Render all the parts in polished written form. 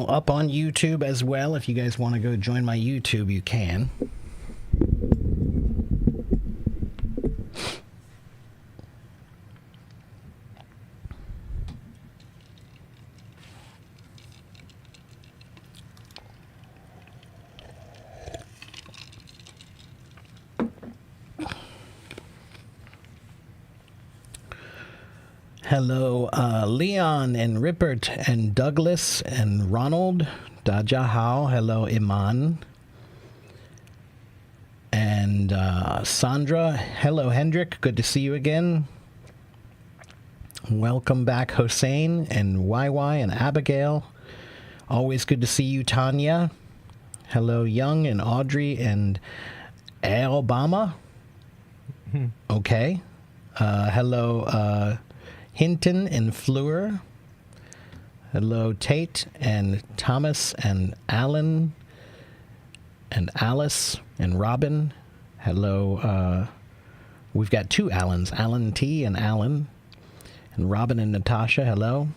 now up on YouTube as well. If you guys want to go join my YouTube, you can. Hello, Leon and Rippert and Douglas and Ronald. Daja Hao. Hello, Iman. And Sandra. Hello, Hendrik. Good to see you again. Welcome back, Hossein and YY and Abigail. Always good to see you, Tanya. Hello, Young and Audrey and Alabama. Okay. Hello, Hinton and Fleur. Hello, Tate and Thomas and Alan and Alice and Robin. Hello, we've got two Allens, Alan T and Alan. And Robin and Natasha, hello.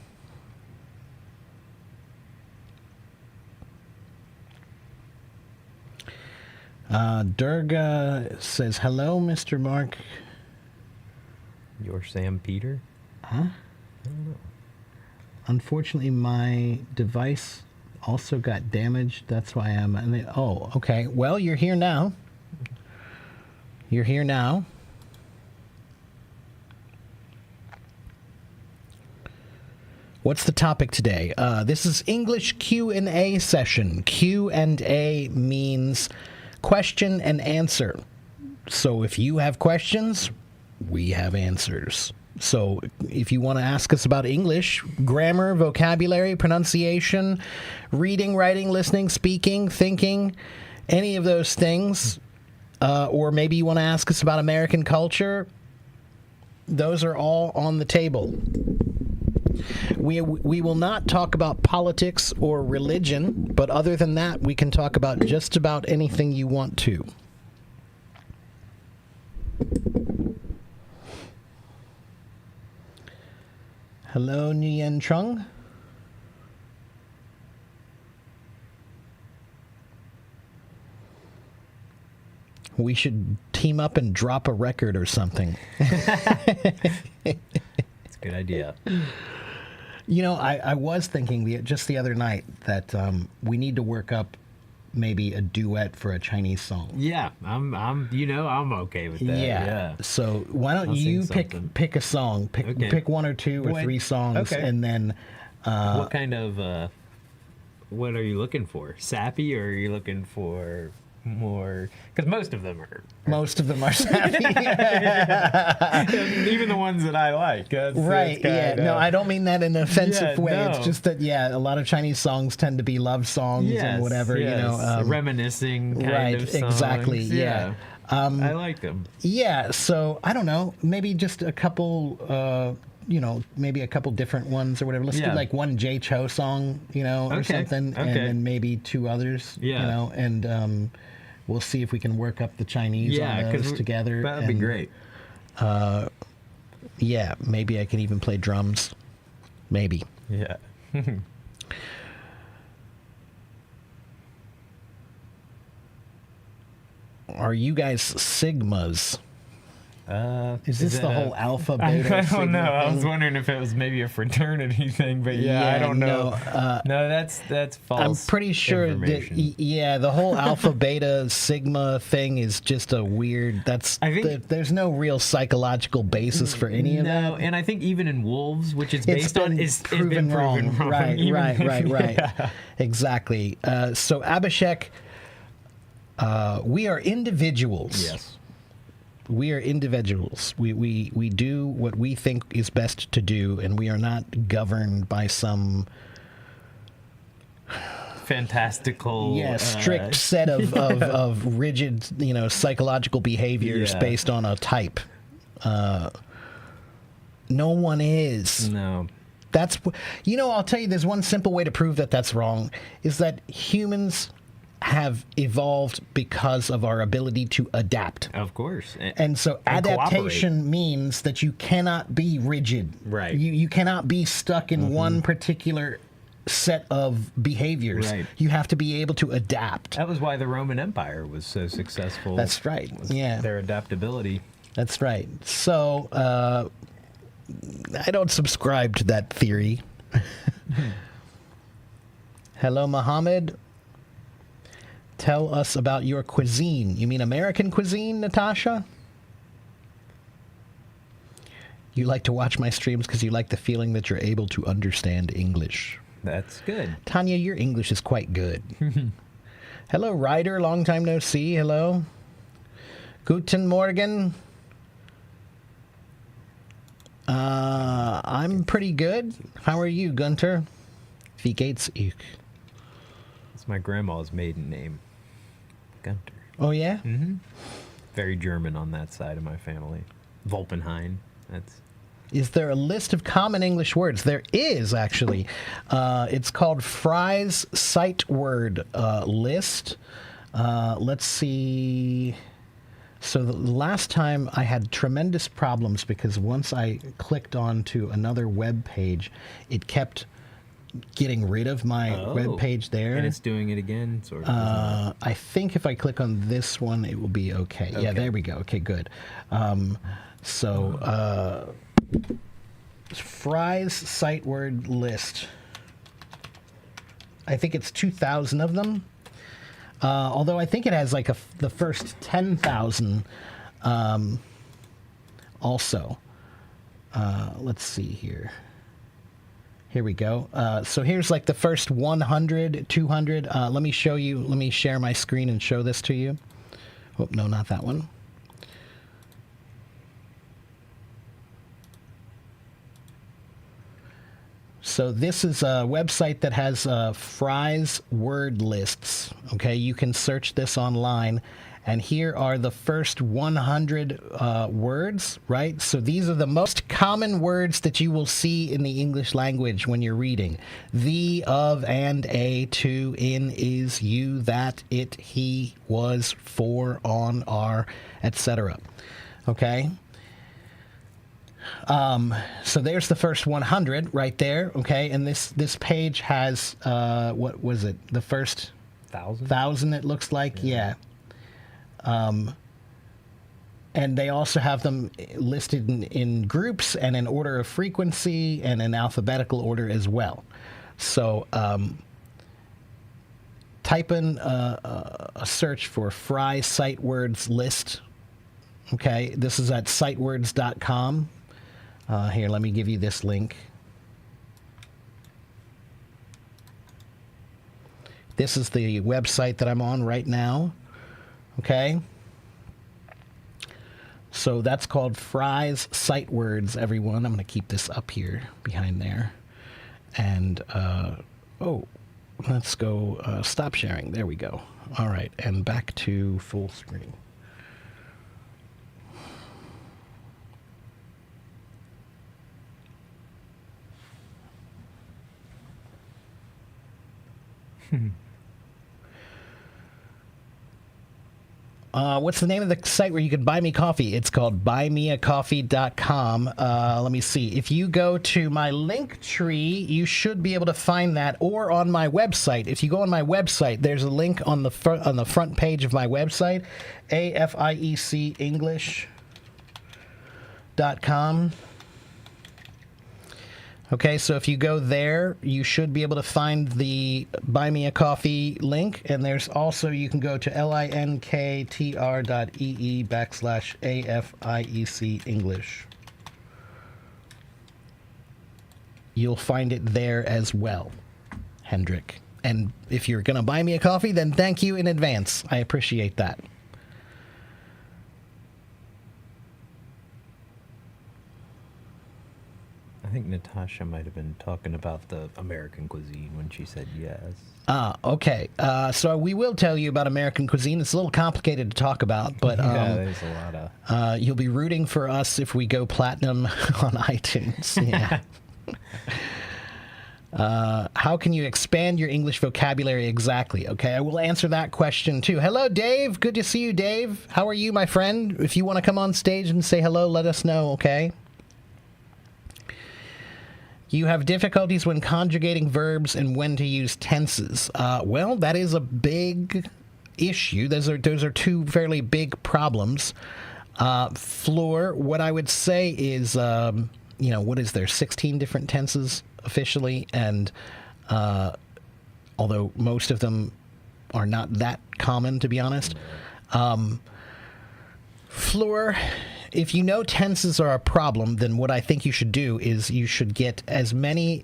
Durga says, hello, Mr. Mark. You're Sam Peter? Huh? I don't know. Unfortunately, my device also got damaged. That's why I'm... Oh, okay. Well, you're here now. You're here now. What's the topic today? This is English Q&A session. Q&A means question and answer. So if you have questions, we have answers. So if you want to ask us about English, grammar, vocabulary, pronunciation, reading, writing, listening, speaking, thinking, any of those things, or maybe you want to ask us about American culture, those are all on the table. We will not talk about politics or religion, but other than that, we can talk about just about anything you want to. Hello, Nguyen Trung. We should team up and drop a record or something. It's a good idea. You know, I was thinking just the other night that we need to work up maybe a duet for a Chinese song. Yeah, I'm okay with that. Yeah. So why don't you pick a song? Pick one or two or three songs, and then. What kind of? What are you looking for? Sappy, or are you looking for more? Because most of them are. Most of them are sappy. Even the ones that I like. Right. Yeah. No, I don't mean that in an offensive way. No. It's just that a lot of Chinese songs tend to be love songs and whatever. Yes. You know, reminiscing kind of songs. Exactly. Yeah. I like them. Yeah. So I don't know. Maybe just a couple. Maybe a couple different ones or whatever. Let's do like one Jay Cho song, or something, and then maybe two others. Yeah. And we'll see if we can work up the Chinese on those together. That would be great. Yeah, maybe I can even play drums. Maybe. Yeah. Are you guys Sigmas? Is this the whole alpha, beta? I don't know. I was wondering if it was maybe a fraternity thing, but I don't know. No, that's false. I'm pretty sure that the whole alpha, beta, sigma thing is just a weird. There's no real psychological basis for any of that. No, and I think even in wolves, which it's based on, is proven wrong. Right. Yeah. Exactly. So Abhishek, we are individuals. Yes. We are individuals. We do what we think is best to do, and we are not governed by some fantastical, strict set of rigid, psychological behaviors based on a type. No one is. No. That's I'll tell you. There's one simple way to prove that that's wrong. Is that humans have evolved because of our ability to adapt. Of course. And so adaptation means that you cannot be rigid. Right. You cannot be stuck in one particular set of behaviors. Right. You have to be able to adapt. That was why the Roman Empire was so successful. That's right. Yeah. Their adaptability. That's right. So, I don't subscribe to that theory. Hello, Mohammed. Tell us about your cuisine. You mean American cuisine, Natasha? You like to watch my streams because you like the feeling that you're able to understand English. That's good. Tanya, your English is quite good. Hello, Ryder. Long time no see. Hello. Guten Morgen. I'm pretty good. How are you, Gunter? Wie geht's euch? It's my grandma's maiden name, Gunter. Oh, yeah? Very German on that side of my family. Volpenheim. That's Is there a list of common English words? There is, actually. It's called Fry's Sight Word List. Let's see. So the last time I had tremendous problems because once I clicked on to another web page, it kept getting rid of my web page there. And it's doing it again, sort of. isn't it? I think if I click on this one, it will be okay. Yeah, Okay. there we go. Okay, good. Fry's sight word list. I think it's 2,000 of them. Although I think it has like the first 10,000 also. Let's see here. Here we go. So here's like the first 100, 200. Let me show you. Let me share my screen and show this to you. Oh, no, not that one. So this is a website that has Fry's word lists. Okay, you can search this online. And here are the first 100 words, right? So these are the most common words that you will see in the English language when you're reading. The, of, and, a, to, in, is, you, that, it, he, was, for, on, are, etc. Okay? So there's the first 100 right there, okay? And this page has, what was it? The first 1,000, it looks like, yeah. And they also have them listed in groups and in order of frequency and in alphabetical order as well. So type in a search for Fry Sight Words List. Okay, this is at sightwords.com. Here, let me give you this link. This is the website that I'm on right now. Okay? So that's called Fry's Sight Words, everyone. I'm going to keep this up here behind there. And, let's go stop sharing. There we go. All right, and back to full screen. What's the name of the site where you can buy me coffee? It's called buymeacoffee.com. Let me see. If you go to my link tree, you should be able to find that, or on my website. If you go on my website, there's a link on the front page of my website, afiecenglish.com. Okay, so if you go there, you should be able to find the Buy Me a Coffee link, and there's also, you can go to linktr.ee/AFIEC English. You'll find it there as well, Hendrik. And if you're going to buy me a coffee, then thank you in advance. I appreciate that. I think Natasha might have been talking about the American cuisine when she said yes. Okay. So we will tell you about American cuisine. It's a little complicated to talk about, but Yeah, there's a lot of... you'll be rooting for us if we go platinum on iTunes. Yeah. How can you expand your English vocabulary exactly? Okay, I will answer that question too. Hello, Dave. Good to see you, Dave. How are you, my friend? If you want to come on stage and say hello, let us know, okay? You have difficulties when conjugating verbs and when to use tenses. Well, that is a big issue. Those are two fairly big problems. Floor, what I would say is, what is there, 16 different tenses officially? And although most of them are not that common, to be honest. Floor, if you know tenses are a problem, then what I think you should do is you should get as many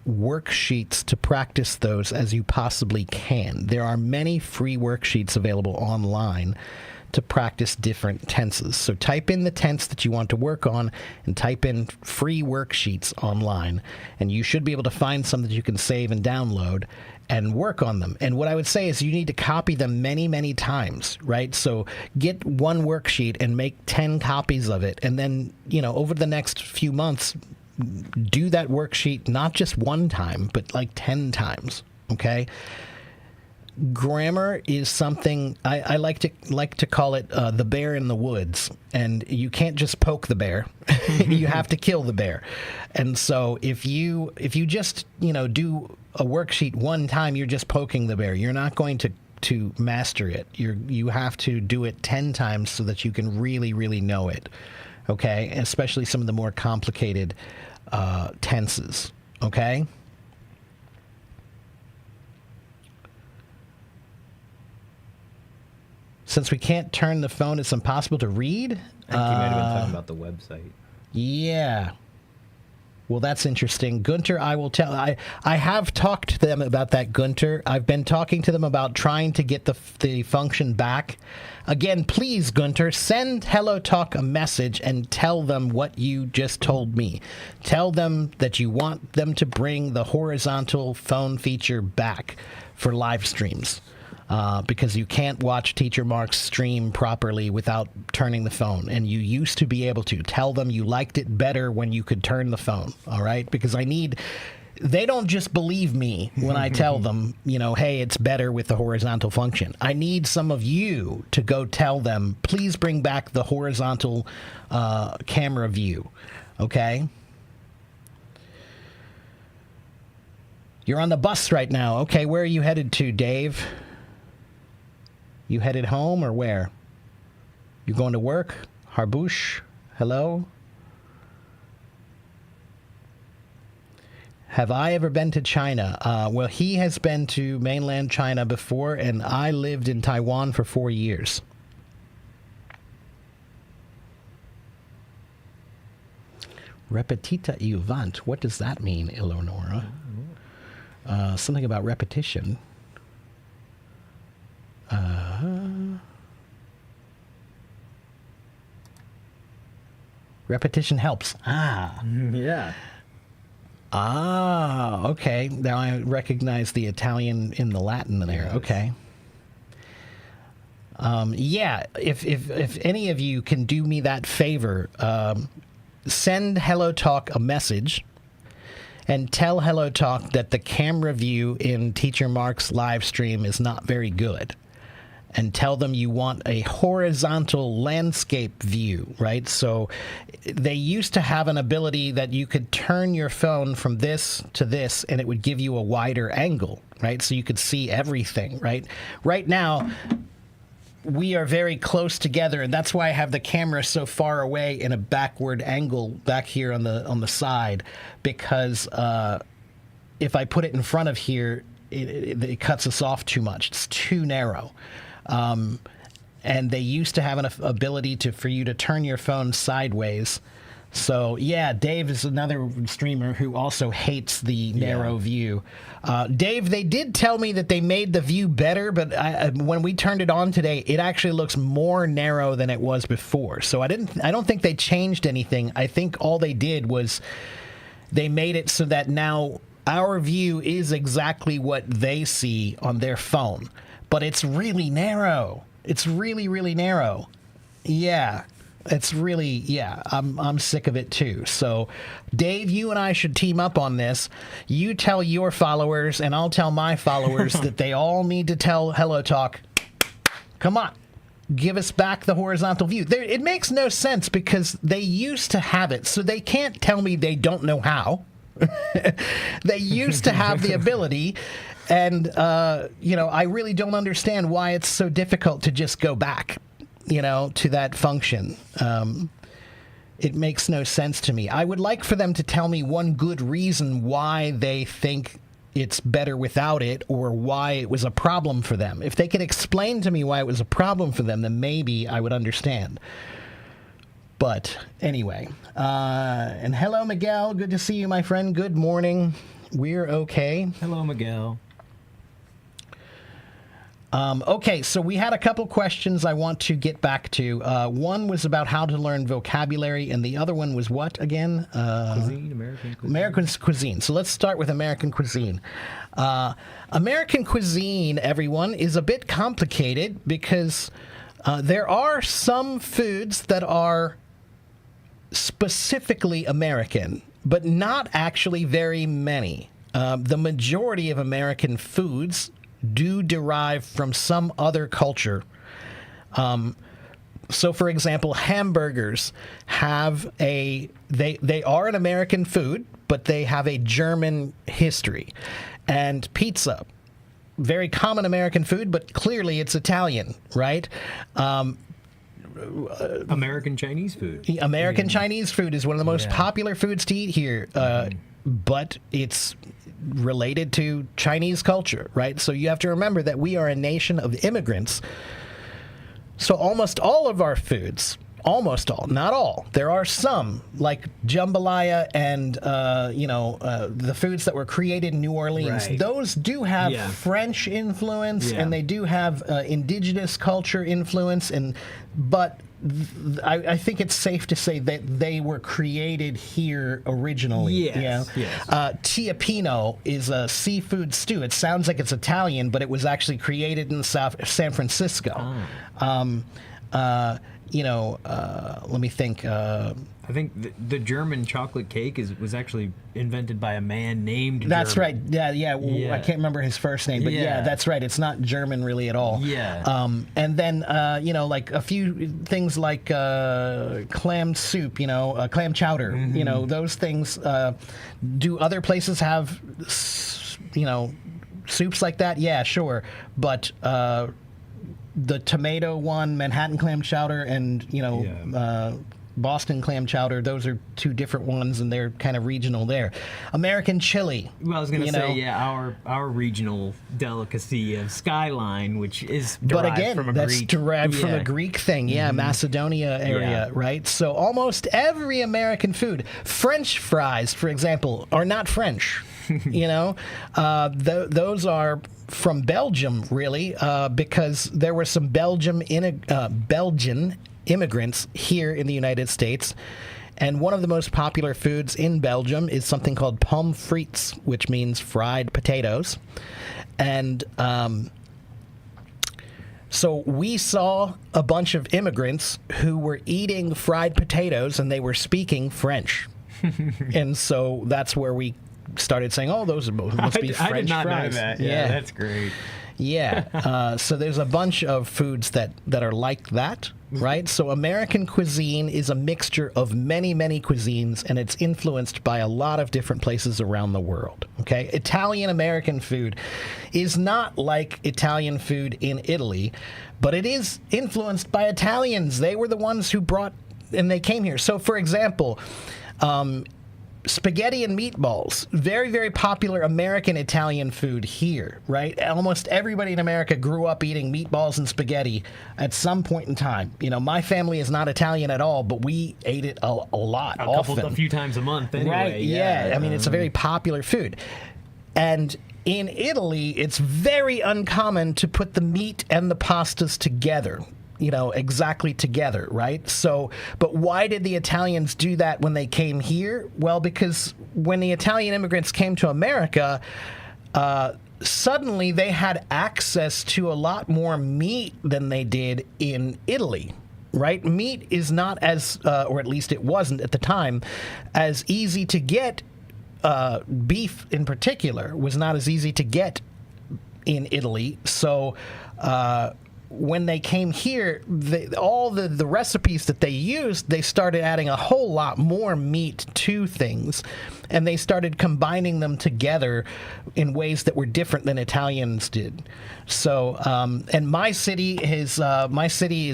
worksheets to practice those as you possibly can. There are many free worksheets available online to practice different tenses. So type in the tense that you want to work on and type in free worksheets online, and you should be able to find some that you can save and download and work on them. And what I would say is you need to copy them many, many times, right? So get one worksheet and make 10 copies of it, and then, over the next few months, do that worksheet not just one time, but like 10 times, okay? Grammar is something I like to call it the bear in the woods, and you can't just poke the bear. You have to kill the bear. And so if you just do a worksheet one time, you're just poking the bear. You're not going to master it. You have to do it 10 times so that you can really, really know it. Okay, especially some of the more complicated tenses. Okay. Since we can't turn the phone, it's impossible to read. I think you might have been talking about the website. Yeah. Well, that's interesting. Gunter, I will tell. I have talked to them about that, Gunter. I've been talking to them about trying to get the function back. Again, please, Gunter, send HelloTalk a message and tell them what you just told me. Tell them that you want them to bring the horizontal phone feature back for live streams. Because you can't watch Teacher Mark's stream properly without turning the phone. And you used to be able to. Tell them you liked it better when you could turn the phone, all right? Because they don't just believe me when I tell them, hey, it's better with the horizontal function. I need some of you to go tell them, please bring back the horizontal camera view, okay? You're on the bus right now. Okay, where are you headed to, Dave? You headed home or where? You going to work? Harbush? Hello? Have I ever been to China? Well, he has been to mainland China before, and I lived in Taiwan for 4 years. Repetita iuvant. What does that mean, Eleonora? Something about repetition. Repetition helps. Yeah. Okay. Now I recognize the Italian in the Latin there. Yes. Okay. Yeah. If any of you can do me that favor, send HelloTalk a message and tell HelloTalk that the camera view in Teacher Mark's live stream is not very good. And tell them you want a horizontal landscape view, right? So they used to have an ability that you could turn your phone from this to this, and it would give you a wider angle, right? So you could see everything, right? Right now, we are very close together, and that's why I have the camera so far away in a backward angle back here on the side, because if I put it in front of here, it cuts us off too much. It's too narrow. And they used to have an ability for you to turn your phone sideways. So, yeah, Dave is another streamer who also hates the narrow view. Dave, they did tell me that they made the view better, but when we turned it on today, it actually looks more narrow than it was before. So I don't think they changed anything. I think all they did was they made it so that now our view is exactly what they see on their phone. But it's really narrow. It's really, really narrow. Yeah. It's really, I'm sick of it too. So, Dave, you and I should team up on this. You tell your followers, and I'll tell my followers that they all need to tell HelloTalk, come on, give us back the horizontal view. It makes no sense because they used to have it, so they can't tell me they don't know how. They used to have the ability, and I really don't understand why it's so difficult to just go back, to that function. It makes no sense to me. I would like for them to tell me one good reason why they think it's better without it, or why it was a problem for them. If they could explain to me why it was a problem for them, then maybe I would understand. But anyway, and hello, Miguel. Good to see you, my friend. Good morning. We're okay. Hello, Miguel. Okay, so we had a couple questions I want to get back to. One was about how to learn vocabulary, and the other one was what again? Cuisine, American cuisine. American cuisine. So let's start with American cuisine. American cuisine, everyone, is a bit complicated because there are some foods that are specifically American, but not actually very many. The majority of American foods do derive from some other culture. So, for example, hamburgers have they are an American food, but they have a German history. And pizza, very common American food, but clearly it's Italian, right? American Chinese food. American Chinese food is one of the most popular foods to eat here, but it's related to Chinese culture, right? So you have to remember that we are a nation of immigrants. So almost all of our foods, almost all, not all, there are some, like jambalaya and, the foods that were created in New Orleans. Right. Those do have French influence, and they do have indigenous culture influence, but I think it's safe to say that they were created here originally. Yes. Tiapino is a seafood stew. It sounds like it's Italian, but it was actually created in San Francisco. Let me think. I think the German chocolate cake was actually invented by a man named That's German. right. Yeah. I can't remember his first name, but yeah, that's right. It's not German really at all. Yeah. And then, like a few things like clam soup, clam chowder, those things. Do other places have, soups like that? Yeah, sure. But the tomato one, Manhattan clam chowder, and, Boston clam chowder, those are two different ones, and they're kind of regional there. American chili. Well, I was going to say, our regional delicacy of Skyline, which is derived from a that's Greek. derived from a Greek thing. Yeah, Macedonia area, right? So almost every American food, French fries, for example, are not French. Those are from Belgium, really, because there were some Belgian immigrants here in the United States, and one of the most popular foods in Belgium is something called pommes frites, which means fried potatoes. And so we saw a bunch of immigrants who were eating fried potatoes, and they were speaking French. And so that's where we started saying, "Oh, those must be French I did not fries." know that. Yeah, that's great. Yeah. So there's a bunch of foods that are like that, right? So American cuisine is a mixture of many, many cuisines, and it's influenced by a lot of different places around the world, okay? Italian-American food is not like Italian food in Italy, but it is influenced by Italians. They were the ones who brought, and they came here. So, for example, spaghetti and meatballs, very, very popular American Italian food here, right? Almost everybody in America grew up eating meatballs and spaghetti at some point in time. My family is not Italian at all, but we ate it a lot, often. A few times a month anyway. Right, yeah. I mean, it's a very popular food. And in Italy, it's very uncommon to put the meat and the pastas together. Exactly together, right? So, but why did the Italians do that when they came here? Well, because when the Italian immigrants came to America, suddenly they had access to a lot more meat than they did in Italy, right? Meat is not as, or at least it wasn't at the time, as easy to get. Beef in particular was not as easy to get in Italy. So, when they came here, all the recipes that they used, they started adding a whole lot more meat to things, and they started combining them together in ways that were different than Italians did. So, and my city is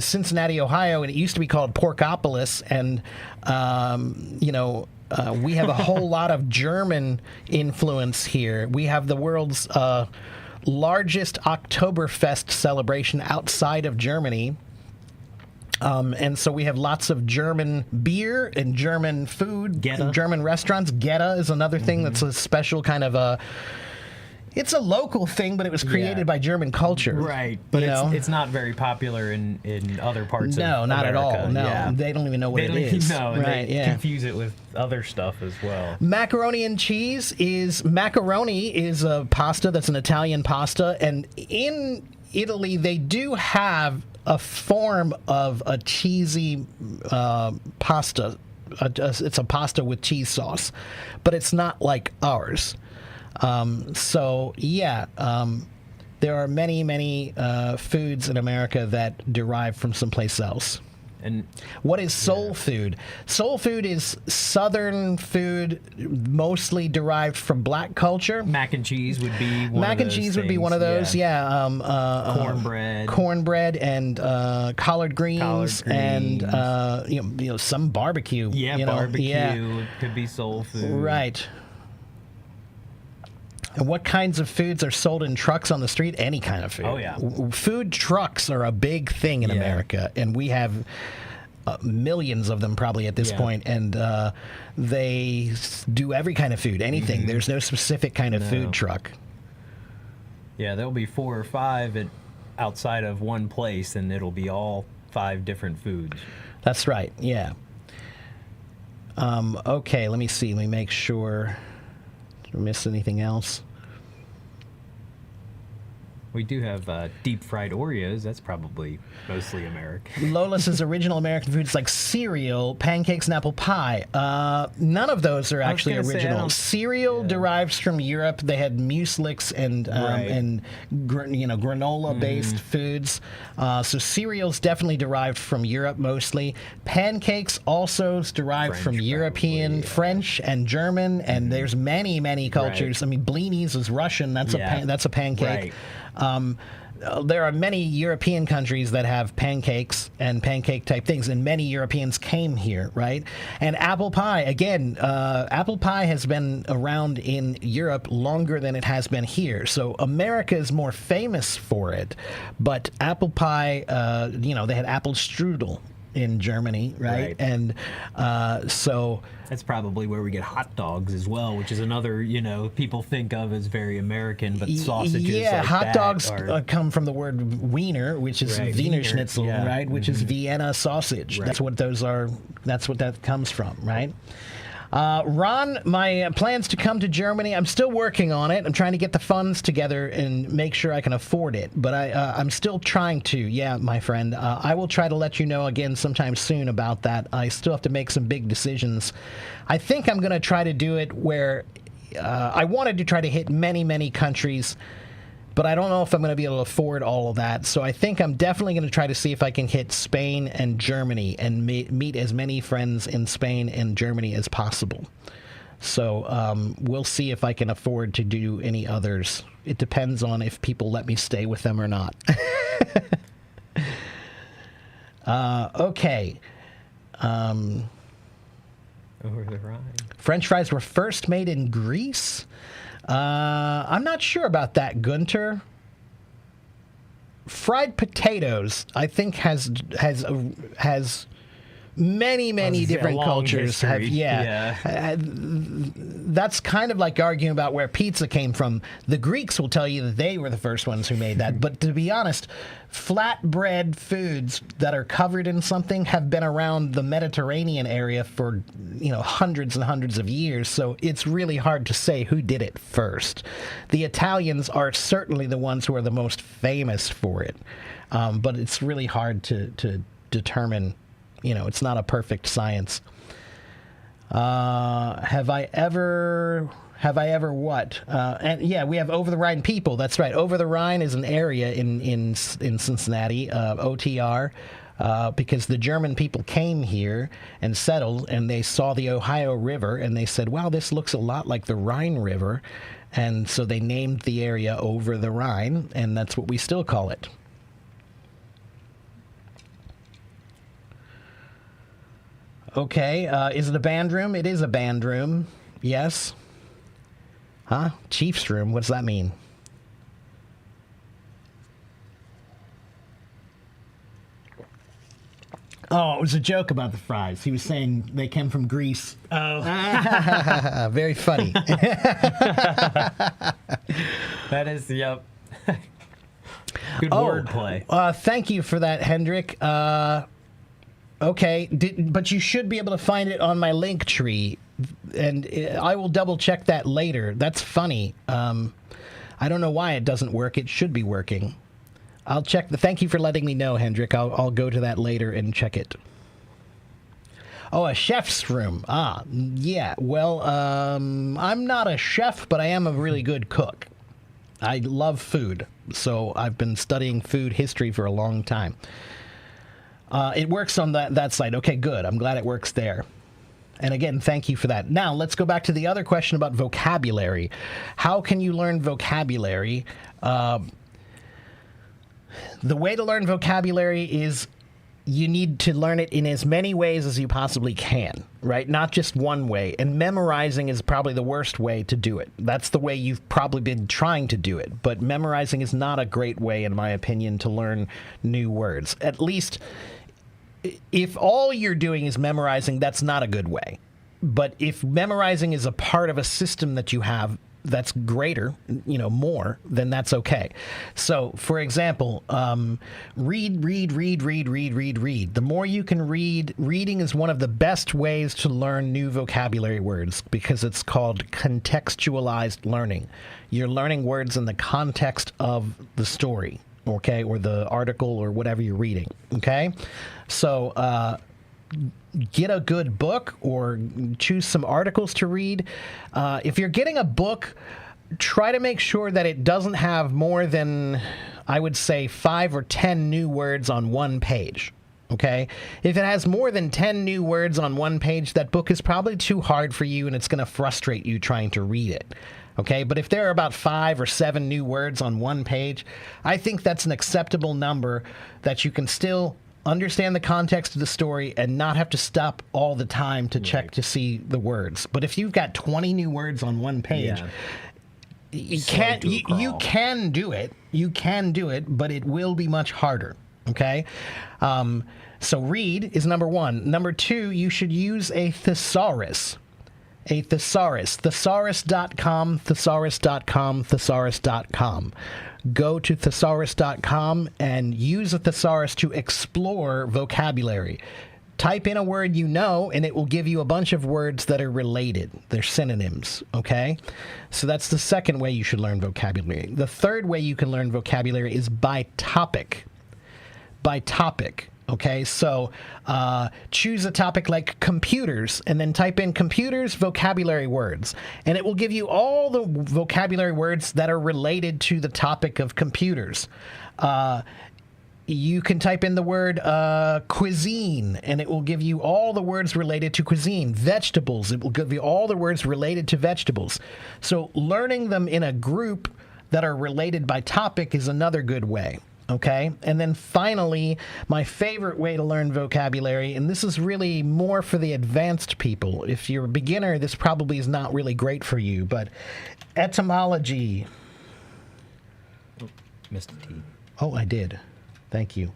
Cincinnati, Ohio, and it used to be called Porkopolis, and we have a whole lot of German influence here. We have the world's largest Oktoberfest celebration outside of Germany. And so we have lots of German beer and German food, and German restaurants. Goethe is another thing that's a special kind of it's a local thing, but it was created by German culture. Right. But it's not very popular in other parts of America. No, not at all. No, they don't even know what it is. No, and they confuse it with other stuff as well. Macaroni and cheese macaroni is a pasta that's an Italian pasta, and in Italy they do have a form of a cheesy pasta. It's a pasta with cheese sauce, but it's not like ours. There are many foods in America that derive from someplace else. And what is soul food? Soul food is Southern food, mostly derived from Black culture. Mac and cheese would be one Mac of and those cheese would be one of those. Cornbread and collard greens, and some barbecue. Yeah, barbecue could be soul food. Right. And what kinds of foods are sold in trucks on the street? Any kind of food. Oh, yeah. Food trucks are a big thing in America, and we have millions of them probably at this point, and they do every kind of food, anything. There's no specific kind of food truck. Yeah, there'll be 4 or 5 outside of one place, and it'll be all 5 different foods. That's right, yeah. Okay, let me see. Let me make sure. Did I miss anything else? We do have deep fried Oreos. That's probably mostly American. Lola's original American foods like cereal, pancakes, and apple pie. None of those are actually original. Cereal derives from Europe. They had mueslix and granola-based foods. So cereals definitely derived from Europe mostly. Pancakes also derived from European, French, and German. And there's many cultures. I mean, blinis is Russian. That's a pancake. There are many European countries that have pancakes and pancake-type things, and many Europeans came here, right? And apple pie, again, apple pie has been around in Europe longer than it has been here. So America is more famous for it. But apple pie, they had apple strudel in Germany, right? And so... That's probably where we get hot dogs as well, which is another, people think of as very American, but sausages like hot dogs come from the word Wiener, which is Wiener Schnitzel, right? Which is Vienna sausage. Right. That's what those are. That's what that comes from, right? Ron, my plans to come to Germany, I'm still working on it. I'm trying to get the funds together and make sure I can afford it. But I'm still trying to. Yeah, my friend. I will try to let you know again sometime soon about that. I still have to make some big decisions. I think I'm going to try to do it where I wanted to try to hit many countries, but I don't know if I'm going to be able to afford all of that. So I think I'm definitely going to try to see if I can hit Spain and Germany and meet as many friends in Spain and Germany as possible. So we'll see if I can afford to do any others. It depends on if people let me stay with them or not. Okay. Over the Rhine. French fries were first made in Greece? I'm not sure about that, Gunter. Fried potatoes, I think, has many different cultures history. That's kind of like arguing about where pizza came from. The Greeks will tell you that they were the first ones who made that. But to be honest, flatbread foods that are covered in something have been around the Mediterranean area for hundreds and hundreds of years. So it's really hard to say who did it first. The Italians are certainly the ones who are the most famous for it. But it's really hard to determine. It's not a perfect science. Have I ever Have I ever what? And yeah, we have Over the Rhine people. That's right. Over the Rhine is an area in Cincinnati, OTR, because the German people came here and settled, and they saw the Ohio River, and they said, "Wow, this looks a lot like the Rhine River," and so they named the area Over the Rhine, and that's what we still call it. Okay, is it a band room? It is a band room. Yes. Huh? Chief's room? What does that mean? Oh, it was a joke about the fries. He was saying they came from Greece. Oh, Very funny. that is, yep. Good Oh, wordplay. Thank you for that, Hendrik. Okay, but you should be able to find it on my link tree, and I will double check that later. That's funny. I don't know why it doesn't work. It should be working. I'll check. Thank you for letting me know, Hendrik. I'll go to that later and check it. Oh, a chef's room. Ah, yeah. Well, I'm not a chef, but I am a really good cook. I love food, so I've been studying food history for a long time. It works on that site. Okay, good. I'm glad it works there. And again, thank you for that. Now, let's go back to the other question about vocabulary. How can you learn vocabulary? The way to learn vocabulary is you need to learn it in as many ways as you possibly can, right? Not just one way. And memorizing is probably the worst way to do it. That's the way you've probably been trying to do it. But memorizing is not a great way, in my opinion, to learn new words. At least if all you're doing is memorizing, that's not a good way. But if memorizing is a part of a system that you have that's greater, more, then that's okay. So, for example, read. The more you can read, reading is one of the best ways to learn new vocabulary words because it's called contextualized learning. You're learning words in the context of the story, okay, or the article or whatever you're reading, okay? So, get a good book or choose some articles to read. If you're getting a book, try to make sure that it doesn't have more than, I would say, 5 or 10 new words on one page. Okay? If it has more than 10 new words on one page, that book is probably too hard for you and it's going to frustrate you trying to read it. Okay? But if there are about 5 or 7 new words on one page, I think that's an acceptable number that you can still understand the context of the story and not have to stop all the time to check to see the words. But if you've got 20 new words on one page, you can do it. You can do it, but it will be much harder. Okay? So read is number 1. Number 2, you should use a thesaurus. A thesaurus. Thesaurus.com, thesaurus.com, thesaurus.com. Go to thesaurus.com and use a thesaurus to explore vocabulary. Type in a word you know, and it will give you a bunch of words that are related. They're synonyms, okay? So that's the second way you should learn vocabulary. The third way you can learn vocabulary is by topic. By topic. Okay, so choose a topic like computers and then type in computers vocabulary words. And it will give you all the vocabulary words that are related to the topic of computers. You can type in the word cuisine, and it will give you all the words related to cuisine. Vegetables, it will give you all the words related to vegetables. So learning them in a group that are related by topic is another good way. Okay, and then finally, my favorite way to learn vocabulary, and this is really more for the advanced people. If you're a beginner, this probably is not really great for you, but etymology. Mr. T. Oh, I did. Thank you.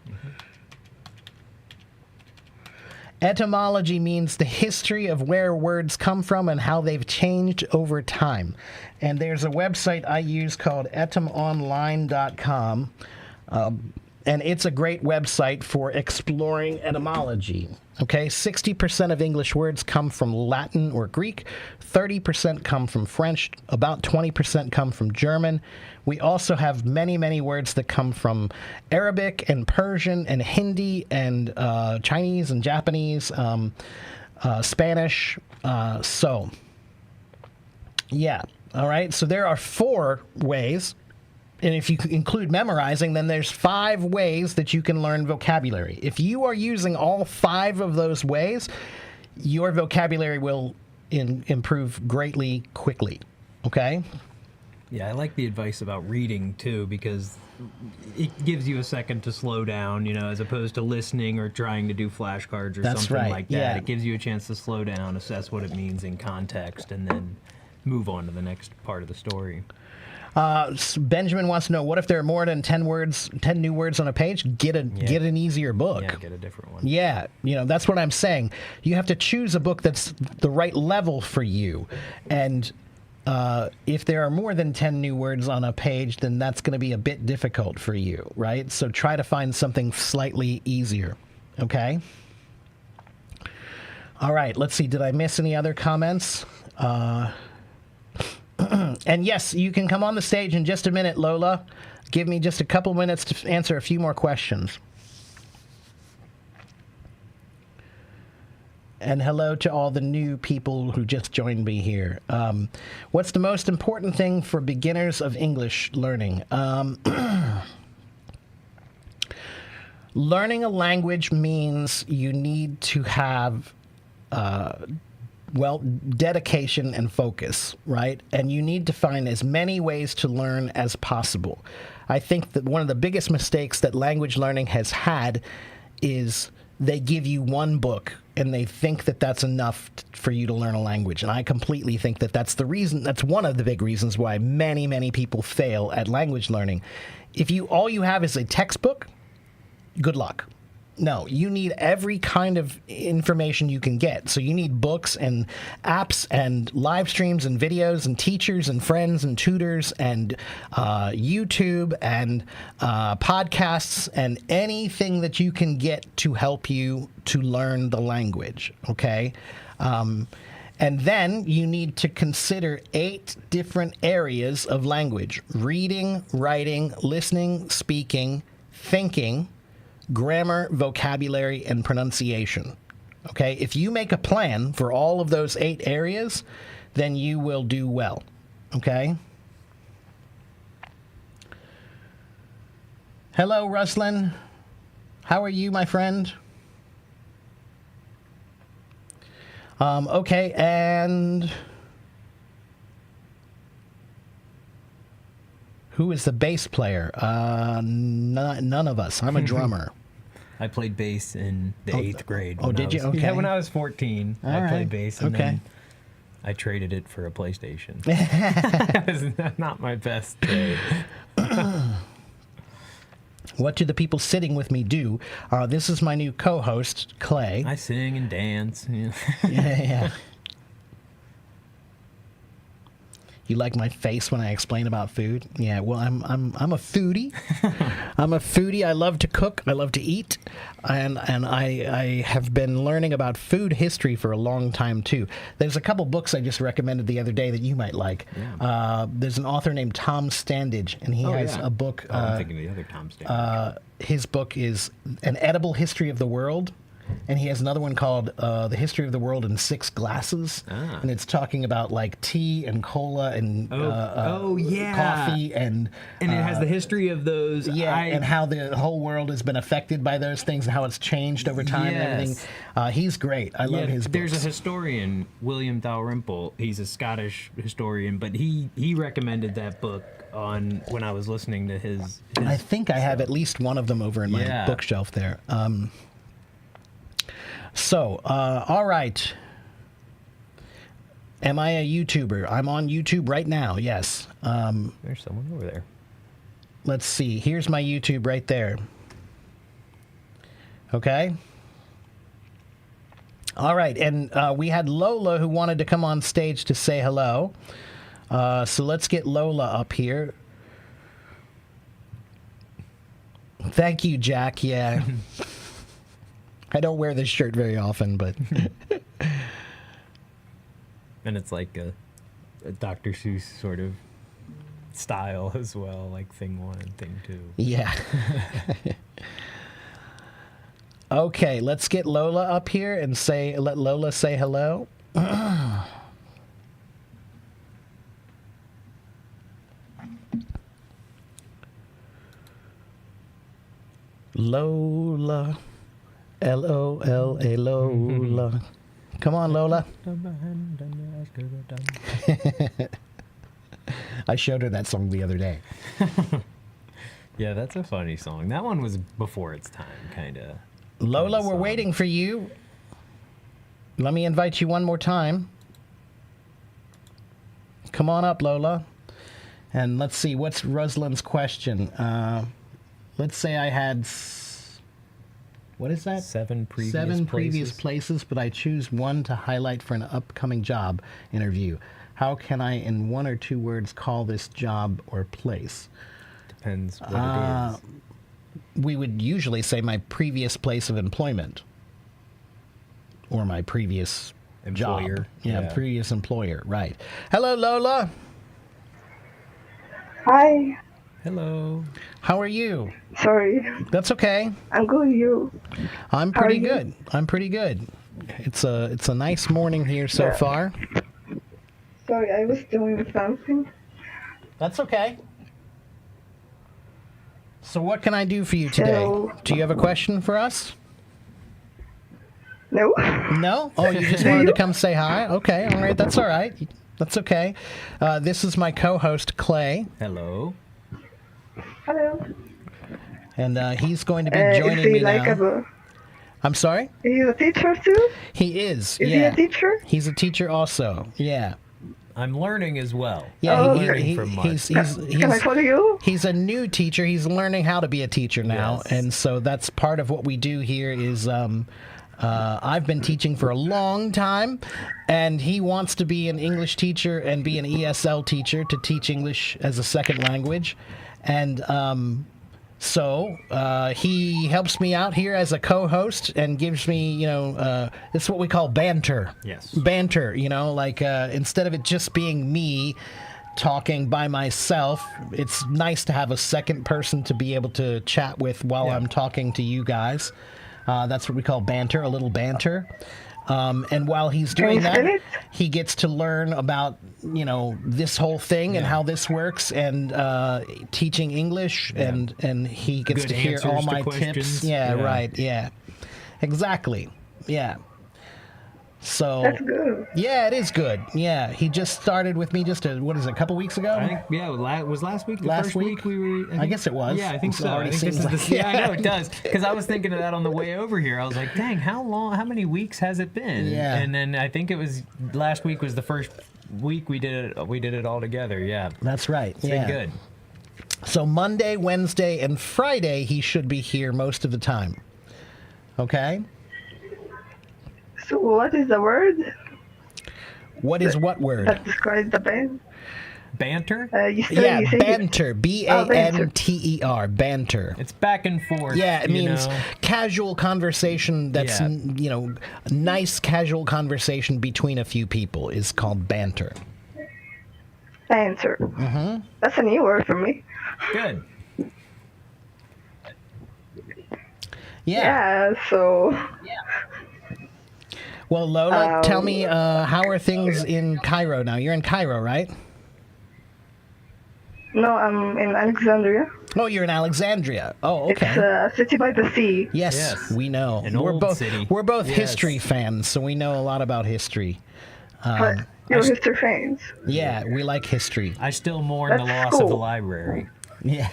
Etymology means the history of where words come from and how they've changed over time. And there's a website I use called etymonline.com. And it's a great website for exploring etymology. Okay, 60% of English words come from Latin or Greek, 30% come from French, about 20% come from German. We also have many, many words that come from Arabic and Persian and Hindi and Chinese and Japanese, Spanish. So, yeah. All right, so there are 4 ways. And if you include memorizing, then there's 5 ways that you can learn vocabulary. If you are using all 5 of those ways, your vocabulary will improve greatly quickly. Okay? Yeah, I like the advice about reading too, because it gives you a second to slow down, as opposed to listening or trying to do flashcards or That's something right, like that. yeah. It gives you a chance to slow down, assess what it means in context, and then move on to the next part of the story. Benjamin wants to know, what if there are more than 10 new words on a page? Get an easier book. Yeah, get a different one. Yeah, that's what I'm saying. You have to choose a book that's the right level for you. And if there are more than 10 new words on a page, then that's going to be a bit difficult for you, right? So try to find something slightly easier, okay? All right, let's see. Did I miss any other comments? And yes, you can come on the stage in just a minute, Lola. Give me just a couple minutes to answer a few more questions. And hello to all the new people who just joined me here. What's the most important thing for beginners of English learning? Learning a language means you need to have dedication and focus, right? And you need to find as many ways to learn as possible. I think that one of the biggest mistakes that language learning has had is they give you one book and they think that that's enough for you to learn a language. And I completely think that that's one of the big reasons why many, many people fail at language learning. If all you have is a textbook, good luck. No, you need every kind of information you can get. So you need books and apps and live streams and videos and teachers and friends and tutors and YouTube and podcasts and anything that you can get to help you to learn the language, okay? And then you need to consider 8 different areas of language: reading, writing, listening, speaking, thinking, grammar, vocabulary, and pronunciation. Okay? If you make a plan for all of those 8 areas, then you will do well. Okay? Hello, Ruslan. How are you, my friend? Okay, and who is the bass player? None of us. I'm a drummer. I played bass in the 8th grade. Oh, did you? Okay. Yeah, when I was 14, All I right. played bass, and then I traded it for a PlayStation. That was not my best trade. What do the people sitting with me do? This is my new co-host, Clay. I sing and dance. Yeah. You like my face when I explain about food? Yeah, well, I'm a foodie. I'm a foodie. I love to cook. I love to eat, and I have been learning about food history for a long time too. There's a couple books I just recommended the other day that you might like. Yeah. There's an author named Tom Standage, and he has a book. I'm thinking of the other Tom Standage. His book is An Edible History of the World. And he has another one called The History of the World in 6 Glasses. And it's talking about like tea and cola and coffee. And it has the history of those. Yeah, and how the whole world has been affected by those things and how it's changed over time and everything. He's great. I love his books. There's a historian, William Dalrymple. He's a Scottish historian, but he recommended that book when I was listening to his I think I have at least one of them over in my bookshelf there. All right. Am I a YouTuber? I'm on YouTube right now, yes. There's someone over there. Let's see. Here's my YouTube right there. Okay. All right, and we had Lola who wanted to come on stage to say hello. So let's get Lola up here. Thank you, Jack. Yeah. I don't wear this shirt very often, but... And it's like a Dr. Seuss sort of style as well, like thing 1 and thing 2. Yeah. Okay, let's get Lola up here and let Lola say hello. Lola. Lola. Lola. Come on, Lola. I showed her that song the other day. Yeah, that's a funny song. That one was before its time, kind of. Lola, we're song. waiting for you. Let me invite you one more time. Come on up, Lola. And let's see, what's Ruslan's question? Let's say I had, what is that? 7 previous Seven previous places. places, but I choose one to highlight for an upcoming job interview. How can I, in 1 or 2 words, call this job or place? Depends what it is. We would usually say my previous place of employment or my previous Employer. job. Yeah, Yeah. previous employer, right. Hello, Lola. Hi. Hello. How are you? Sorry. That's okay. I'm good. You? I'm How are pretty you? good. I'm pretty good. It's a nice morning here so Yeah. far. Sorry, I was doing something. That's okay. So what can I do for you today? So- Do you have a question for us? No? No? Oh, you just Do wanted to you? come say hi? Okay, all right, that's all right. That's okay. This is my co-host, Clay, Hello. Hello. and he's going to be Is joining he me like now. I'm sorry? He's a teacher too? He is, Is yeah. he a teacher? He's a teacher also, yeah. I'm learning as well. Yeah, Oh, I'm okay. learning from Mark. Can I call you? He's a new teacher. He's learning how to be a teacher now, Yes. and so that's part of what we do here. Is I've been teaching for a long time, and he wants to be an English teacher and be an ESL teacher to teach English as a second language, and so he helps me out here as a co-host and gives me, it's what we call banter. Yes. Banter, like instead of it just being me talking by myself, it's nice to have a second person to be able to chat with while Yeah. I'm talking to you guys. That's what we call banter, a little banter. And while he's doing you that, spell it? he gets to learn about, this whole thing and Yeah. how this works and teaching English and he gets Good to hear all answers to my tips. questions. Yeah, Yeah. right. Yeah. Exactly. Yeah. So That's good. yeah, it is good. Yeah, he just started with me a couple weeks ago? I think, yeah, was last week the Last first week? we were... I guess it was. Yeah, I think It so. already I think seems this is like- the, yeah, I know it does. Because I was thinking of that on the way over here. I was like, dang, how many weeks has it been? Yeah. And then I think it was last week was the first week we did it all together. Yeah. That's right. It's yeah. been good. So Monday, Wednesday, and Friday he should be here most of the time. Okay? So what is the word What is what word? that describes the band? Banter? Yeah, you say banter. B-A-N-T-E-R. Banter. It's back and forth. Yeah, it you means know? casual conversation that's, Yeah. nice casual conversation between a few people is called banter. Banter. Mm-hmm. That's a new word for me. Good. Yeah. So Well, Lola, tell me, how are things in Cairo now? You're in Cairo, right? no, I'm in Alexandria. Oh, you're in Alexandria. Oh, It's okay. a city by the sea. Yes, Yes. we know. An we're old both city. we're both Yes. history fans, so we know a lot about history. But you're history fans. Yeah, we like history. I still mourn the That's loss of the cool. library. Yeah.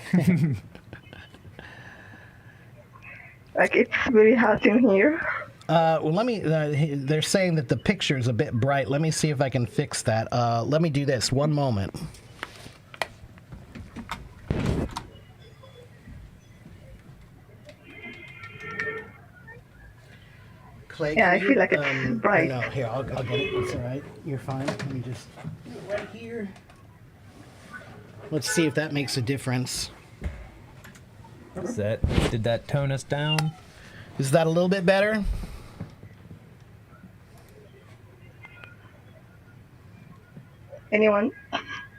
Like it's very hot in here. Well, let me. They're saying that the picture's a bit bright. Let me see if I can fix that. Let me do this. One moment. Clay, Yeah, can I feel like it's bright. No, here, I'll get it. It's all right. You're fine. Let me just do it right here. Let's see if that makes a difference. Did that tone us down? Is that a little bit better? Anyone?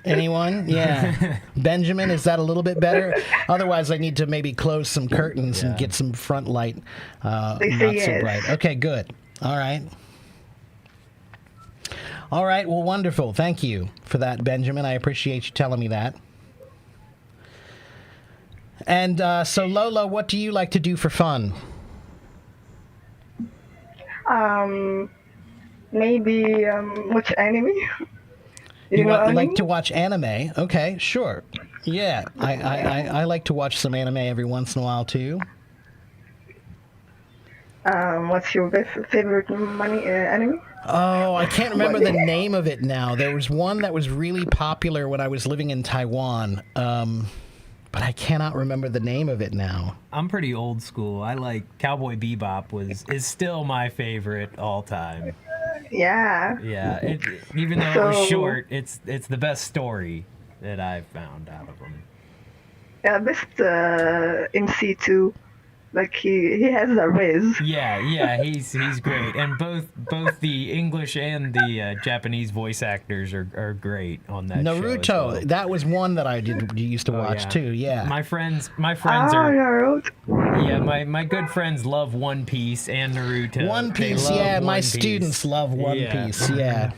Anyone? Yeah. Benjamin, is that a little bit better? Otherwise, I need to maybe close some curtains and Yeah. get some front light. They Not say so yes. bright. Okay, good. All right. All right. Well, wonderful. Thank you for that, Benjamin. I appreciate you telling me that. And so, Lola, what do you like to do for fun? Maybe watch anime. You know like anime? to watch anime? Okay, sure. Yeah, I like to watch some anime every once in a while too. What's your favorite anime? Oh, I can't remember What? the name of it now. There was one that was really popular when I was living in Taiwan, but I cannot remember the name of it now. I'm pretty old school. I like Cowboy Bebop is still my favorite all time. Yeah. Yeah, even though it was So- short, it's the best story that I've found out of them. Yeah, best MC too. Like he has a Riz. Yeah, he's great, and both the English and the Japanese voice actors are great on that show as Naruto, well. that was one that I used to Oh, watch yeah. too. Yeah. My friends Oh, are Naruto. yeah. My good friends love One Piece and Naruto. One They Piece, love yeah, my One Piece. students love One Yeah. Piece, yeah.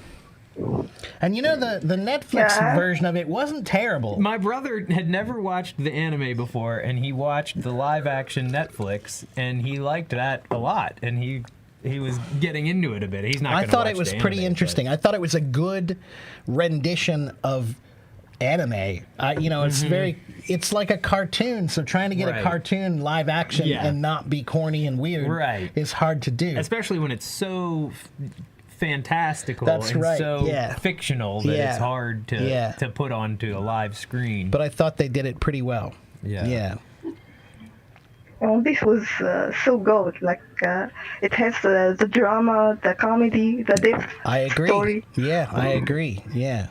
And you know the Netflix Yeah. version of it wasn't terrible. My brother had never watched the anime before, and he watched the live action Netflix, and he liked that a lot, and he was getting into it a bit. He's not. I gonna thought watch it was the pretty anime, interesting. I thought it was a good rendition of anime. It's like a cartoon, so trying to get a Right. cartoon live action Yeah. and not be corny and weird Right. is hard to do. especially when it's so fantastical That's and right, so yeah. fictional that Yeah. it's hard Yeah. to put onto a live screen. But I thought they did it pretty well. Yeah. Yeah. Oh, this was so good. Like it has the drama, the comedy, the depth. I agree. Story. Yeah, I agree. Yeah.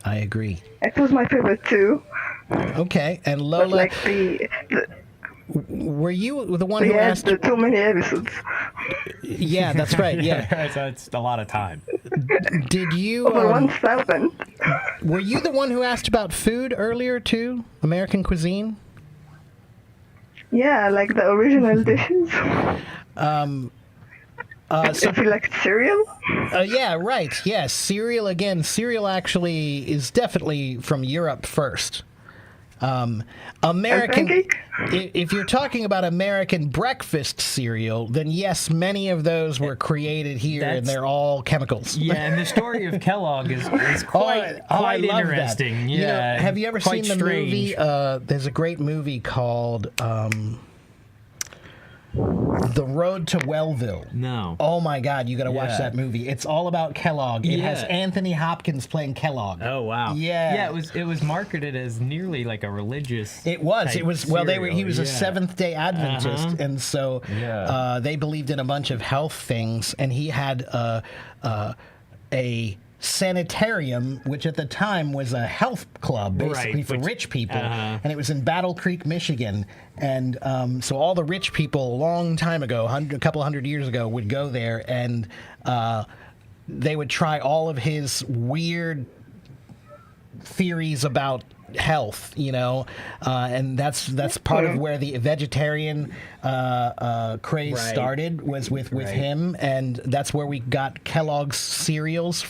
I agree. It was my favorite too. Okay, and But Lola, like the were you the one he who has asked? the too many episodes. Yeah, that's right. Yeah. so it's a lot of time. Did you? Over 1,000. Were you the one who asked about food earlier too? American Yeah, like the original dishes. So If you like cereal. yeah, right. Yeah, cereal again. Cereal actually is definitely from Europe first. American. pancake? If you're talking about American breakfast cereal, then yes, many of those were created here, and That's- they're all chemicals. Yeah, and the story of Kellogg is I quite love that. interesting. You know, Yeah, have you ever quite seen the strange. movie? There's a great movie called The Road to Wellville. No. Oh my God, you got to watch Yeah. that movie. It's all about Kellogg. It has Yeah. Anthony Hopkins playing Kellogg. Oh wow. Yeah. Yeah, it was marketed as nearly like a religious. It was. type It was. Well, they were. He was a cereal, yeah. Seventh Day Adventist, Uh-huh. and so Yeah. they believed in a bunch of health things. And he had a sanitarium, which at the time was a health club, basically Right, for which- rich people, uh-huh. and it was in Battle Creek, Michigan. And so all the rich people, a long time ago, a couple hundred years ago, would go there, and they would try all of his weird theories about health, and that's part of where the vegetarian craze Right. started, was with Right. him, and that's where we got Kellogg's cereals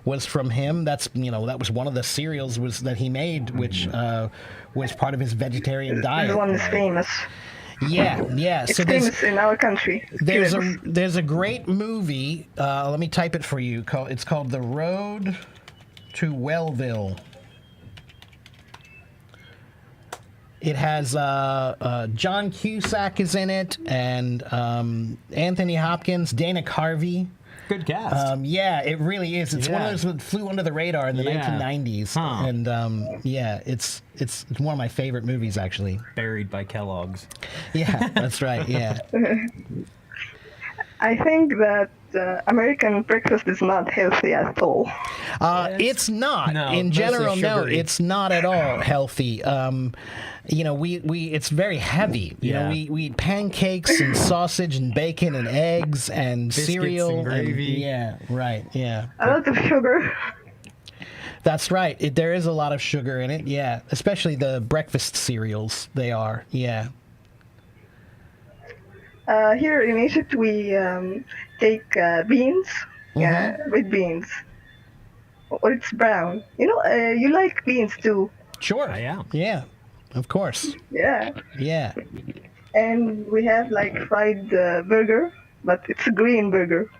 was from him. That was one of the cereals that he made, which was part of his vegetarian The diet. one is famous. Yeah. It's So there's famous in our country. there's a great movie. Let me type it for you. It's called The Road to Wellville. It has John Cusack is in it, and Anthony Hopkins, Dana Carvey. Good cast. Yeah, it really is. It's one Yeah. of those that flew under the radar in the Yeah. 1990s, Huh. and yeah, it's one of my favorite movies actually. Buried by Kellogg's. Yeah, that's right. Yeah. I think that American breakfast is not healthy at all. It's not. No, In mostly general, no, sugary. it's not at all healthy. We it's very heavy. Yeah. We eat pancakes and sausage and bacon and eggs and Biscuits cereal and gravy. yeah, right. Yeah, A lot of sugar. that's right. There is a lot of sugar in it. Yeah, especially the breakfast cereals. They are. Yeah. Here in Egypt, we take beans, yeah, red beans, or it's brown. You like beans too. Sure. I am. Yeah. Of course. Yeah. Yeah. And we have like fried burger, but it's a green burger.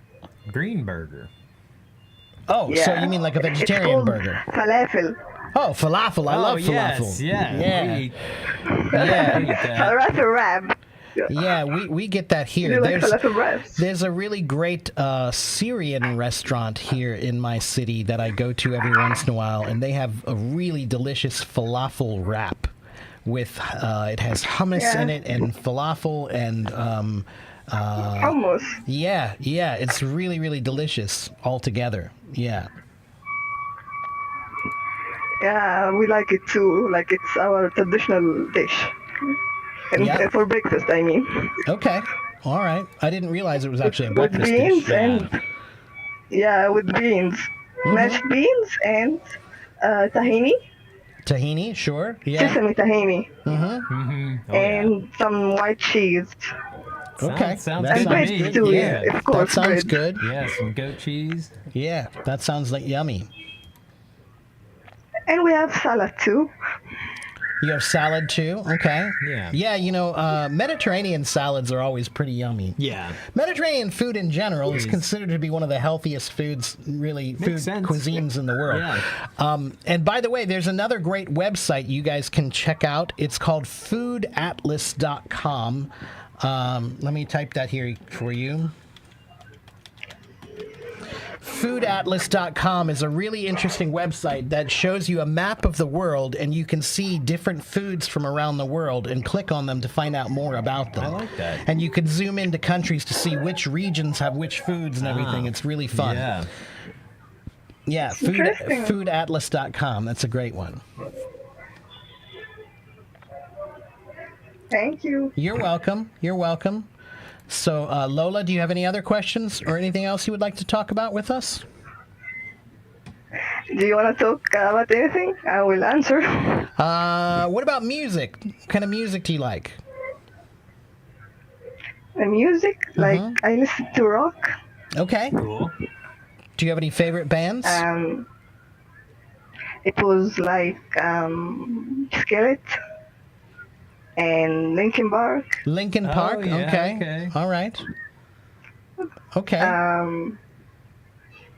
Green burger. Oh, so Yeah. you mean like a It's vegetarian called burger? falafel. Oh, falafel. I love yes, falafel. yeah. Yeah. We eat Yeah. that. Falafel wrap. Yeah, we get that Do here. you like falafel wraps? There's a really great Syrian restaurant here in my city that I go to every once in a while, and they have a really delicious falafel wrap with it has hummus Yeah. in it and falafel and Almost. yeah, it's really really delicious altogether. Yeah. Yeah, we like it too. Like it's our traditional dish. And Yeah. for breakfast, I mean. Okay. All right. I didn't realize it was actually a With breakfast beans dish. and yeah, with beans, mashed beans and tahini, Tahini, sure. Yeah. sesame tahini, Mm-hmm. Oh, and some white cheese. Okay. Sounds That good And to bread me. too, Yeah. yeah, of course. That sounds bread. good. Yeah, some goat cheese. Yeah, that sounds like yummy. And we have salad too. You have salad too? Okay. Yeah. Yeah, you know, Mediterranean salads are always pretty yummy. Yeah. Mediterranean food in general is Is- considered to be one of the healthiest foods, really, food sense. cuisines in the world. Yeah. And by the way, there's another great website you guys can check out. It's called foodatlas.com. Let me type that here for you. Foodatlas.com is a really interesting website that shows you a map of the world, and you can see different foods from around the world and click on them to find out more about them. I like that. And you can zoom into countries to see which regions have which foods and everything. It's really fun. Yeah. Yeah, Interesting. foodatlas.com. That's a great one. Thank you. You're welcome. You're welcome. So, Lola, do you have any other questions or anything else you would like to talk about with us? Do you want to talk about anything? I will answer. What about music? What kind of music do you like? The music, like I listen to rock. Okay. Cool. Do you have any favorite bands? It was like Skillet and Linkin Park. Linkin Oh, Park? yeah, okay. okay. All right. Okay.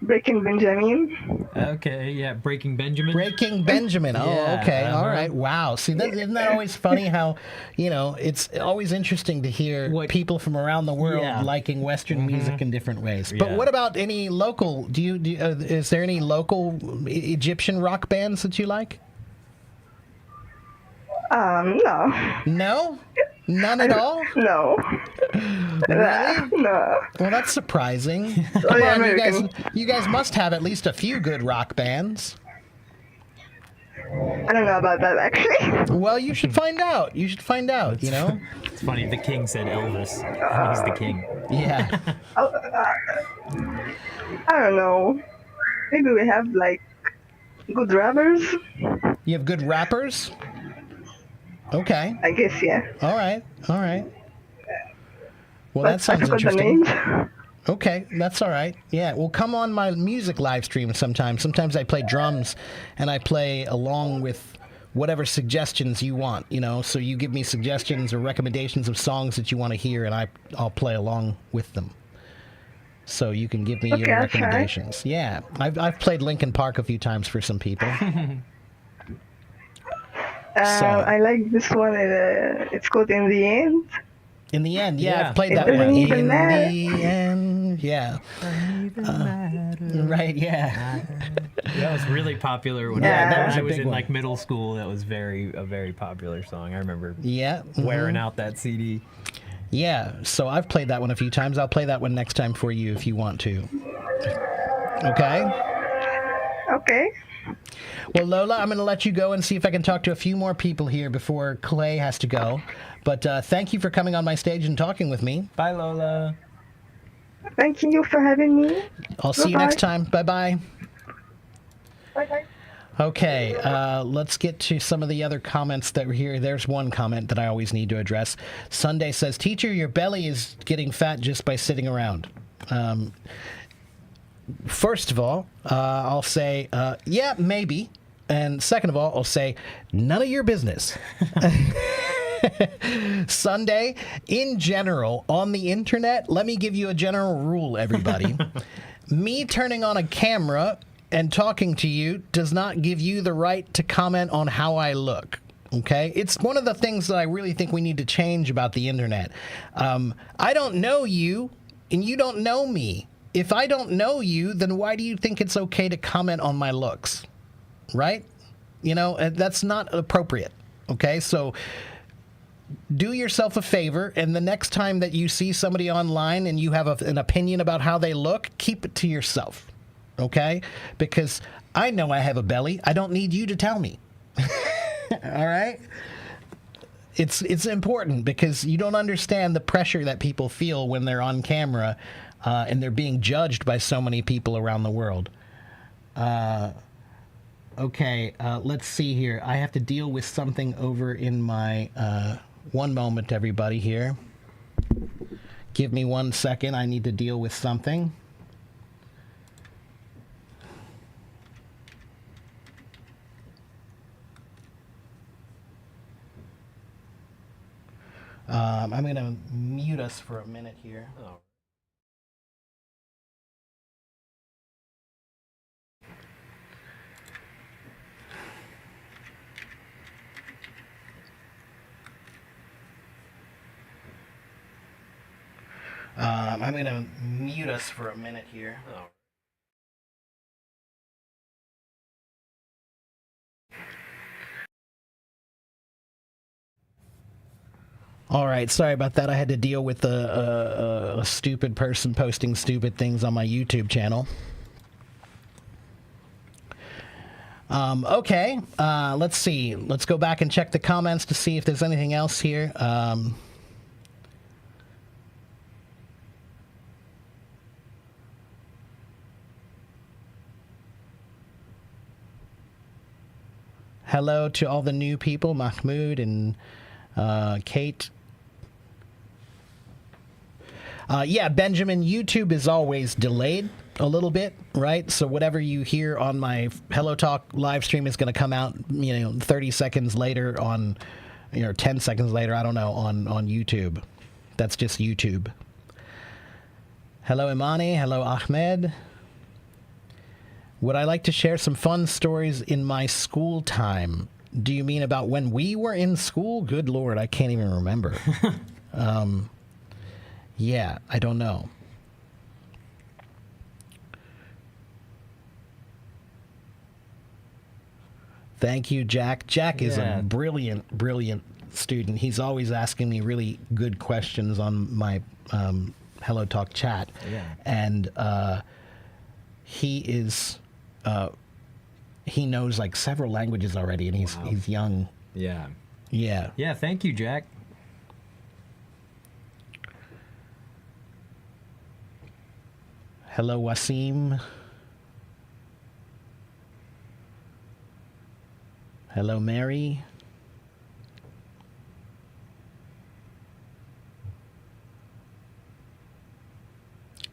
Breaking Benjamin. Okay. Yeah. Breaking Benjamin. Breaking Benjamin. Oh, Yeah, okay. All uh-huh. right. Wow. See, isn't that always funny how, you know, it's always interesting to hear What- people from around the world Yeah. liking Western music in different ways. But Yeah. what about any local? Is there any local Egyptian rock bands that you like? No. No? None at all? No. Really? No. Well, that's surprising. Come Only on, American. you guys must have at least a few good rock bands. I don't know about that actually. Well, you should find out. You should find out, you know? It's funny. The king said Elvis. And he's the king. Yeah. I don't know. Maybe we have like good rappers. You have good rappers? Okay. I guess, yeah. All right. All right. Well, But that sounds I forgot the interesting. names. Okay, that's all right. Yeah, well, come on my music live stream sometime. Sometimes I play drums, and I play along with whatever suggestions you want, you know. So you give me suggestions or recommendations of songs that you want to hear, and I'll play along with them. So you can give me Okay, your I'll try. recommendations. Yeah, I've played Linkin Park a few times for some people. So- I like this one. It's called In the End. In the end, yeah, Yeah. I've played It that doesn't one. even In matter. the end, yeah. Right, yeah. That was really popular when Yeah, that I was a was big in one. like middle school. That was a very popular song. I remember Yeah. wearing out that CD. Yeah, so I've played that one a few times. I'll play that one next time for you if you want to. Okay? Okay. Well, Lola, I'm going to let you go and see if I can talk to a few more people here before Clay has to go. But thank you for coming on my stage and talking with me. Bye, Lola. Thank you for having me. I'll see you Bye-bye. next time. Bye-bye. Bye-bye. Okay, let's get to some of the other comments that were here. There's one comment that I always need to address. Sunday says, "Teacher, your belly is getting fat just by sitting around." First of all, I'll say, yeah, maybe. And second of all, I'll say, none of your business. Sunday, in general, on the internet, let me give you a general rule, everybody. Me turning on a camera and talking to you does not give you the right to comment on how I look. Okay? It's one of the things that I really think we need to change about the internet. I don't know you, and you don't know me. If I don't know you, then why do you think it's okay to comment on my looks? Right? You know, that's not appropriate. Okay? So do yourself a favor, and the next time that you see somebody online and you have an opinion about how they look, keep it to yourself. Okay? Because I know I have a belly. I don't need you to tell me. All right? It's important because you don't understand the pressure that people feel when they're on camera and they're being judged by so many people around the world. Okay, let's see here. I have to deal with something over in my... one moment, everybody here. Give me 1 second. I need to deal with something. I'm going to mute us for a minute here. Oh. I'm going to mute us for a minute here. Oh. All right, sorry about that. I had to deal with a stupid person posting stupid things on my YouTube channel. Okay, let's see. Let's go back and check the comments to see if there's anything else here. Hello to all the new people, Mahmoud and Kate. Yeah, Benjamin, YouTube is always delayed a little bit, right? So whatever you hear on my Hello Talk live stream is going to come out, 30 seconds later on, 10 seconds later, I don't know, on YouTube. That's just YouTube. Hello, Imani. Hello, Ahmed. Would I like to share some fun stories in my school time? Do you mean about when we were in school? Good Lord, I can't even remember. Yeah, I don't know. Thank you, Jack. Jack is a brilliant, brilliant student. He's always asking me really good questions on my Hello Talk chat. Yeah. And he is... he knows like several languages already, and he's young. Yeah. Yeah. Yeah, thank you, Jack. Hello, Wasim. Hello, Mary.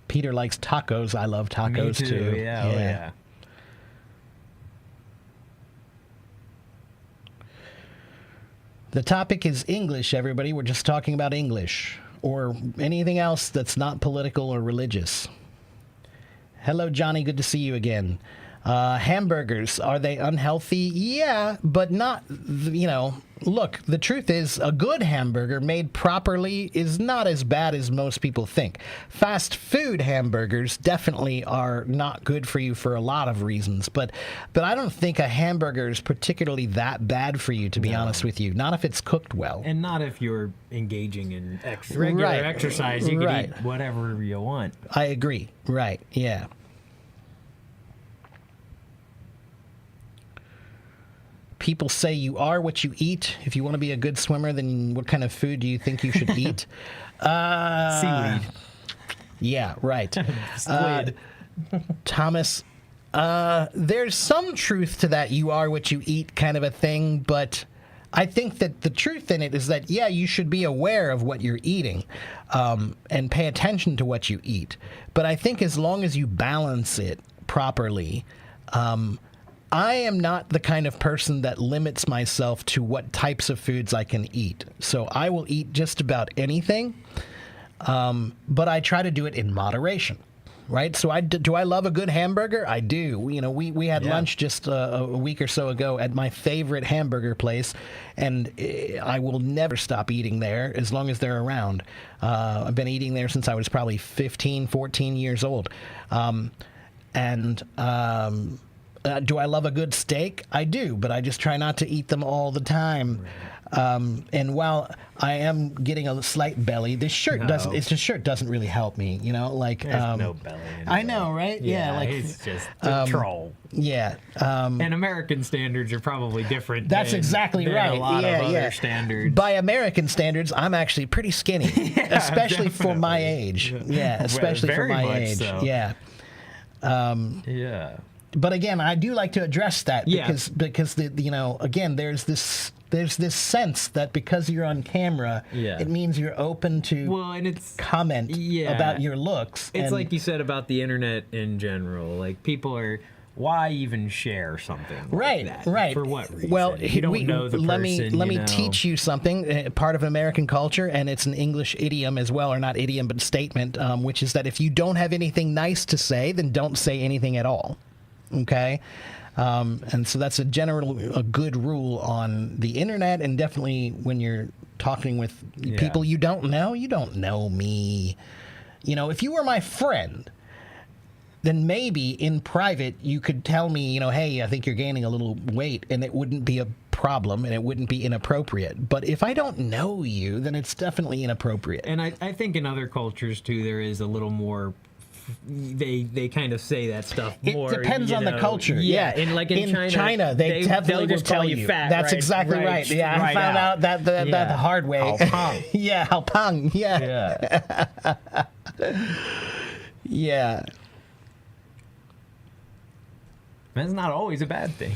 Peter likes tacos. I love tacos Me too. Yeah. Oh, yeah. The topic is English, everybody. We're just talking about English or anything else that's not political or religious. Hello, Johnny. Good to see you again. Hamburgers, are they unhealthy? Yeah, but not, look, the truth is a good hamburger made properly is not as bad as most people think. Fast food hamburgers definitely are not good for you for a lot of reasons, but I don't think a hamburger is particularly that bad for you, to be honest with you. Not if it's cooked well. And not if you're engaging in regular exercise. You can eat whatever you want. I agree. Right, yeah. People say you are what you eat. If you want to be a good swimmer, then what kind of food do you think you should eat? Seaweed. Yeah, right. Squid. Thomas, there's some truth to that you are what you eat kind of a thing, but I think that the truth in it is that, yeah, you should be aware of what you're eating and pay attention to what you eat. But I think as long as you balance it properly, I am not the kind of person that limits myself to what types of foods I can eat. So I will eat just about anything, but I try to do it in moderation. Right, so do I love a good hamburger? I do. You know, we had lunch just a week or so ago at my favorite hamburger place, and I will never stop eating there as long as they're around. I've been eating there since I was probably 15, 14 years old. Do I love a good steak? I do, but I just try not to eat them all the time. And while I am getting a slight belly, this shirt doesn't really help me, you know, like There's no belly. I know, right? Yeah, like he's just a troll. Yeah. And American standards are probably different. That's than, exactly than right. A lot yeah, of yeah. other standards. By American standards, I'm actually pretty skinny, especially for my age. Yeah, especially for very my much age. so. Yeah. Yeah. But again, I do like to address that Yeah. because again, there's this sense that because you're on camera, Yeah. it means you're open to Well, and it's comment about your looks. It's and like you said about the internet in general. Like people are. Why even share something like Right, that? right. For what reason? Well, you don't know the let person. me you know. teach you something. Part of American culture, and it's an English idiom as well, or not idiom, but statement, which is that if you don't have anything nice to say, then don't say anything at all. Okay, and so that's a good rule on the internet, and definitely when you're talking with people you don't know. You don't know me. You know, if you were my friend, then maybe in private you could tell me, you know, hey, I think you're gaining a little weight, and it wouldn't be a problem and it wouldn't be inappropriate. But if I don't know you, then it's definitely inappropriate. And I think in other cultures too, there is a little more. They kind of say that stuff more. It depends you on the know. culture. Yeah, and like in China, they definitely they'll just will tell call you fat. That's right, exactly right. Yeah, I found out that the hard way. Hao pang. Yeah, hao pang. Yeah. Yeah. Yeah. That's not always a bad thing.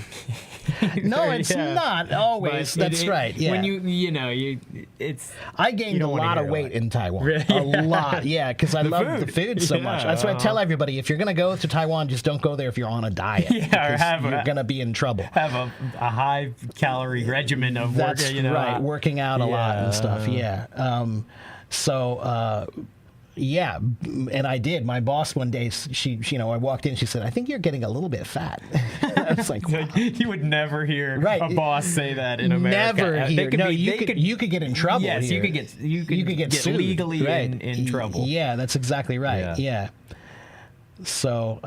No, it's Yeah. not always. But That's right. Yeah. When it's I gained a don't wanna lot hear of a weight lot. in Taiwan. Really? A lot, yeah, because I love the food. food so much. Yeah, That's why I tell everybody, if you're going to go to Taiwan, just don't go there if you're on a diet. Yeah, or because you're going to be in trouble. have a high calorie regimen of work. That's You know, right, working out a lot and stuff, yeah. Yeah, and I did. My boss one day, I walked in, she said, I think you're getting a little bit fat. I was like, like, you would never hear Right. a boss say that in America. never hear. No, you could get in trouble. Yes, here. you could get sued, legally right. in trouble. Yeah, that's exactly right. Yeah. So,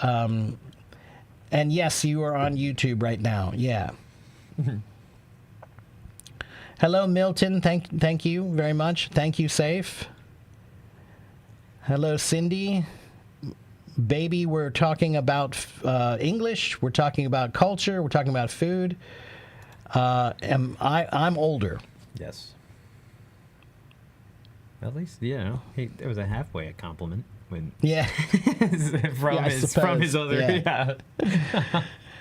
and yes, you are on YouTube right now. Yeah. Hello, Milton. Thank you very much. Thank you, Safe. Hello, Cindy. Baby, we're talking about English. We're talking about culture. We're talking about food. I'm older. Yes. At least, there was a halfway compliment when Yeah. from his other yeah.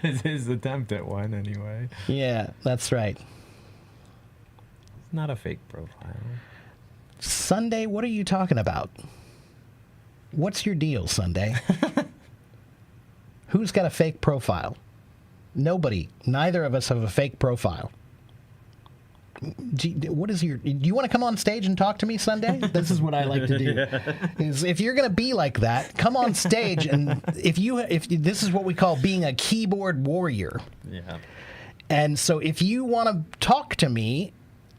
his attempt at one anyway. Yeah, that's right. It's not a fake profile. Sunday, what are you talking about? What's your deal, Sunday? Who's got a fake profile? Nobody. Neither of us have a fake profile. Do you want to come on stage and talk to me, Sunday? This is what I like to do. Is if you're going to be like that, come on stage, and if this is what we call being a keyboard warrior. Yeah. And so if you want to talk to me,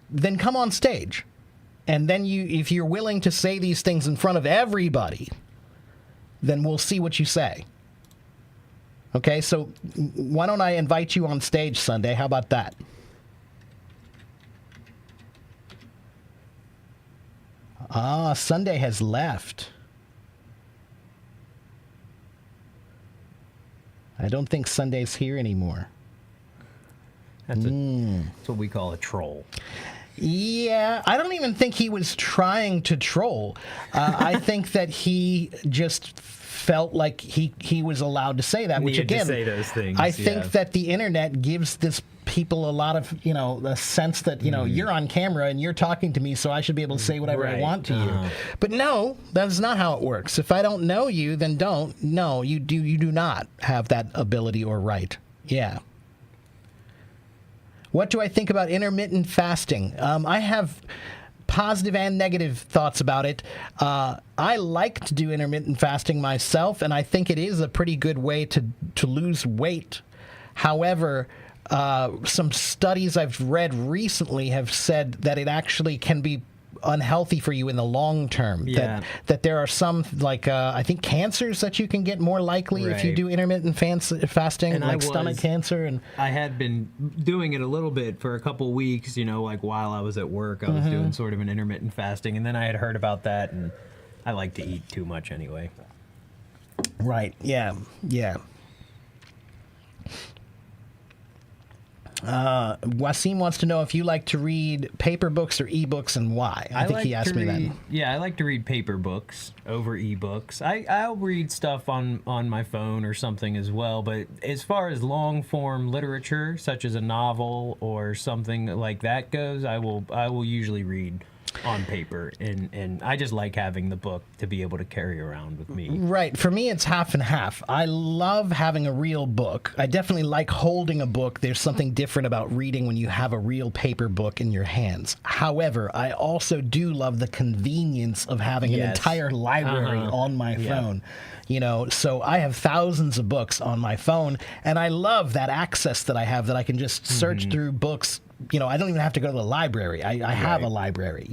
then come on stage. And then if you're willing to say these things in front of everybody, then we'll see what you say. Okay, so why don't I invite you on stage Sunday? How about that? Sunday has left. I don't think Sunday's here anymore. That's what we call a troll. Yeah, I don't even think he was trying to troll. I think that he just felt like he was allowed to say that, which Needed to again, say those things, I think that the internet gives this people a lot of, the sense that, you're on camera and you're talking to me, so I should be able to say whatever I Right. want to you. But no, that's not how it works. If I don't know you, then don't. No, you do not have that ability or right. Yeah. What do I think about intermittent fasting? I have positive and negative thoughts about it. I like to do intermittent fasting myself, and I think it is a pretty good way to lose weight. However, some studies I've read recently have said that it actually can be unhealthy for you in the long term. Yeah. That there are some, like, I think cancers that you can get more likely if you Right. do intermittent fasting, And I like stomach was- cancer. And I had been doing it a little bit for a couple weeks, like while I was at work, I was doing sort of an intermittent fasting, and then I had heard about that, and I like to eat too much anyway. right, yeah. Wasim wants to know if you like to read paper books or ebooks and why. I think he asked me that. Yeah, I like to read paper books over ebooks. I'll read stuff on my phone or something as well, but as far as long form literature, such as a novel or something like that goes, I will usually read on paper, and I just like having the book to be able to carry around with me. Right. For me, it's half and half. I love having a real book. I definitely like holding a book. There's something different about reading when you have a real paper book in your hands. However, I also do love the convenience of having an Yes. entire library on my phone. So I have thousands of books on my phone, and I love that access that I have, that I can just search through books. I don't even have to go to the library. I have a library,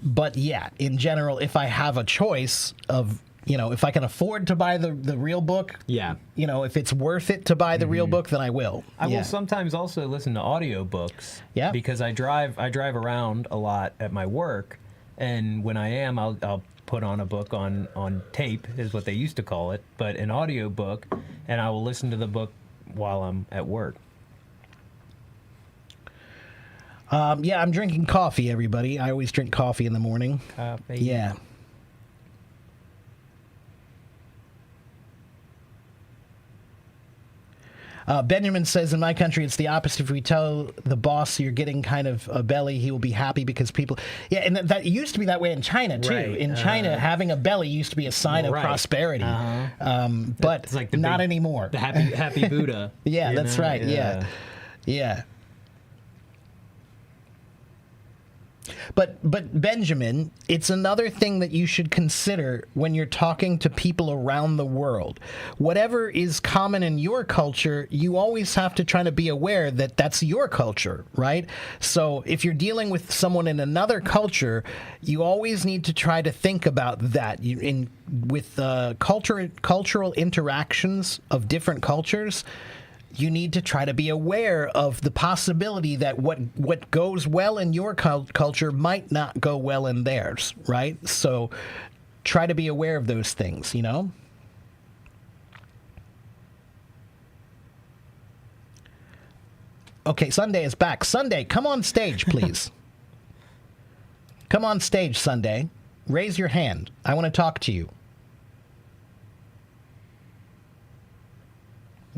but yeah, in general, if I have a choice of, if I can afford to buy the real book, Yeah. if it's worth it to buy the real book, then I will. I Yeah. will sometimes also listen to audiobooks. Yeah. Because I drive around a lot at my work, and when I am, I'll put on a book on tape, is what they used to call it, but an audiobook, and I will listen to the book while I'm at work. Yeah, I'm drinking coffee, everybody. I always drink coffee in the morning. Yeah. Benjamin says, in my country, it's the opposite. If we tell the boss you're getting kind of a belly, he will be happy because people... Yeah, and that used to be that way in China, too. Right. In China, having a belly used to be a sign of Right. prosperity. But It's like the not big- anymore. The happy Buddha. Yeah, you that's know? right. Yeah. But Benjamin, it's another thing that you should consider when you're talking to people around the world. Whatever is common in your culture, you always have to try to be aware that that's your culture, right? So if you're dealing with someone in another culture, you always need to try to think about that. With cultural interactions of different cultures, you need to try to be aware of the possibility that what goes well in your culture might not go well in theirs, right? So try to be aware of those things, Okay, Sunday is back. Sunday, come on stage, please. Come on stage, Sunday. Raise your hand. I want to talk to you.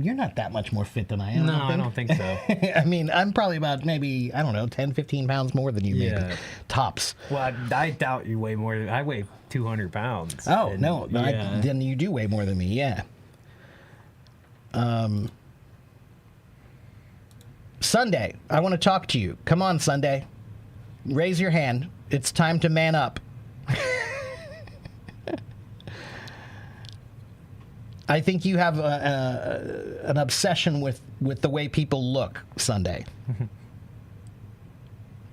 You're not that much more fit than I am. No, I don't think so. I mean, I'm probably about maybe, 10, 15 pounds more than you, maybe. Yeah. Tops. Well, I doubt you weigh more than... I weigh 200 pounds. Oh, and- no. Yeah. Then you do weigh more than me, yeah. Sunday, I want to talk to you. Come on, Sunday. Raise your hand. It's time to man up. I think you have an obsession with the way people look, Sunday.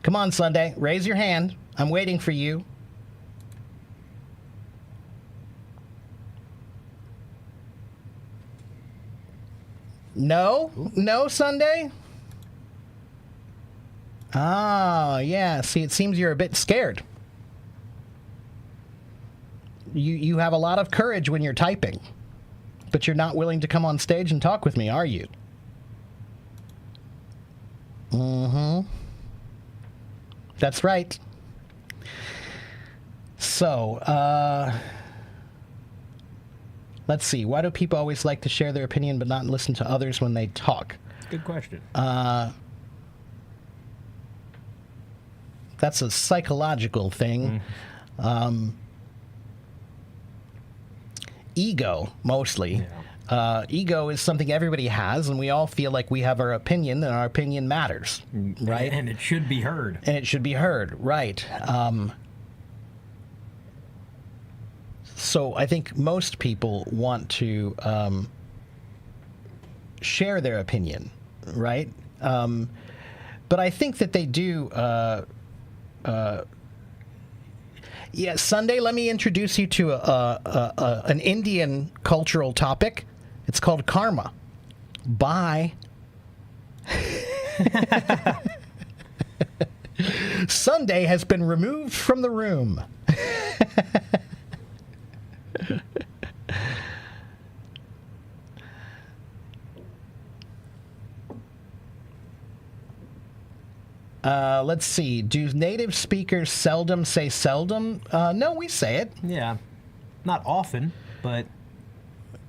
Come on, Sunday. Raise your hand. I'm waiting for you. No? No, Sunday? Oh, yeah. See, it seems you're a bit scared. You have a lot of courage when you're typing. But you're not willing to come on stage and talk with me, are you? Mm-hmm. That's right. So, let's see. Why do people always like to share their opinion but not listen to others when they talk? Good question. That's a psychological thing. Ego, mostly. Ego is something everybody has, and we all feel like we have our opinion, and our opinion matters, right? And it should be heard. And it should be heard, right? So I think most people want to share their opinion, right? But I think that they do. Yeah, Sunday, let me introduce you to an Indian cultural topic. It's called karma. Bye. Sunday has been removed from the room. Let's see. Do native speakers seldom say seldom? No, we say it. Yeah. Not often, but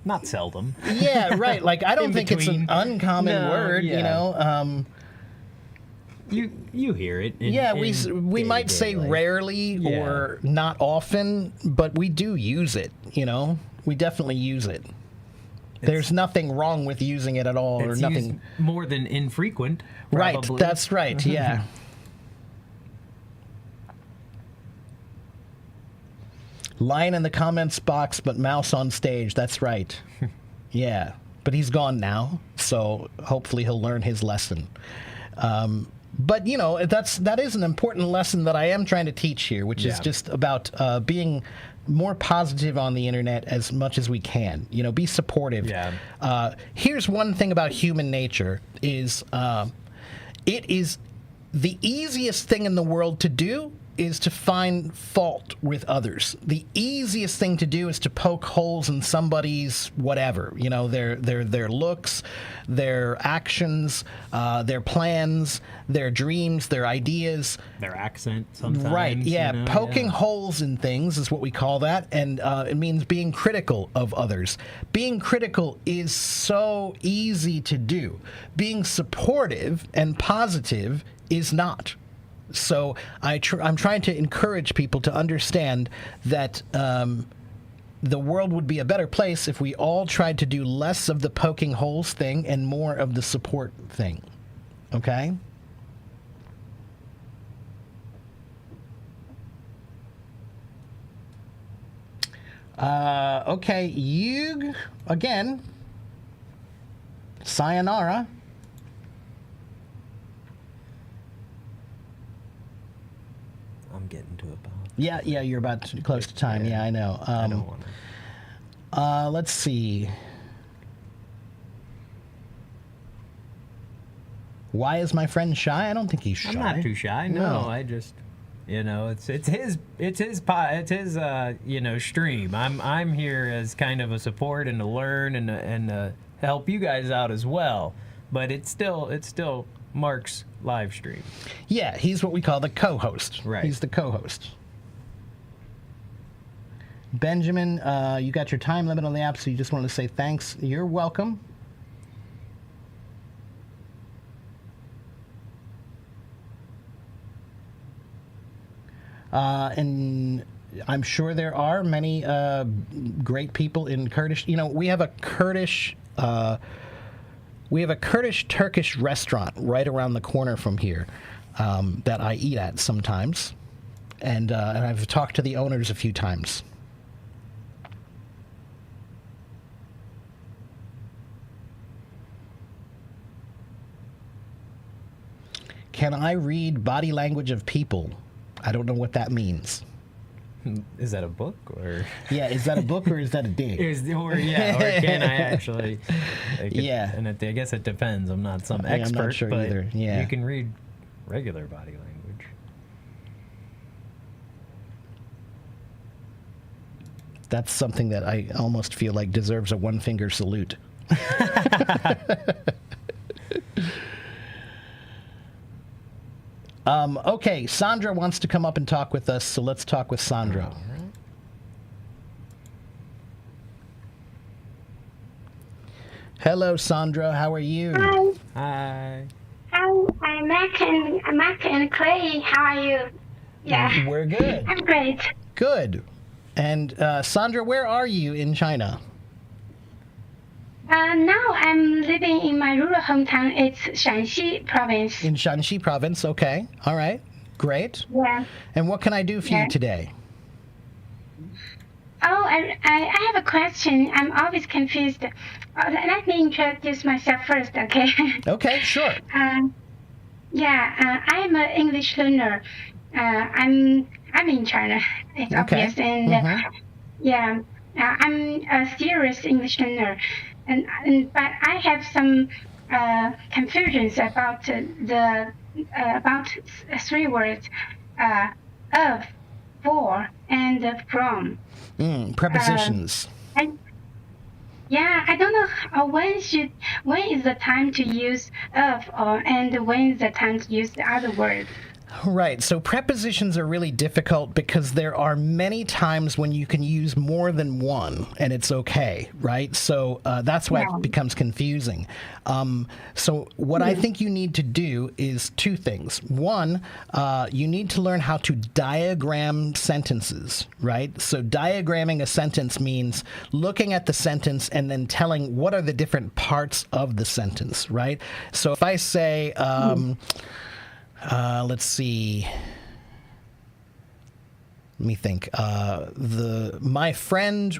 not seldom. Yeah, right. Like, I don't In think it's an between. uncommon No, word, you yeah. know? You hear it. Yeah, we might say day-to-day life. rarely Yeah. or not often, but we do use it, you know? We definitely use it. There's nothing wrong with using it at all, or It's nothing. used more than infrequent. Right, Probably. that's right, yeah. Lion in the comments box, but mouse on stage. That's right. Yeah, but he's gone now, so hopefully he'll learn his lesson. But you know, that is an important lesson that I am trying to teach here, which is Yeah. just about being more positive on the internet as much as we can. You know, be supportive. Yeah. Here's one thing about human nature is it is the easiest thing in the world to do is to find fault with others. The easiest thing to do is to poke holes in somebody's whatever, you know, their looks, their actions, their plans, their dreams, their ideas. Their accent sometimes. Right, yeah. you know, Poking yeah. holes in things is what we call that, and it means being critical of others. Being critical is so easy to do. Being supportive and positive is not. So I'm trying to encourage people to understand that the world would be a better place if we all tried to do less of the poking holes thing and more of the support thing. Okay? Okay, you again. Sayonara. I'm getting to about. Yeah, you're about close to time. Yeah, I know. I don't want to. Let's see. Why is my friend shy? I don't think he's shy. I'm not too shy. No, I just, you know, it's his stream. I'm here as kind of a support and to learn and help you guys out as well. But it's still Mark's live stream. Yeah, he's what we call the co-host. Right. He's the co-host. Benjamin, you got your time limit on the app, so you just wanted to say thanks. You're welcome. And I'm sure there are many great people in Kurdish. You know, we have a Kurdish Turkish restaurant right around the corner from here that I eat at sometimes, and I've talked to the owners a few times. Can I read body language of people? I don't know what that means. Is that a book or? Yeah, is that a book or is that a dig? Or can I actually? Yeah. And I guess it depends. I'm not some Yeah, I'm expert, not sure but either. Yeah. you can read regular body language. That's something that I almost feel like deserves a one-finger salute. Okay, Sandra wants to come up and talk with us, so let's talk with Sandra. Hello, Sandra. How are you? Hi. I'm Mac and Clay. How are you? Yeah, We're good. I'm great. Good. And Sandra, where are you in China? Now I'm living in my rural hometown. It's Shanxi province. In Shanxi province. Okay. All right. Great. Yeah. And what can I do for you Yeah. today? Oh, I have a question. I'm always confused. Let me introduce myself first, okay? Okay, sure. I'm an English learner. I'm in China. It's Okay. obvious, and Mhm. I'm a serious English learner, but I have some confusions about about three words, of, for, and from. Prepositions. I, I don't know when is the time to use of or and when is the time to use the other word. Right. So prepositions are really difficult because there are many times when you can use more than one and it's okay, right? So that's why Yeah. it becomes confusing. So what I think you need to do is two things. One, you need to learn how to diagram sentences, right? So diagramming a sentence means looking at the sentence and then telling what are the different parts of the sentence, right? So if I say, let's see. Let me think. My friend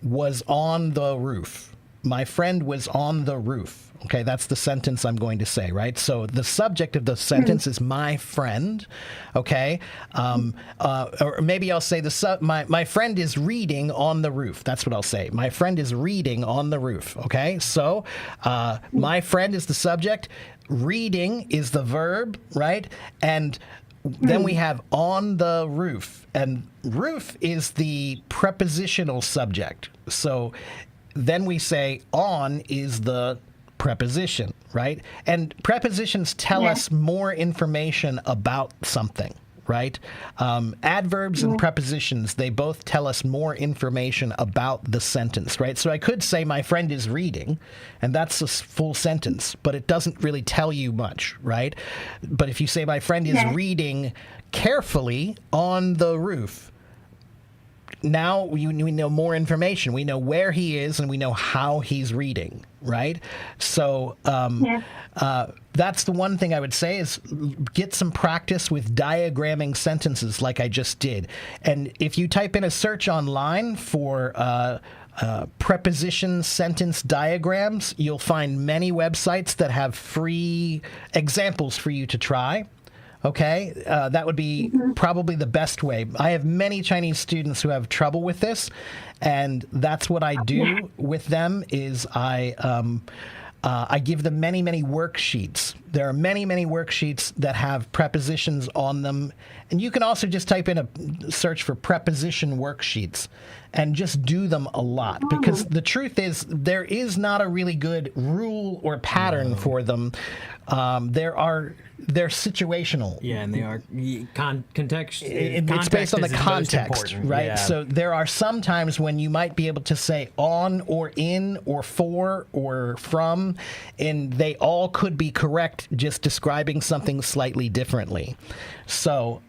was on the roof. My friend was on the roof. Okay, that's the sentence I'm going to say, right? So the subject of the sentence is my friend. Okay, or maybe I'll say my friend is reading on the roof. That's what I'll say. My friend is reading on the roof. Okay, so my friend is the subject. Reading is the verb, right? And then we have on the roof, and roof is the prepositional subject. So then we say on is the preposition, right? And prepositions tell us more information about something, right? Adverbs and prepositions, they both tell us more information about the sentence, right? So I could say my friend is reading, and that's a full sentence, but it doesn't really tell you much, right? But if you say my friend is reading carefully on the roof, now we know more information. We know where he is and we know how he's reading, right? So that's the one thing I would say is get some practice with diagramming sentences like I just did. And if you type in a search online for preposition sentence diagrams, you'll find many websites that have free examples for you to try. Okay, that would be probably the best way. I have many Chinese students who have trouble with this, and that's what I do with them is I give them many, many worksheets. There are many, many worksheets that have prepositions on them. And you can also just type in a search for preposition worksheets and just do them a lot. Because the truth is, there is not a really good rule or pattern for them. They're situational. Yeah, and they are context. It's based on the context, right? Yeah. So there are some times when you might be able to say on or in or for or from, and they all could be correct, just describing something slightly differently. So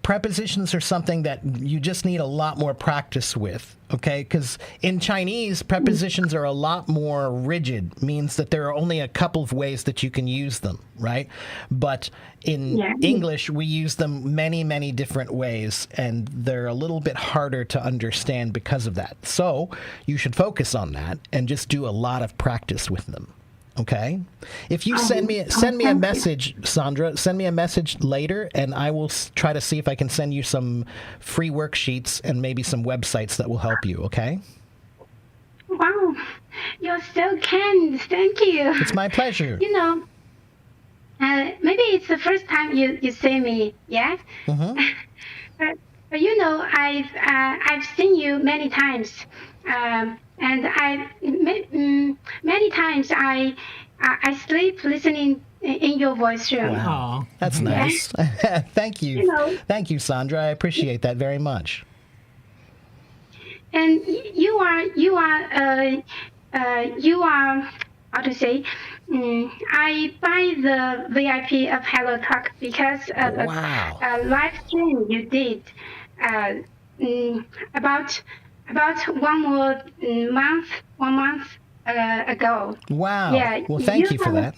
prepositions are something that you just need a lot more practice with, okay? Because in Chinese, prepositions are a lot more rigid, means that there are only a couple of ways that you can use them, right? But in English, we use them many, many different ways, and they're a little bit harder to understand because of that. So you should focus on that and just do a lot of practice with them. Okay. If you send me a message, Sandra, send me a message later, and I will try to see if I can send you some free worksheets and maybe some websites that will help you. Okay. Wow, you're so kind. Thank you. It's my pleasure. You know, maybe it's the first time you see me. Yeah. But you know, I've seen you many times. And many times I sleep listening in your voice room. Wow. That's nice. Thank you. You know. Thank you, Sandra. I appreciate that very much. And you are how to say? I buy the VIP of Hello Talk because of Wow. a live stream you did about one month ago. Wow. Yeah, Well, thank you for that.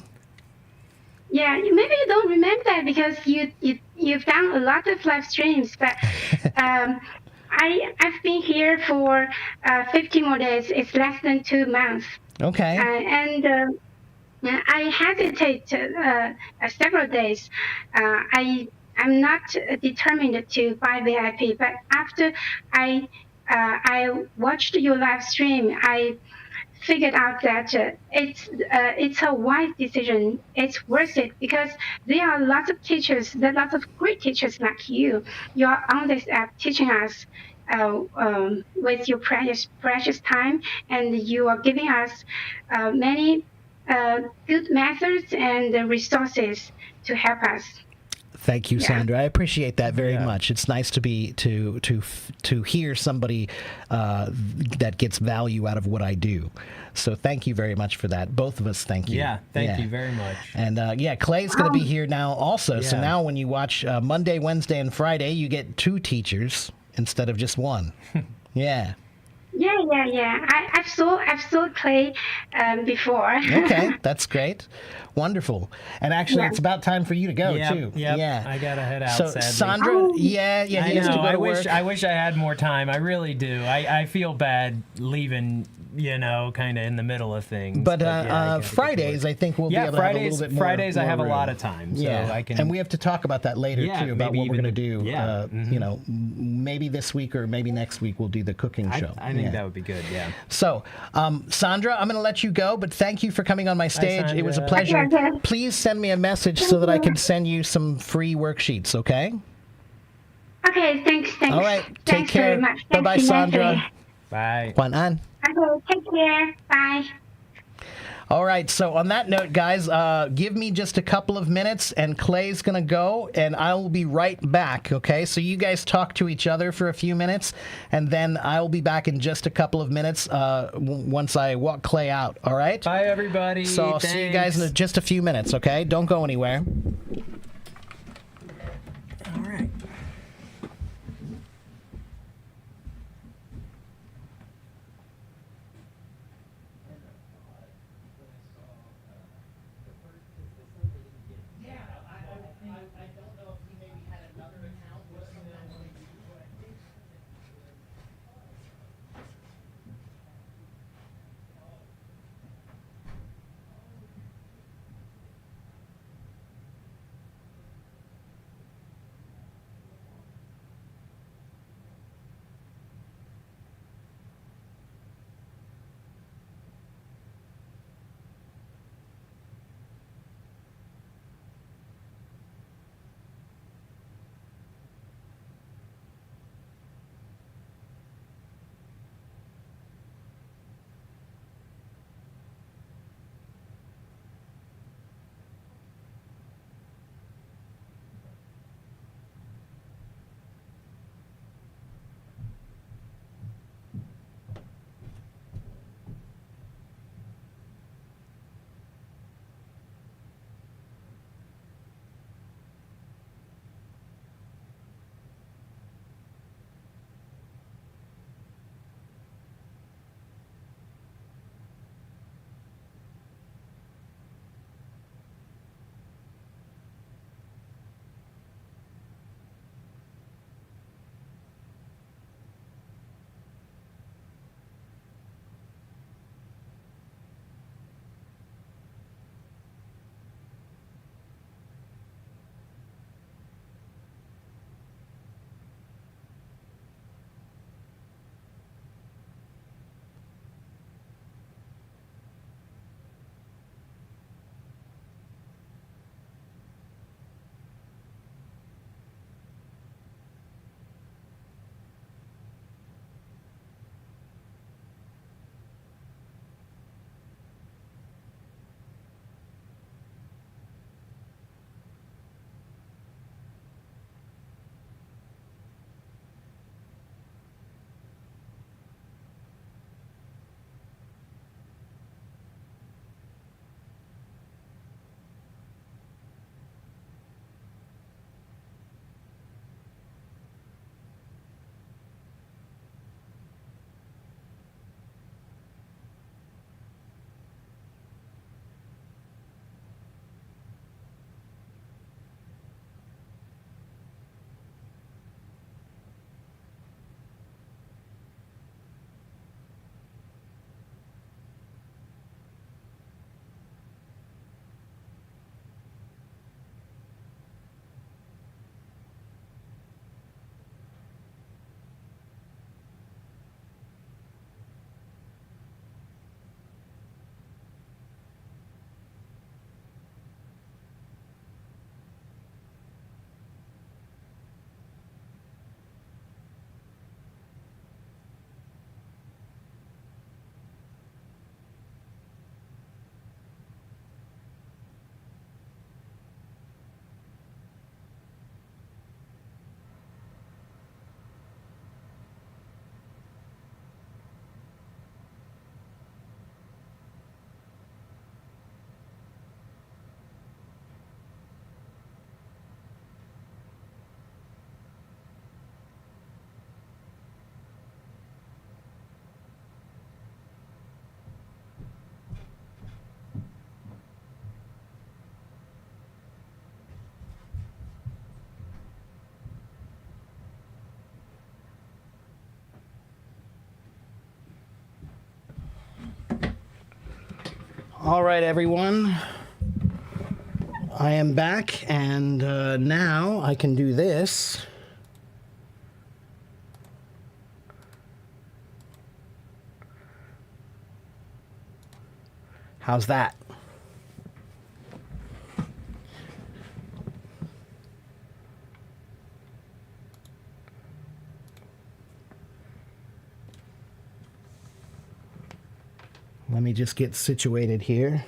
Yeah, maybe you don't remember that because you've done a lot of live streams, but I've been here for 50 more days. It's less than 2 months, Okay. and I hesitate several days. I'm not determined to buy VIP, but after I watched your live stream, I figured out that it's a wise decision. It's worth it because there are lots of teachers, there are lots of great teachers like you. You are on this app teaching us with your precious time, and you are giving us many good methods and resources to help us. Thank you, Yeah. Sandra. I appreciate that very Yeah. much. It's nice to hear somebody that gets value out of what I do. So thank you very much for that. Both of us, thank you. Yeah, thank you very much. And Clay's going to be here now also. So Yeah. now when you watch Monday, Wednesday, and Friday, you get 2 teachers instead of just 1. Yeah. Yeah. I've saw Clay before. Okay, that's great. Wonderful. And actually, Yeah. it's about time for you to go, Yep, too. yep. Yeah. I gotta head out, So, sadly. Sandra, Oh. yeah, he I has to know. go to work. I wish I had more time. I really do. I feel bad leaving, kind of in the middle of things. But yeah, I gotta get to Fridays, work. I think we'll be Yeah, able to have a little bit more. Fridays I have a room. lot of time, so Yeah, I can. and we have to talk about that later Yeah, too, about maybe what we're going to even- do. yeah, Maybe this week or maybe next week we'll do the cooking show. I think Yeah. that would be good. Yeah. So, Sandra, I'm going to let you go, but thank you for coming on my stage. It was a Sandra. pleasure. Okay. Please send me a message so that I can send you some free worksheets, okay? Okay, thanks. All right, take Thanks care. very much. Bye-bye, Thank you, Sandra. Leslie. Bye. Juan An. Okay, take care. Bye. All right, so on that note, guys, give me just a couple of minutes, and Clay's going to go, and I will be right back, okay? So you guys talk to each other for a few minutes, and then I'll be back in just a couple of minutes once I walk Clay out, all right? Bye, everybody. So I'll see you guys in just a few minutes, okay? Don't go anywhere. All right. All right, everyone. I am back, and now I can do this. How's that? Let me just get situated here.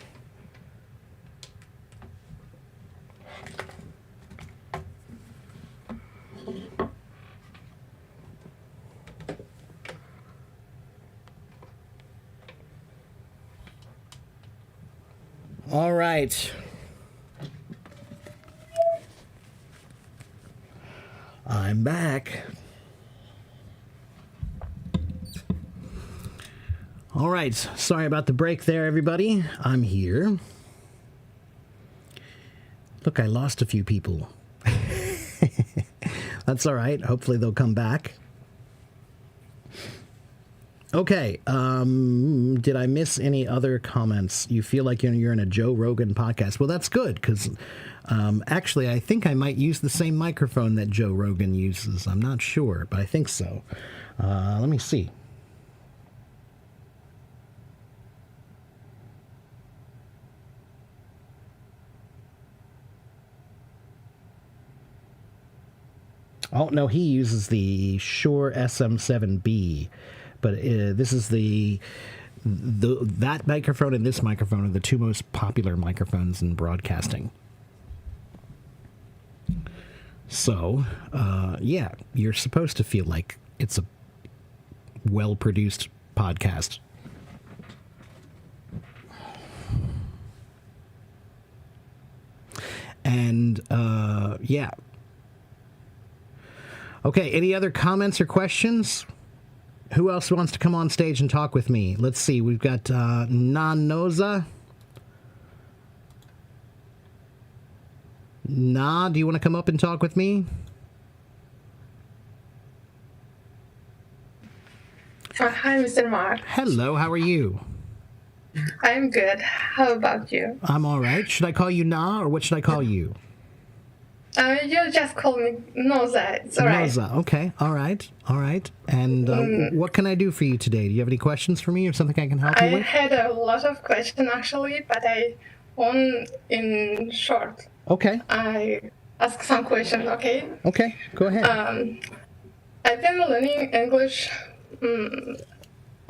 All right. I'm back. All right. Sorry about the break there, everybody. I'm here. Look, I lost a few people. That's all right. Hopefully they'll come back. Okay. Did I miss any other comments? You feel like you're in a Joe Rogan podcast. Well, that's good because actually I think I might use the same microphone that Joe Rogan uses. I'm not sure, but I think so. Let me see. Oh, no, he uses the Shure SM7B. But this is that microphone and this microphone are the two most popular microphones in broadcasting. So, yeah, you're supposed to feel like it's a well-produced podcast. And, yeah. Okay, any other comments or questions? Who else wants to come on stage and talk with me? Let's see. We've got Nanoza. Na, do you want to come up and talk with me? Hi, Mr. Mark. Hello, how are you? I'm good. How about you? I'm all right. Should I call you Na, or what should I call you? You just call me Noza. It's all right. Noza. Okay. All right. All right. And what can I do for you today? Do you have any questions for me or something I can help you I with? had a lot of questions actually, but I want in short. Okay. I ask some questions, okay? Okay. Go ahead. I've been learning English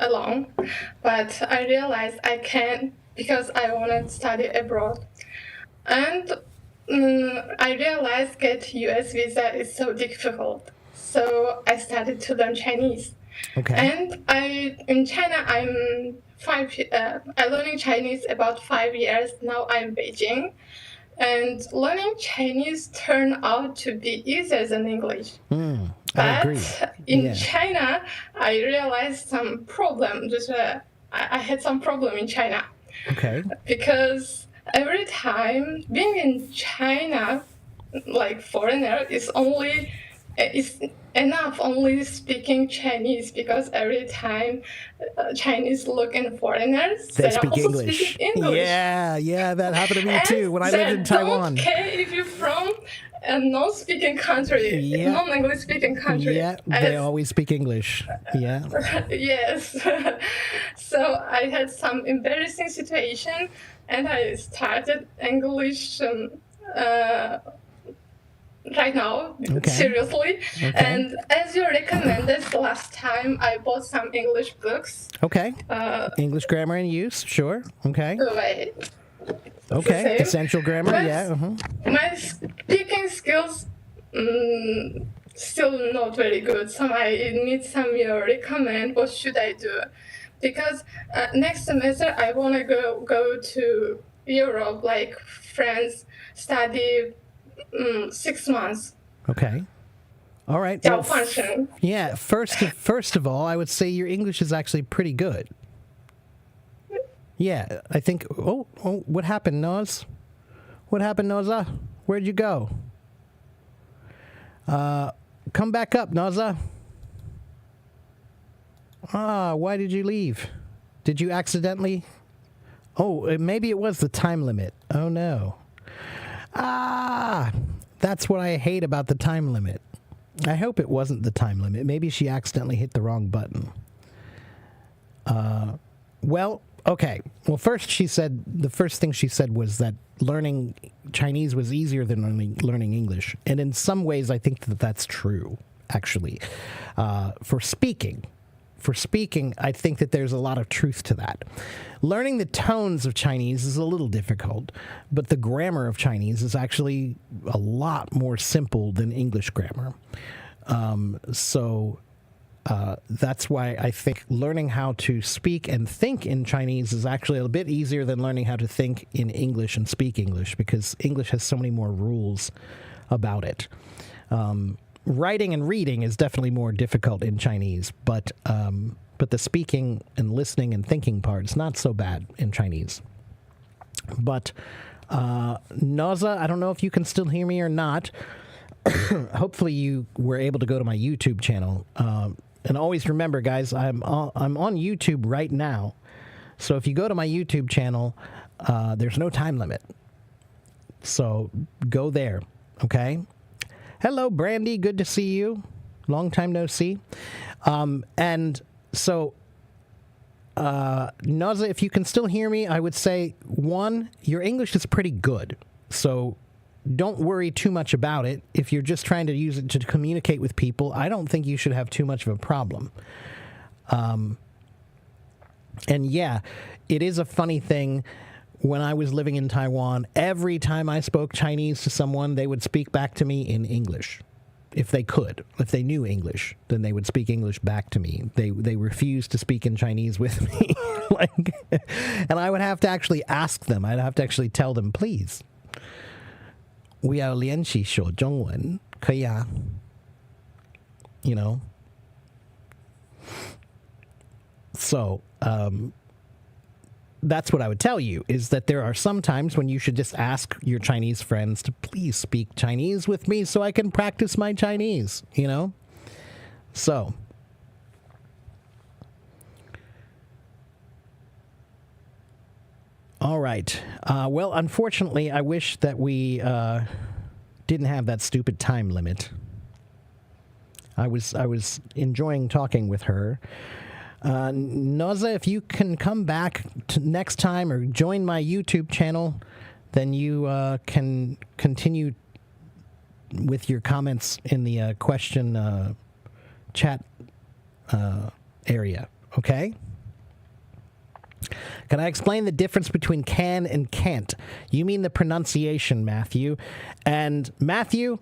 alone, but I realized I can't because I want to study abroad. And I realized get US visa is so difficult. So I started to learn Chinese. Okay. And in China, I'm learning Chinese about 5 years. Now I'm Beijing. And learning Chinese turned out to be easier than English. I But agree. in Yeah. China, I realized some problem. I had some problem in China Okay. because every time being in China, like foreigner, is enough only speaking Chinese because every time Chinese look in foreigners, They are speak also English. speaking English. Yeah, that happened to me And too when I lived in they Taiwan. don't care if you're from a non-speaking country, Yeah. non-English speaking country. Yeah, they As- always speak English. Yeah. Yes. So I had some embarrassing situation, and I started English right now, Okay. seriously. Okay. And as you recommended last time, I bought some English books. Okay. English grammar in use. Sure. Okay. Wait, Okay. same. Essential grammar. But- Yeah. Uh-huh. my speaking skills still not very good, so I need some your recommend. What should I do? Because next semester I want to go to Europe, like France, study 6 months. Okay. All right. Job Well, function. yeah. First of all, I would say your English is actually pretty good. Yeah, I think. Oh, what happened, Noz? What happened, Noza? Where'd you go? Come back up, Noza. Why did you leave? Did you accidentally? Oh, maybe it was the time limit. Oh, no. That's what I hate about the time limit. I hope it wasn't the time limit. Maybe she accidentally hit the wrong button. Well, okay. Well, the first thing she said was that learning Chinese was easier than learning English. And in some ways, I think that that's true, actually. For speaking, I think that there's a lot of truth to that. Learning the tones of Chinese is a little difficult, but the grammar of Chinese is actually a lot more simple than English grammar. That's why I think learning how to speak and think in Chinese is actually a bit easier than learning how to think in English and speak English, because English has so many more rules about it. Writing and reading is definitely more difficult in Chinese, but the speaking and listening and thinking part is not so bad in Chinese. But Naza, I don't know if you can still hear me or not. Hopefully you were able to go to my YouTube channel. And always remember, guys, I'm on YouTube right now. So if you go to my YouTube channel, there's no time limit. So go there, okay? Hello, Brandy. Good to see you. Long time no see. And so, Naza, if you can still hear me, I would say, one, your English is pretty good. So don't worry too much about it. If you're just trying to use it to communicate with people, I don't think you should have too much of a problem. And yeah, it is a funny thing. When I was living in Taiwan, every time I spoke Chinese to someone, they would speak back to me in English. If they could. If they knew English, then they would speak English back to me. They refused to speak in Chinese with me. And I would have to actually ask them. I'd have to actually tell them, please, 我要练习说中文，可以啊? You know? So, that's what I would tell you, is that there are some times when you should just ask your Chinese friends to please speak Chinese with me so I can practice my Chinese, you know? So, all right. Well, unfortunately, I wish that we didn't have that stupid time limit. I was enjoying talking with her. Naza, if you can come back next time or join my YouTube channel, then you can continue with your comments in the question chat area, okay? Can I explain the difference between can and can't? You mean the pronunciation, Matthew. And Matthew,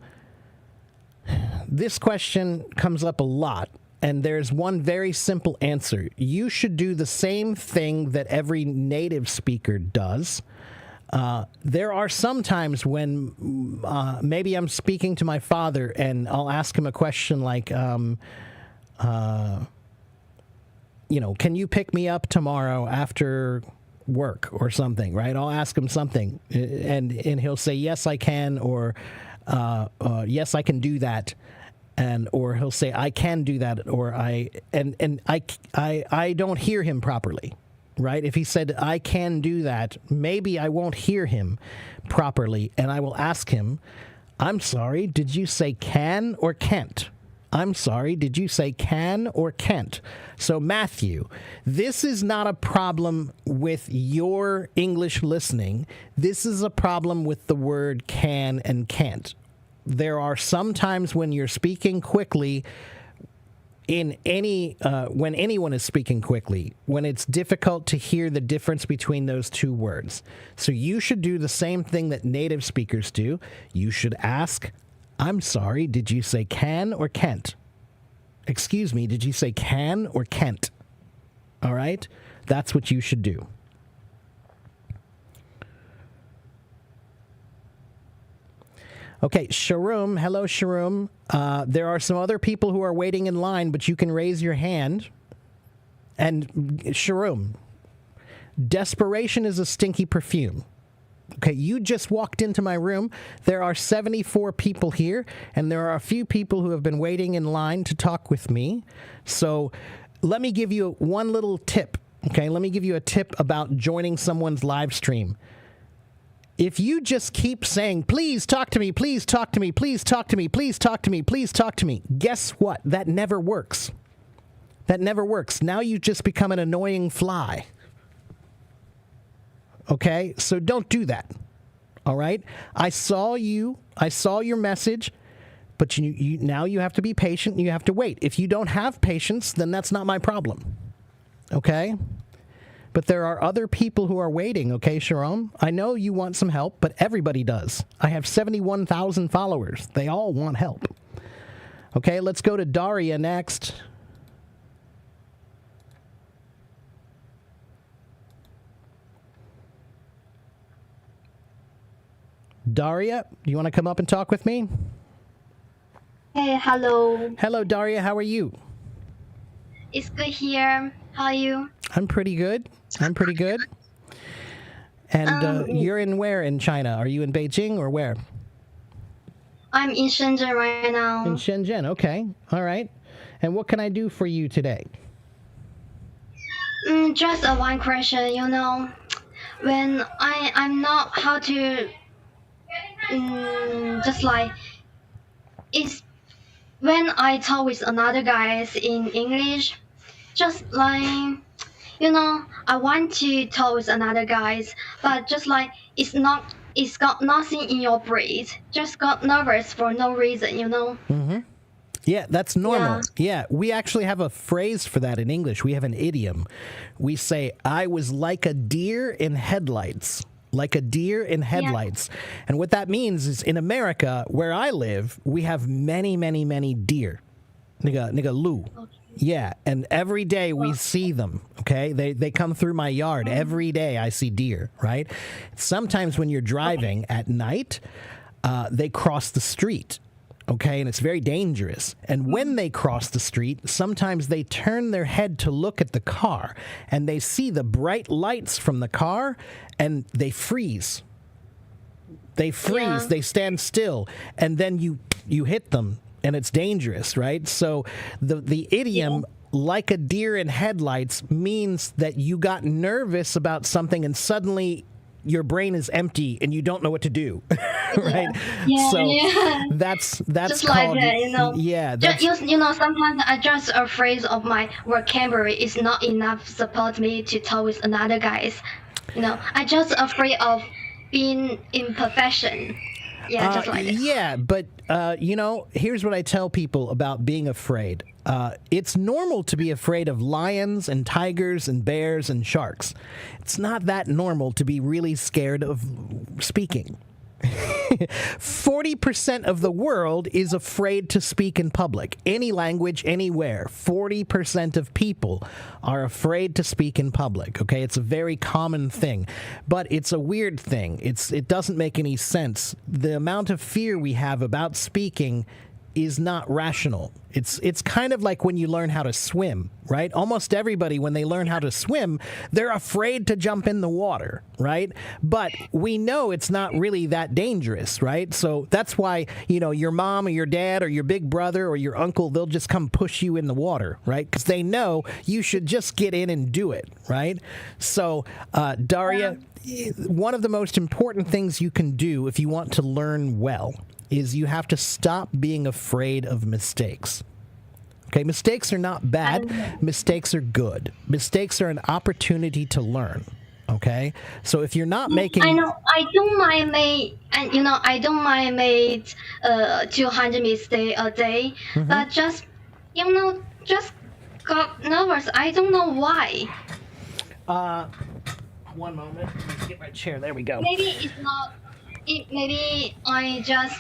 this question comes up a lot. And there's one very simple answer. You should do the same thing that every native speaker does. There are some times when maybe I'm speaking to my father and I'll ask him a question like, you know, can you pick me up tomorrow after work or something, right? I'll ask him something and he'll say, yes, I can, or yes, I can do that. Or he'll say, I can do that, or I don't hear him properly, right? If he said, I can do that, maybe I won't hear him properly, and I will ask him, I'm sorry, did you say can or can't? I'm sorry, did you say can or can't? So, Matthew, this is not a problem with your English listening. This is a problem with the word can and can't. There are some times when you're speaking quickly when anyone is speaking quickly, when it's difficult to hear the difference between those two words. So you should do the same thing that native speakers do. You should ask, I'm sorry, did you say can or can't? Excuse me, did you say can or can't? All right? That's what you should do. Okay, Sharum. Hello, Sharum. There are some other people who are waiting in line, but you can raise your hand. And Sharum, desperation is a stinky perfume. Okay, you just walked into my room. There are 74 people here, and there are a few people who have been waiting in line to talk with me. So let me give you one little tip Okay, let me give you a tip about joining someone's live stream. If you just keep saying, please talk to me, please talk to me, please talk to me, please talk to me, please talk to me, guess what? That never works. That never works. Now you just become an annoying fly. Okay, so don't do that. All right? I saw your message, but now you have to be patient and you have to wait. If you don't have patience, then that's not my problem. Okay? But there are other people who are waiting, okay, Sharon? I know you want some help, but everybody does. I have 71,000 followers. They all want help. Okay, let's go to Daria next. Daria, do you want to come up and talk with me? Hey, hello. Hello, Daria. How are you? It's good here. How are you? I'm pretty good. And you're in where in China? Are you in Beijing or where? I'm in Shenzhen right now. In Shenzhen. Okay. All right. And what can I do for you today? Just one question, when I'm not how to, just like, it's when I talk with another guys in English, just like, I want to talk with another guys, but just like, it's got nothing in your brain, just got nervous for no reason, Mm-hmm. Yeah, that's normal. Yeah, we actually have a phrase for that in English. We have an idiom. We say, I was like a deer in headlights. Like a deer in headlights. Yeah. And what that means is in America, where I live, we have many, many, many deer. Nigga Lu. Okay. Yeah, and every day we see them, okay? They come through my yard. Every day I see deer, right? Sometimes when you're driving at night, they cross the street. Okay, and it's very dangerous. And when they cross the street, sometimes they turn their head to look at the car, and they see the bright lights from the car, and they freeze. They stand still, and then you hit them, and it's dangerous, right? So the idiom, like a deer in headlights, means that you got nervous about something, and suddenly your brain is empty and you don't know what to do, right? That's just called, like that, Yeah, sometimes I just afraid of my vocabulary is not enough support me to talk with another guys. I just afraid of being imperfection. Yeah, just like that. Yeah, but here's what I tell people about being afraid. It's normal to be afraid of lions and tigers and bears and sharks. It's not that normal to be really scared of speaking. 40% of the world is afraid to speak in public. Any language, anywhere. 40% of people are afraid to speak in public. Okay, it's a very common thing, but it's a weird thing. It doesn't make any sense. The amount of fear we have about speaking is not rational. It's kind of like when you learn how to swim, right? Almost everybody, when they learn how to swim, they're afraid to jump in the water, right? But we know it's not really that dangerous, right? So that's why, your mom or your dad or your big brother or your uncle, they'll just come push you in the water, right? Because they know you should just get in and do it, right? So, Daria, one of the most important things you can do if you want to learn well is you have to stop being afraid of mistakes. Okay, mistakes are not bad. Mistakes are good. Mistakes are an opportunity to learn. Okay, so if you're not making, I don't mind make 200 mistakes a day, but just got nervous. I don't know why. One moment. Let me get my chair. There we go. Maybe it's not. Maybe I just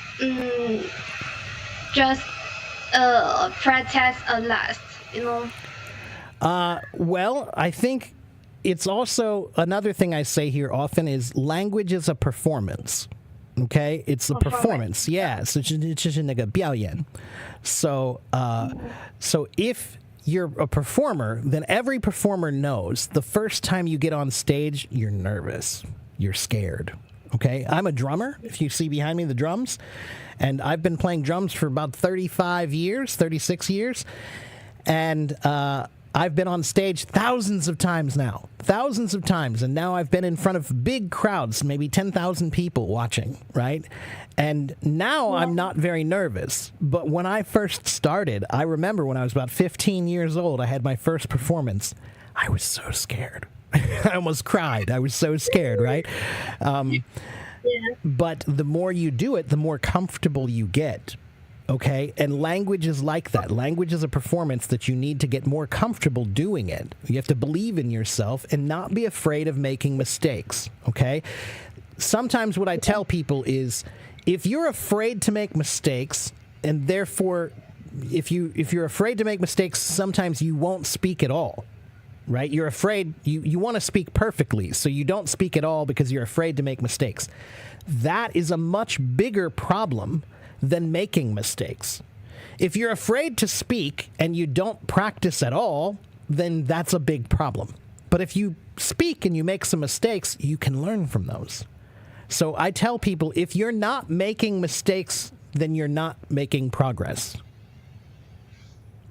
practice a lot, Well, I think it's also another thing I say here often is language is a performance. Okay, it's a performance. Yeah, so 就是那个表演. So if you're a performer, then every performer knows the first time you get on stage, you're nervous, you're scared. Okay, I'm a drummer, if you see behind me the drums, and I've been playing drums for about 36 years, and I've been on stage thousands of times, and now I've been in front of big crowds, maybe 10,000 people watching, right? And now I'm not very nervous. But when I first started, I remember when I was about 15 years old, I had my first performance. I was so scared. I almost cried. I was so scared, right? But the more you do it, the more comfortable you get. Okay, and language is like that. Language is a performance that you need to get more comfortable doing it. You have to believe in yourself and not be afraid of making mistakes. Okay, sometimes what I tell people is, if you're afraid to make mistakes, and therefore, if you're afraid to make mistakes, sometimes you won't speak at all. Right? You're afraid. You want to speak perfectly, so you don't speak at all because you're afraid to make mistakes. That is a much bigger problem than making mistakes. If you're afraid to speak and you don't practice at all, then that's a big problem. But if you speak and you make some mistakes, you can learn from those. So I tell people, if you're not making mistakes, then you're not making progress.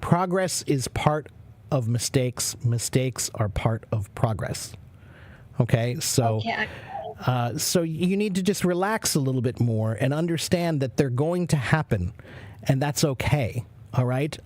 Progress is part of mistakes. Mistakes are part of progress. Okay, so... Okay. So you need to just relax a little bit more and understand that they're going to happen, and that's okay. All right.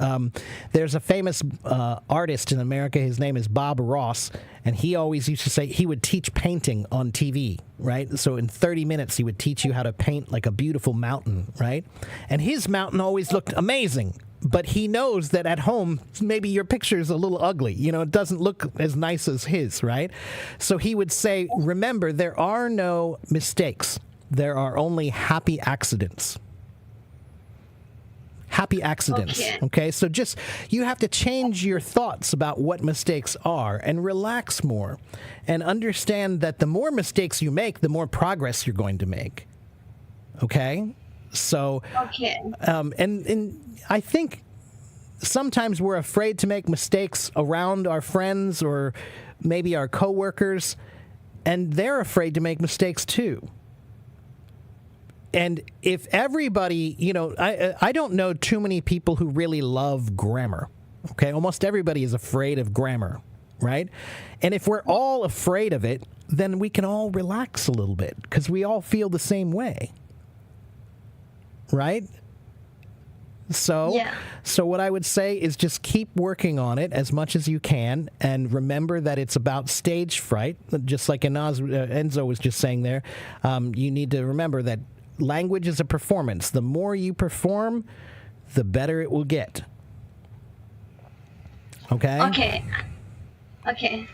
There's a famous artist in America. His name is Bob Ross, and he always used to say he would teach painting on TV. Right. So in 30 minutes, he would teach you how to paint like a beautiful mountain. Right. And his mountain always looked amazing. But he knows that at home, maybe your picture is a little ugly. You know, it doesn't look as nice as his, right? So he would say, remember, there are no mistakes. There are only happy accidents. Happy accidents. Okay? So just, you have to change your thoughts about what mistakes are and relax more and understand that the more mistakes you make, the more progress you're going to make. Okay? So, and I think sometimes we're afraid to make mistakes around our friends or maybe our coworkers, and they're afraid to make mistakes too. And if everybody, you know, I don't know too many people who really love grammar. Okay, almost everybody is afraid of grammar, right? And if we're all afraid of it, then we can all relax a little bit because we all feel the same way. Right? So what I would say is just keep working on it as much as you can, and remember that it's about stage fright, just like Enzo was just saying there. You need to remember that language is a performance. The more you perform, the better it will get. Okay? Okay.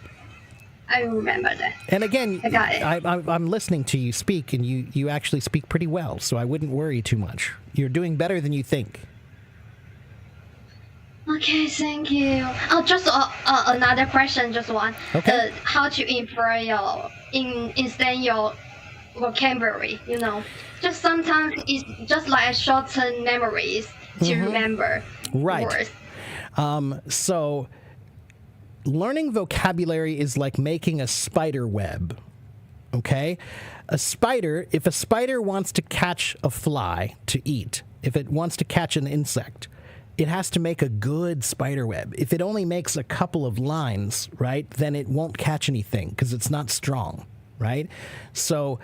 I remember that. And again, I got it. I'm listening to you speak, and you actually speak pretty well, so I wouldn't worry too much. You're doing better than you think. Okay, thank you. Oh, just another question, just one. Okay. How to improve extend your vocabulary, you know. Just sometimes it's just like short-term memories to remember words. So learning vocabulary is like making a spider web. Okay? If a spider wants to catch a fly to eat, if it wants to catch an insect, it has to make a good spider web. If it only makes a couple of lines, right, then it won't catch anything because it's not strong, right? So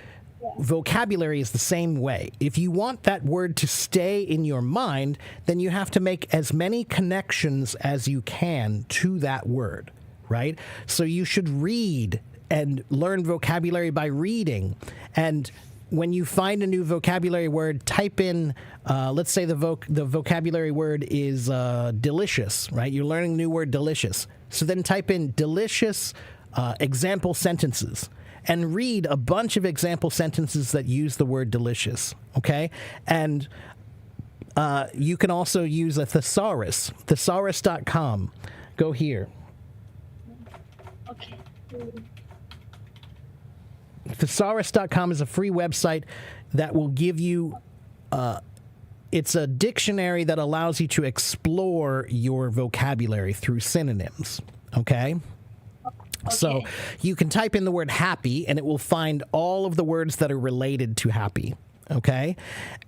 vocabulary is the same way. If you want that word to stay in your mind, then you have to make as many connections as you can to that word, right? So you should read and learn vocabulary by reading. And when you find a new vocabulary word, type in, let's say the vocabulary word is delicious, right? You're learning a new word, delicious. So then type in delicious example sentences and read a bunch of example sentences that use the word delicious, okay? And you can also use a thesaurus, thesaurus.com. Go here. Okay. Thesaurus.com is a free website that will give you, it's a dictionary that allows you to explore your vocabulary through synonyms, okay? So you can type in the word happy, and it will find all of the words that are related to happy, okay?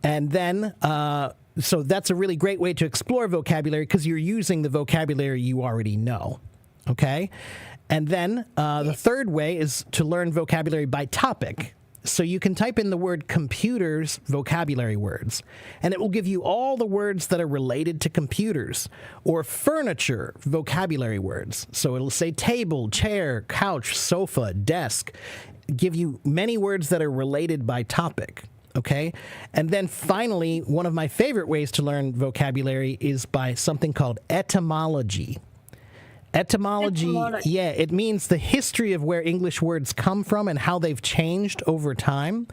And then, so that's a really great way to explore vocabulary because you're using the vocabulary you already know. Okay? And then the third way is to learn vocabulary by topic. So you can type in the word computers vocabulary words, and it will give you all the words that are related to computers, or furniture vocabulary words. So it'll say table, chair, couch, sofa, desk, give you many words that are related by topic. Okay? And then finally, one of my favorite ways to learn vocabulary is by something called etymology. Etymology, yeah, it means the history of where English words come from and how they've changed over time.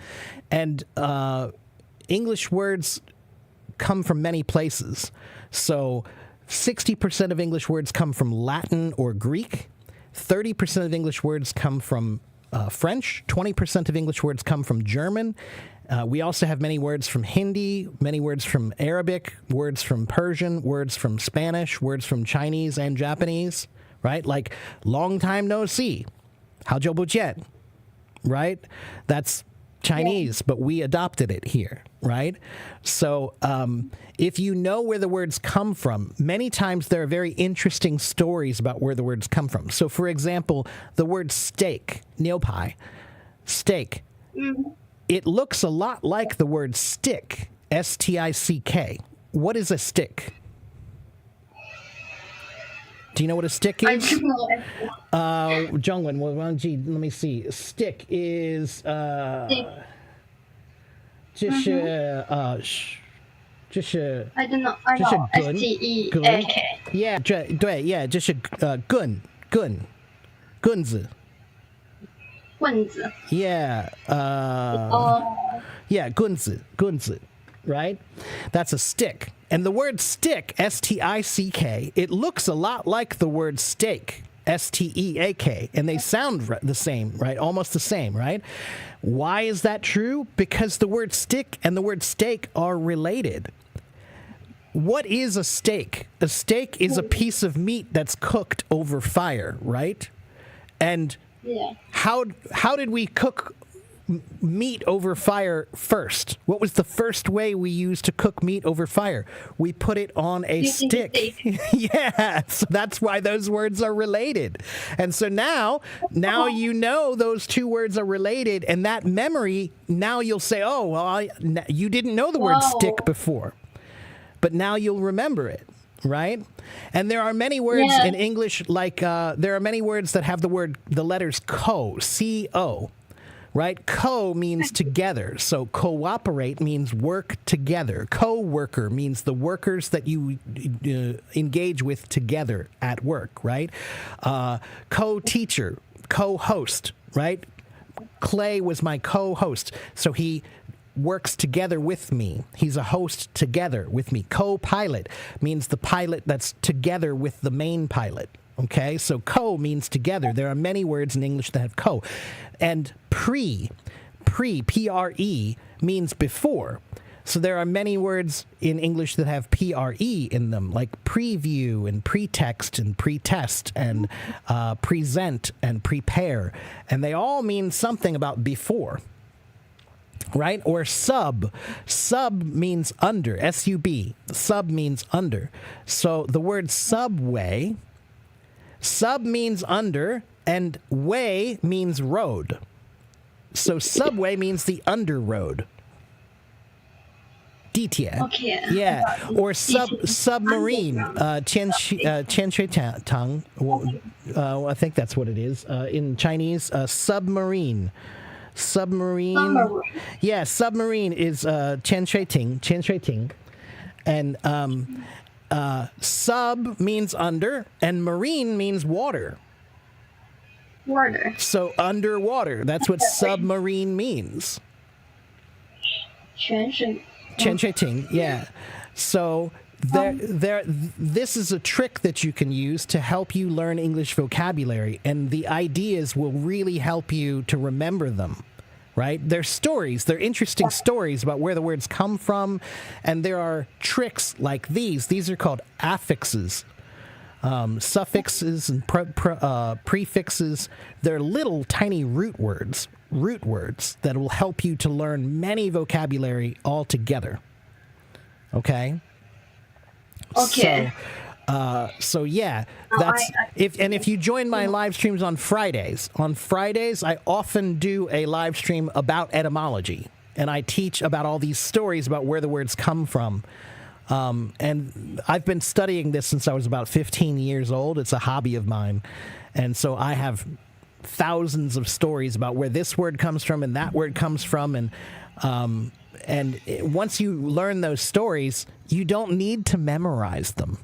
And English words come from many places. So 60% of English words come from Latin or Greek. 30% of English words come from French. 20% of English words come from German. We also have many words from Hindi, many words from Arabic, words from Persian, words from Spanish, words from Chinese and Japanese, right? Like long time no see, 好久不见, right? That's Chinese, but we adopted it here, right? So if you know where the words come from, many times there are very interesting stories about where the words come from. So for example, the word steak, 牛排, steak, it looks a lot like the word stick, S-T-I-C-K. What is a stick? Do you know what a stick I is? don't know. Jungwon, well, let me see. Stick is, just, I don't know. I 这是 know. 棍 STEAK. yeah, 对 yeah, 这是棍子棍子. yeah, yeah, 棍子 right? That's a stick. And the word stick, S-T-I-C-K, it looks a lot like the word steak, S-T-E-A-K, and they sound the same, right? Almost the same, right? Why is that true? Because the word stick and the word steak are related. What is a steak? A steak is a piece of meat that's cooked over fire, right? And Yeah. how did we cook meat over fire first? What was the first way we used to cook meat over fire? We put it on a Using a stick. Yeah, so that's why those words are related. And so now you know those two words are related, and that memory, now you'll say, oh, well, you didn't know the word Wow. stick before, but now you'll remember it. Right? And there are many words Yeah. in English, like there are many words that have the letters co, C-O, right? Co means together. So cooperate means work together. Co-worker means the workers that you engage with together at work, right? Co-teacher, co-host, right? Clay was my co-host. So he works together with me. He's a host together with me. Co-pilot means the pilot that's together with the main pilot. Okay, so co means together. There are many words in English that have co. And pre, P-R-E, means before. So there are many words in English that have P-R-E in them, like preview and pretext and pretest and present and prepare. And they all mean something about before. Right? Or sub. Sub means under. S-U-B. Sub means under. So the word subway, sub means under, and way means road. So subway means the under road. 地铁. Okay. Yeah. Or submarine. 千水塘. I think that's what it is. In Chinese, submarine. Submarine. Yeah, submarine is 潜水艇. And sub means under, and marine means water. Water. So underwater. That's what submarine means. 泉水. 潜水艇, yeah. So this is a trick that you can use to help you learn English vocabulary, and the ideas will really help you to remember them, right? They're stories. They're interesting stories about where the words come from, and there are tricks like these. These are called affixes. Suffixes and prefixes. They're little tiny root words that will help you to learn many vocabulary all together. Okay? Okay. So yeah, Oh, that's I- if you join my live streams on Fridays. On Fridays, I often do a live stream about etymology, and I teach about all these stories about where the words come from. And I've been studying this since I was about 15 years old. It's a hobby of mine, and so I have thousands of stories about where this word comes from and that word comes from, and once you learn those stories, you don't need to memorize them.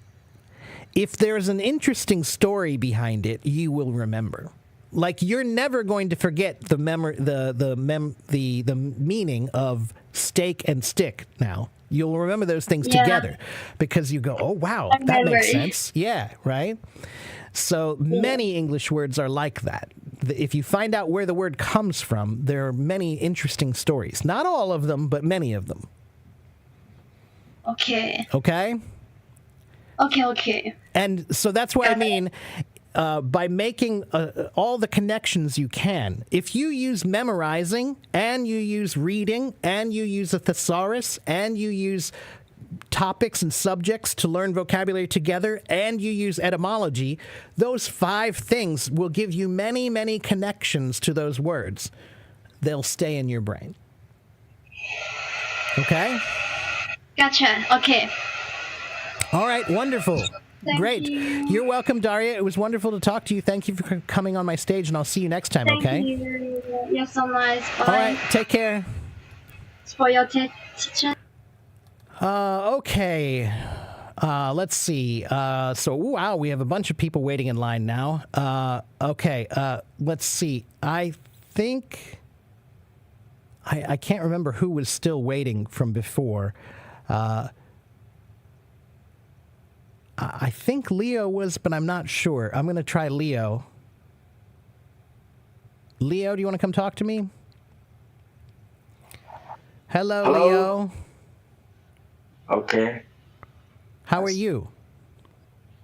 If there's an interesting story behind it, you will remember. Like you're never going to forget the meaning of steak and stick. Now you'll remember those things Yeah. together because you go, oh wow, that makes sense. Yeah, right. So many English words are like that. If you find out where the word comes from, there are many interesting stories. Not all of them, but many of them. Okay. Okay. Okay. And so that's what I mean by making all the connections you can. If you use memorizing and you use reading and you use a thesaurus and you use topics and subjects to learn vocabulary together and you use etymology, those 5 things will give you many, many connections to those words. They'll stay in your brain. Okay? Gotcha. Okay. All right, wonderful. Thank Great. you. You're welcome, Daria. It was wonderful to talk to you. Thank you for coming on my stage, and I'll see you next time, Thank okay? you. You're so nice. Bye. All right, take care. For your teacher. Okay. Let's see. So, wow, we have a bunch of people waiting in line now. Okay, let's see. I think... I can't remember who was still waiting from before. I think Leo was, but I'm not sure. I'm going to try Leo. Leo, do you want to come talk to me? Hello, Leo. Okay. How are you?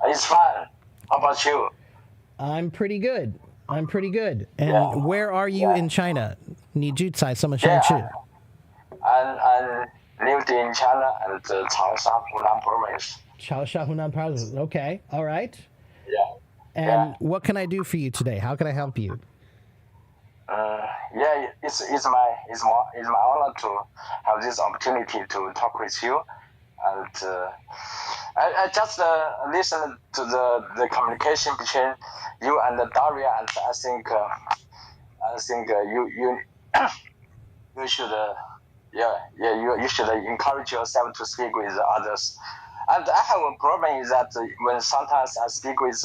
It's fine. How about you? I'm pretty good. And Yeah. where are you in China? 你住在什么城市? I lived in China and Changsha, Hunan province. Chaosha Hunan province. Okay. All right. Yeah. And what can I do for you today? How can I help you? Yeah, it's my honor to have this opportunity to talk with you, and I just listened to the communication between you and Daria, and I think you you should you should encourage yourself to speak with others. And I have a problem is that when sometimes I speak with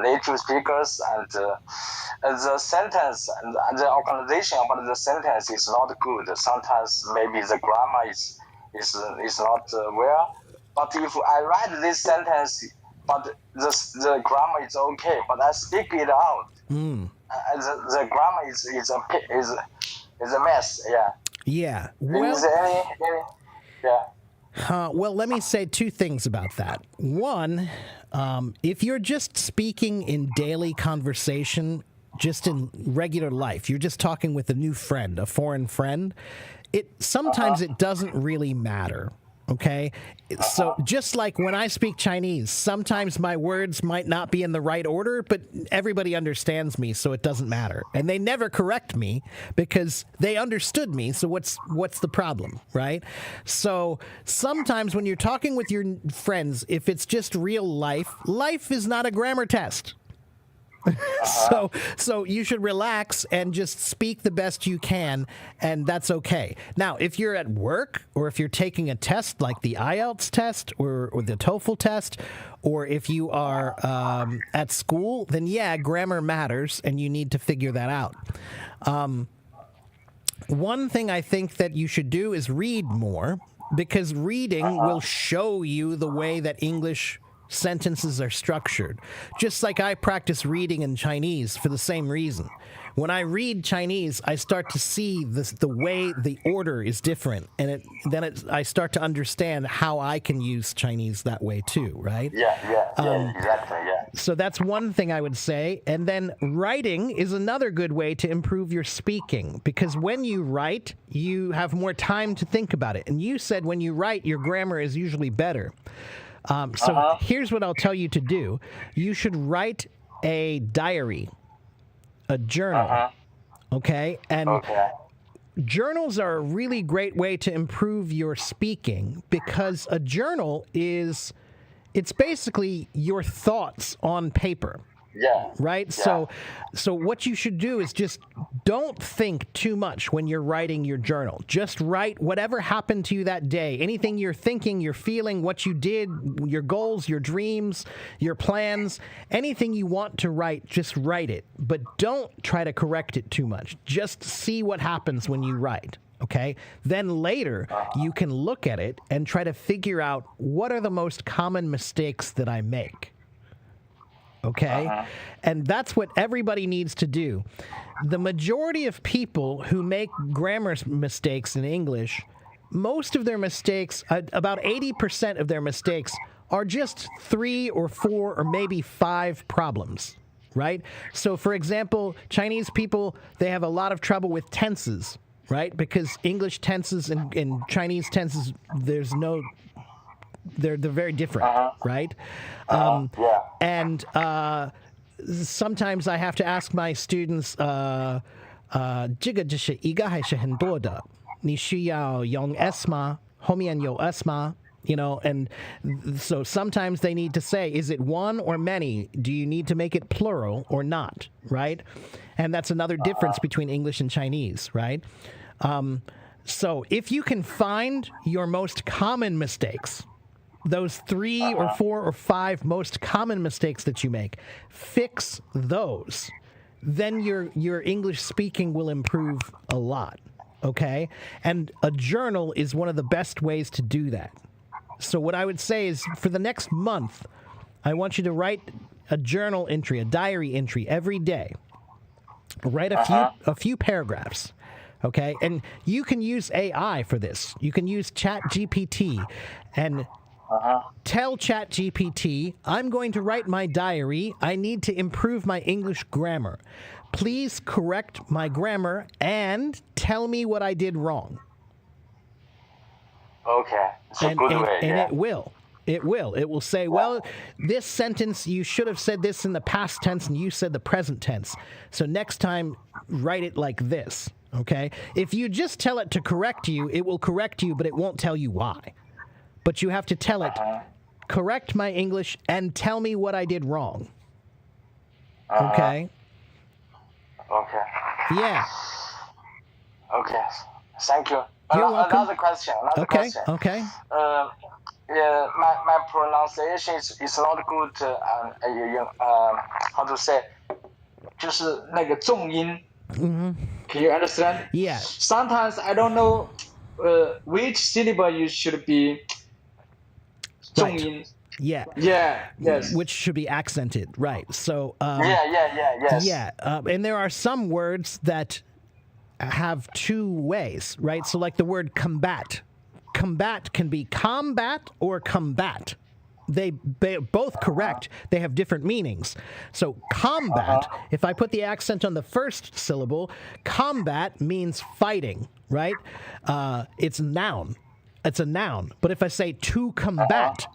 native speakers and the sentence and the organization about the sentence is not good. Sometimes maybe the grammar is not well. But if I write this sentence, but the grammar is okay, but I speak it out, the grammar is a mess. Yeah. Yeah. Is there any yeah. Well, let me say 2 things about that. One, if you're just speaking in daily conversation, just in regular life, you're just talking with a new friend, a foreign friend, sometimes it doesn't really matter. Okay. So just like when I speak Chinese, sometimes my words might not be in the right order, but everybody understands me, so it doesn't matter. And they never correct me because they understood me. So what's the problem, right? So sometimes when you're talking with your friends, if it's just real life is not a grammar test. So you should relax and just speak the best you can, and that's okay. Now, if you're at work or if you're taking a test like the IELTS test or the TOEFL test, or if you are at school, then yeah, grammar matters, and you need to figure that out. One thing I think that you should do is read more, because reading will show you the way that English sentences are structured. Just like I practice reading in Chinese for the same reason. When I read Chinese, I start to see the way the order is different, and I start to understand how I can use Chinese that way too, right? Yeah, exactly, yeah. So that's one thing I would say. And then writing is another good way to improve your speaking, because when you write, you have more time to think about it. And you said when you write, your grammar is usually better. So here's what I'll tell you to do. You should write a diary, a journal, okay? And journals are a really great way to improve your speaking because a journal it's basically your thoughts on paper. Yeah. Right? Yeah. So what you should do is just don't think too much when you're writing your journal. Just write whatever happened to you that day. Anything you're thinking, you're feeling, what you did, your goals, your dreams, your plans, anything you want to write, just write it. But don't try to correct it too much. Just see what happens when you write. Okay? Then later, you can look at it and try to figure out what are the most common mistakes that I make. Okay? And that's what everybody needs to do. The majority of people who make grammar mistakes in English, most of their mistakes, about 80% of their mistakes, are just 3 or 4 or maybe 5 problems, right? So, for example, Chinese people, they have a lot of trouble with tenses, right? Because English tenses and Chinese tenses, they're very different, right? And sometimes I have to ask my students, 这个就是一个还是很多的？你需要用 s 吗？后面有 s 吗？ You know, and so sometimes they need to say, is it one or many? Do you need to make it plural or not, right? And that's another difference between English and Chinese, right? So if you can find your most common mistakes, those 3 or 4 or 5 most common mistakes that you make, fix those. Then your English speaking will improve a lot, okay? And a journal is one of the best ways to do that. So what I would say is for the next month, I want you to write a journal entry, a diary entry every day. Write a few paragraphs. Okay? And you can use AI for this. You can use ChatGPT and tell ChatGPT, I'm going to write my diary. I need to improve my English grammar. Please correct my grammar and tell me what I did wrong. Okay. It's a good way. And Yeah. it will. It will. It will say, well, this sentence, you should have said this in the past tense and you said the present tense. So next time, write it like this. Okay? If you just tell it to correct you, it will correct you, but it won't tell you why. But you have to tell it, correct my English and tell me what I did wrong. Okay? Okay. Yeah. Okay. Thank you. You're welcome. Another question. Okay. Yeah, my pronunciation is not good. How to say? 就是那个重音. Can you understand? Yeah. Sometimes I don't know which syllable you should be 重音. Yeah. Yeah. Yes. Which should be accented, right? So. Yes. Yeah, and there are some words that have 2 ways, right? So like the word combat. Combat can be combat or combat. They both correct. They have different meanings. So combat, if I put the accent on the first syllable, combat means fighting, right? It's noun. It's a noun. But if I say to combat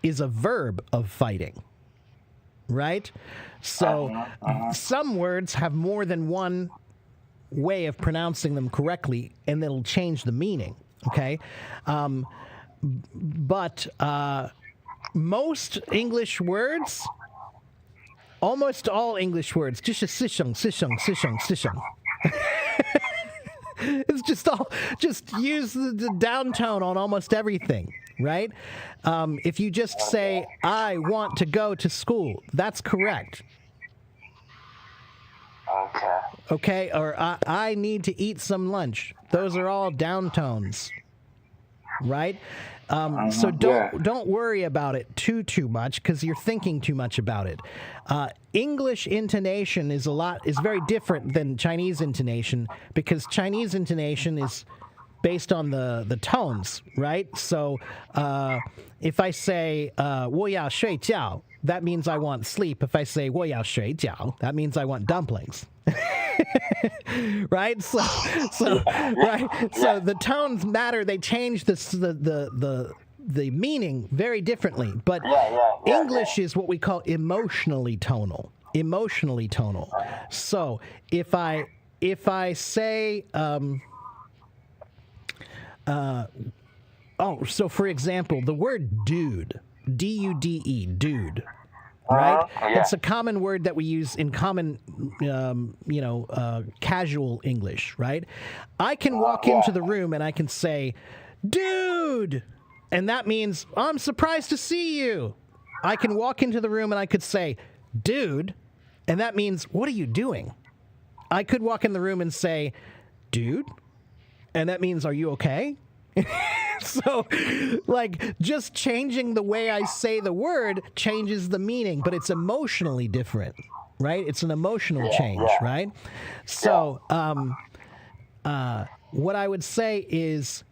is a verb of fighting, right? So some words have more than one way of pronouncing them correctly, and it'll change the meaning, okay? But most English words, almost all English words, 就是四声. It's just use the down tone on almost everything, right? If you just say, I want to go to school, that's correct. Okay, or I need to eat some lunch. Those are all down tones, right? So don't worry about it too much because you're thinking too much about it. English intonation is very different than Chinese intonation because Chinese intonation is based on the tones, right? So if I say 我要睡觉, that means I want sleep. If I say 我要睡觉, that means I want dumplings. Right? So right? So the tones matter. They change the the meaning very differently. But Yeah. English is what we call emotionally tonal. Emotionally tonal. So if I say so for example, the word dude, D-U-D-E, dude, right? Yeah. It's a common word that we use in common, casual English, right? I can walk into the room and I can say, dude, and that means, I'm surprised to see you. I can walk into the room and I could say, dude, and that means, what are you doing? I could walk in the room and say, dude, and that means, are you okay? So, like, just changing the way I say the word changes the meaning, but it's emotionally different, right? It's an emotional change, right? So, what I would say is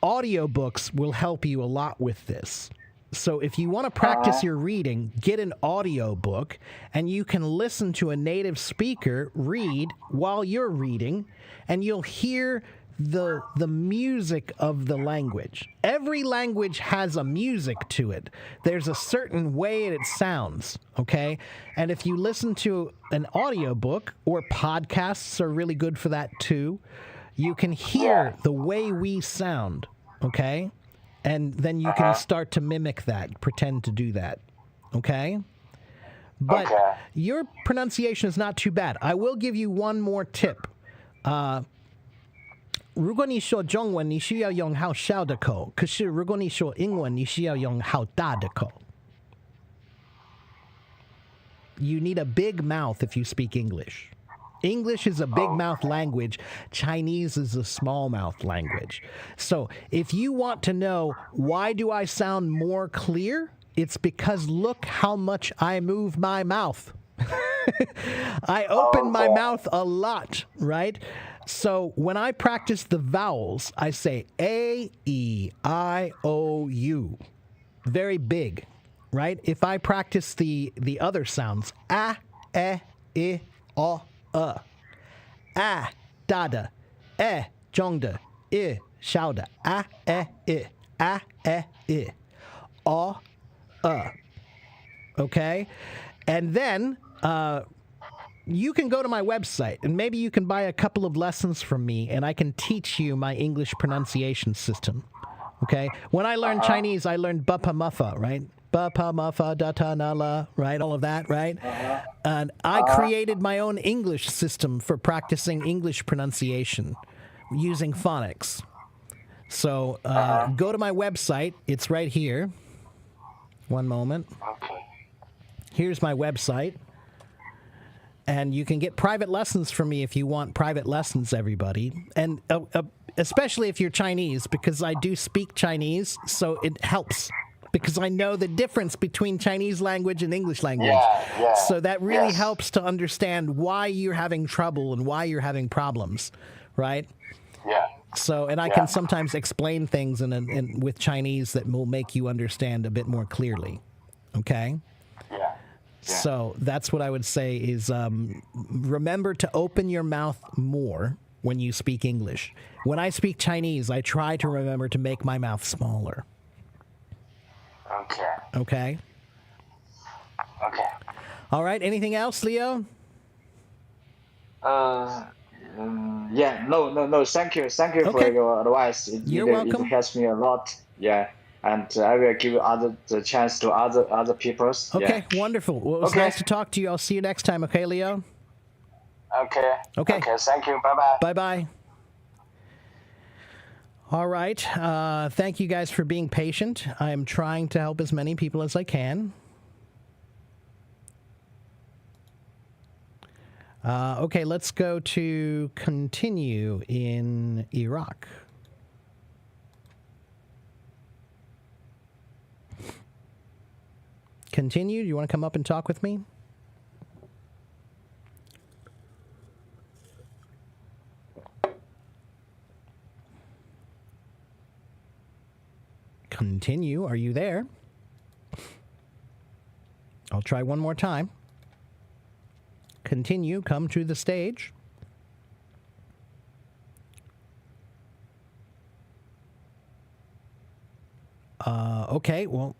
audiobooks will help you a lot with this. So if you want to practice your reading, get an audiobook, and you can listen to a native speaker read while you're reading, and you'll hear the music of the language. Every language has a music to it. There's a certain way it sounds, okay? And if you listen to an audiobook, or podcasts are really good for that too, you can hear the way we sound, okay? And then you can start to mimic that, pretend to do that, okay? But your pronunciation is not too bad. I will give you one more tip. 如果你说中文，你需要用好小的口，可是如果你说英文，你需要用好大的口。You need a big mouth if you speak English. English is a big mouth language. Chinese is a small mouth language. So if you want to know why do I sound more clear, it's because look how much I move my mouth. I open my mouth a lot, right? So when I practice the vowels, I say A, E, I, O, U. Very big, right? If I practice the other sounds, A, E, I, O, A, da, da, E, zhong da, I, xiao da, A, E, I, A, E, I, O, okay? And then, you can go to my website and maybe you can buy a couple of lessons from me and I can teach you my English pronunciation system. Okay? When I learned Chinese, I learned Bapa Muffa, right? Bapa Muffa, Data Nala, right? All of that, right? And I created my own English system for practicing English pronunciation using phonics. So go to my website. It's right here. One moment. Here's my website. And you can get private lessons from me if you want private lessons, everybody. And especially if you're Chinese, because I do speak Chinese, so it helps. Because I know the difference between Chinese language and English language. So that really helps to understand why you're having trouble and why you're having problems, right? So, and I can sometimes explain things with Chinese that will make you understand a bit more clearly, okay? So that's what I would say is remember to open your mouth more when you speak English. When I speak Chinese, I try to remember to make my mouth smaller. Okay? All right. Anything else, Leo? No. Thank you for your advice. You're welcome. It helps me a lot. Yeah. And I will give the chance to other peoples. Okay, wonderful. Well, it was nice to talk to you. I'll see you next time, okay, Leo? Okay. Okay. Thank you. Bye-bye. Bye-bye. All right. Thank you guys for being patient. I am trying to help as many people as I can. Okay, let's go to continue in Iraq. Continue. Do you want to come up and talk with me? Continue. Are you there? I'll try one more time. Continue. Come to the stage. Okay, well,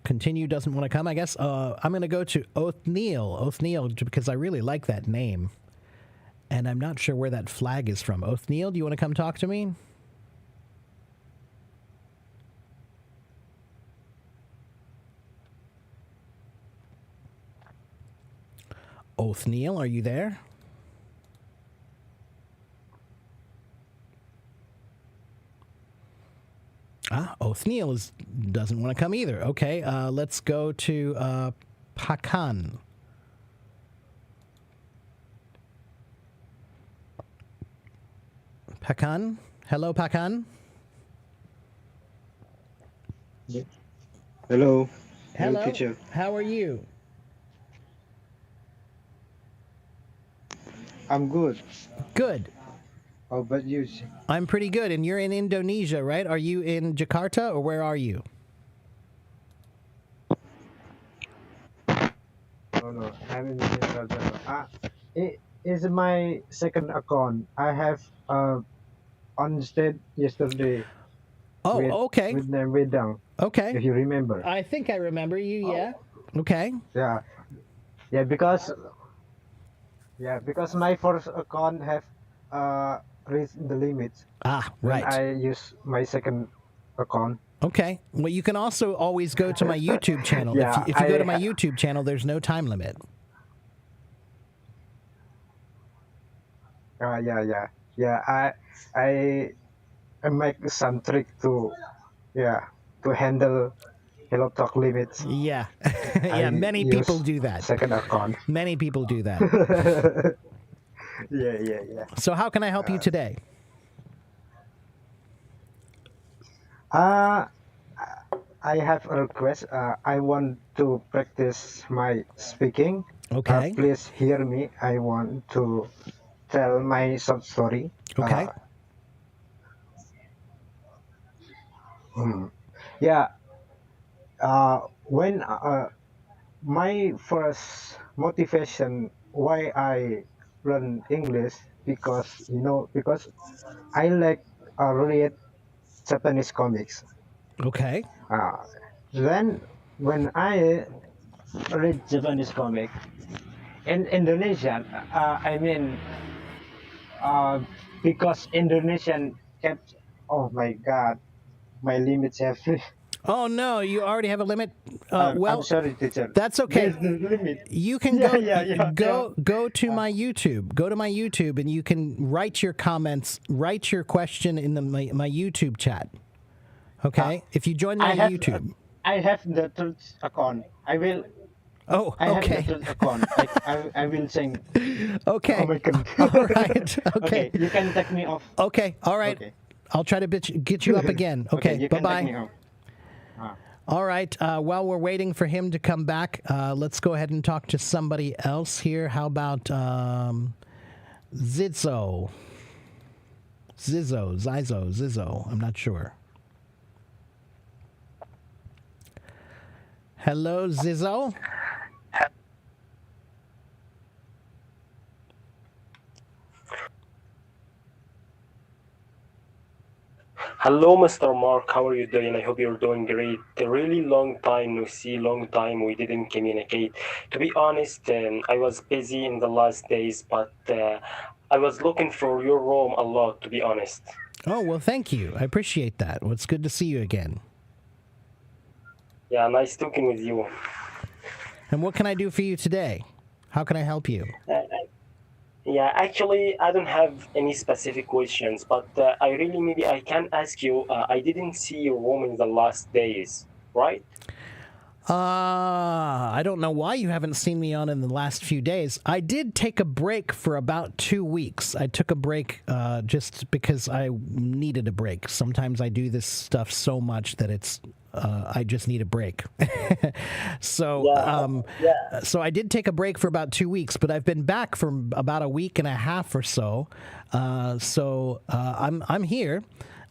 continue doesn't want to come, I guess. I'm going to go to Othniel. Othniel, because I really like that name. And I'm not sure where that flag is from. Othniel, do you want to come talk to me? Othniel, are you there? Othniel doesn't want to come either. Okay, let's go to Pakan. Pakan? Hello, Pakan? Hello. Hello. Teacher. How are you? I'm good. Good. How about you? I'm pretty good. And you're in Indonesia, right? Are you in Jakarta or where are you? No, I'm in Jakarta. It is my second account. I have understood yesterday. Oh, okay. With name Wedang. Okay. If you remember. I think I remember you, yeah. Okay. Yeah. Yeah, because my first account have reached the limits. Ah, right. I use my second account. Okay. Well, you can also always go to my YouTube channel. Yeah, if you go to my YouTube channel, there's no time limit. Yeah. I make some trick to handle Hello Talk limits. Yeah. Yeah, many use people do that. Second account. Many people do that. Yeah. So how can I help you today? I have a request. I want to practice my speaking. Okay. Please hear me. I want to tell my short story. Okay. Yeah. When my first motivation why I learn English because I like read Japanese comics. Okay. Then when I read Japanese comic in Indonesian, because Indonesian kept. Oh my God, my limits have. Oh no, you already have a limit. I'm sorry, teacher. That's okay. There's the limit. You can go to my YouTube. Go to my YouTube, and you can write your comments, write your question in my YouTube chat. Okay, if you join my YouTube. I have the third account. I will. Oh, I okay. have the third account. I will sing. Okay. Oh my God. All right. Okay. You can take me off. Okay. All right. Okay. I'll try to get you up again. Okay. You Bye can take me bye. off. All right. While we're waiting for him to come back, let's go ahead and talk to somebody else here. How about Zizzo? Zizzo. I'm not sure. Hello, Zizzo. Hello, Mr. Mark. How are you doing? I hope you're doing great. A really long time no see, long time we didn't communicate. To be honest, I was busy in the last days, but I was looking for your room a lot, to be honest. Oh, well, thank you. I appreciate that. Well, it's good to see you again. Yeah, nice talking with you. And what can I do for you today? How can I help you? Yeah, actually, I don't have any specific questions, but maybe I can ask you. I didn't see your room in the last days, right? I don't know why you haven't seen me on in the last few days. I did take a break for about 2 weeks. I took a break just because I needed a break. Sometimes I do this stuff so much that it's I just need a break. So I did take a break for about 2 weeks, but I've been back for about a week and a half or so. I'm here.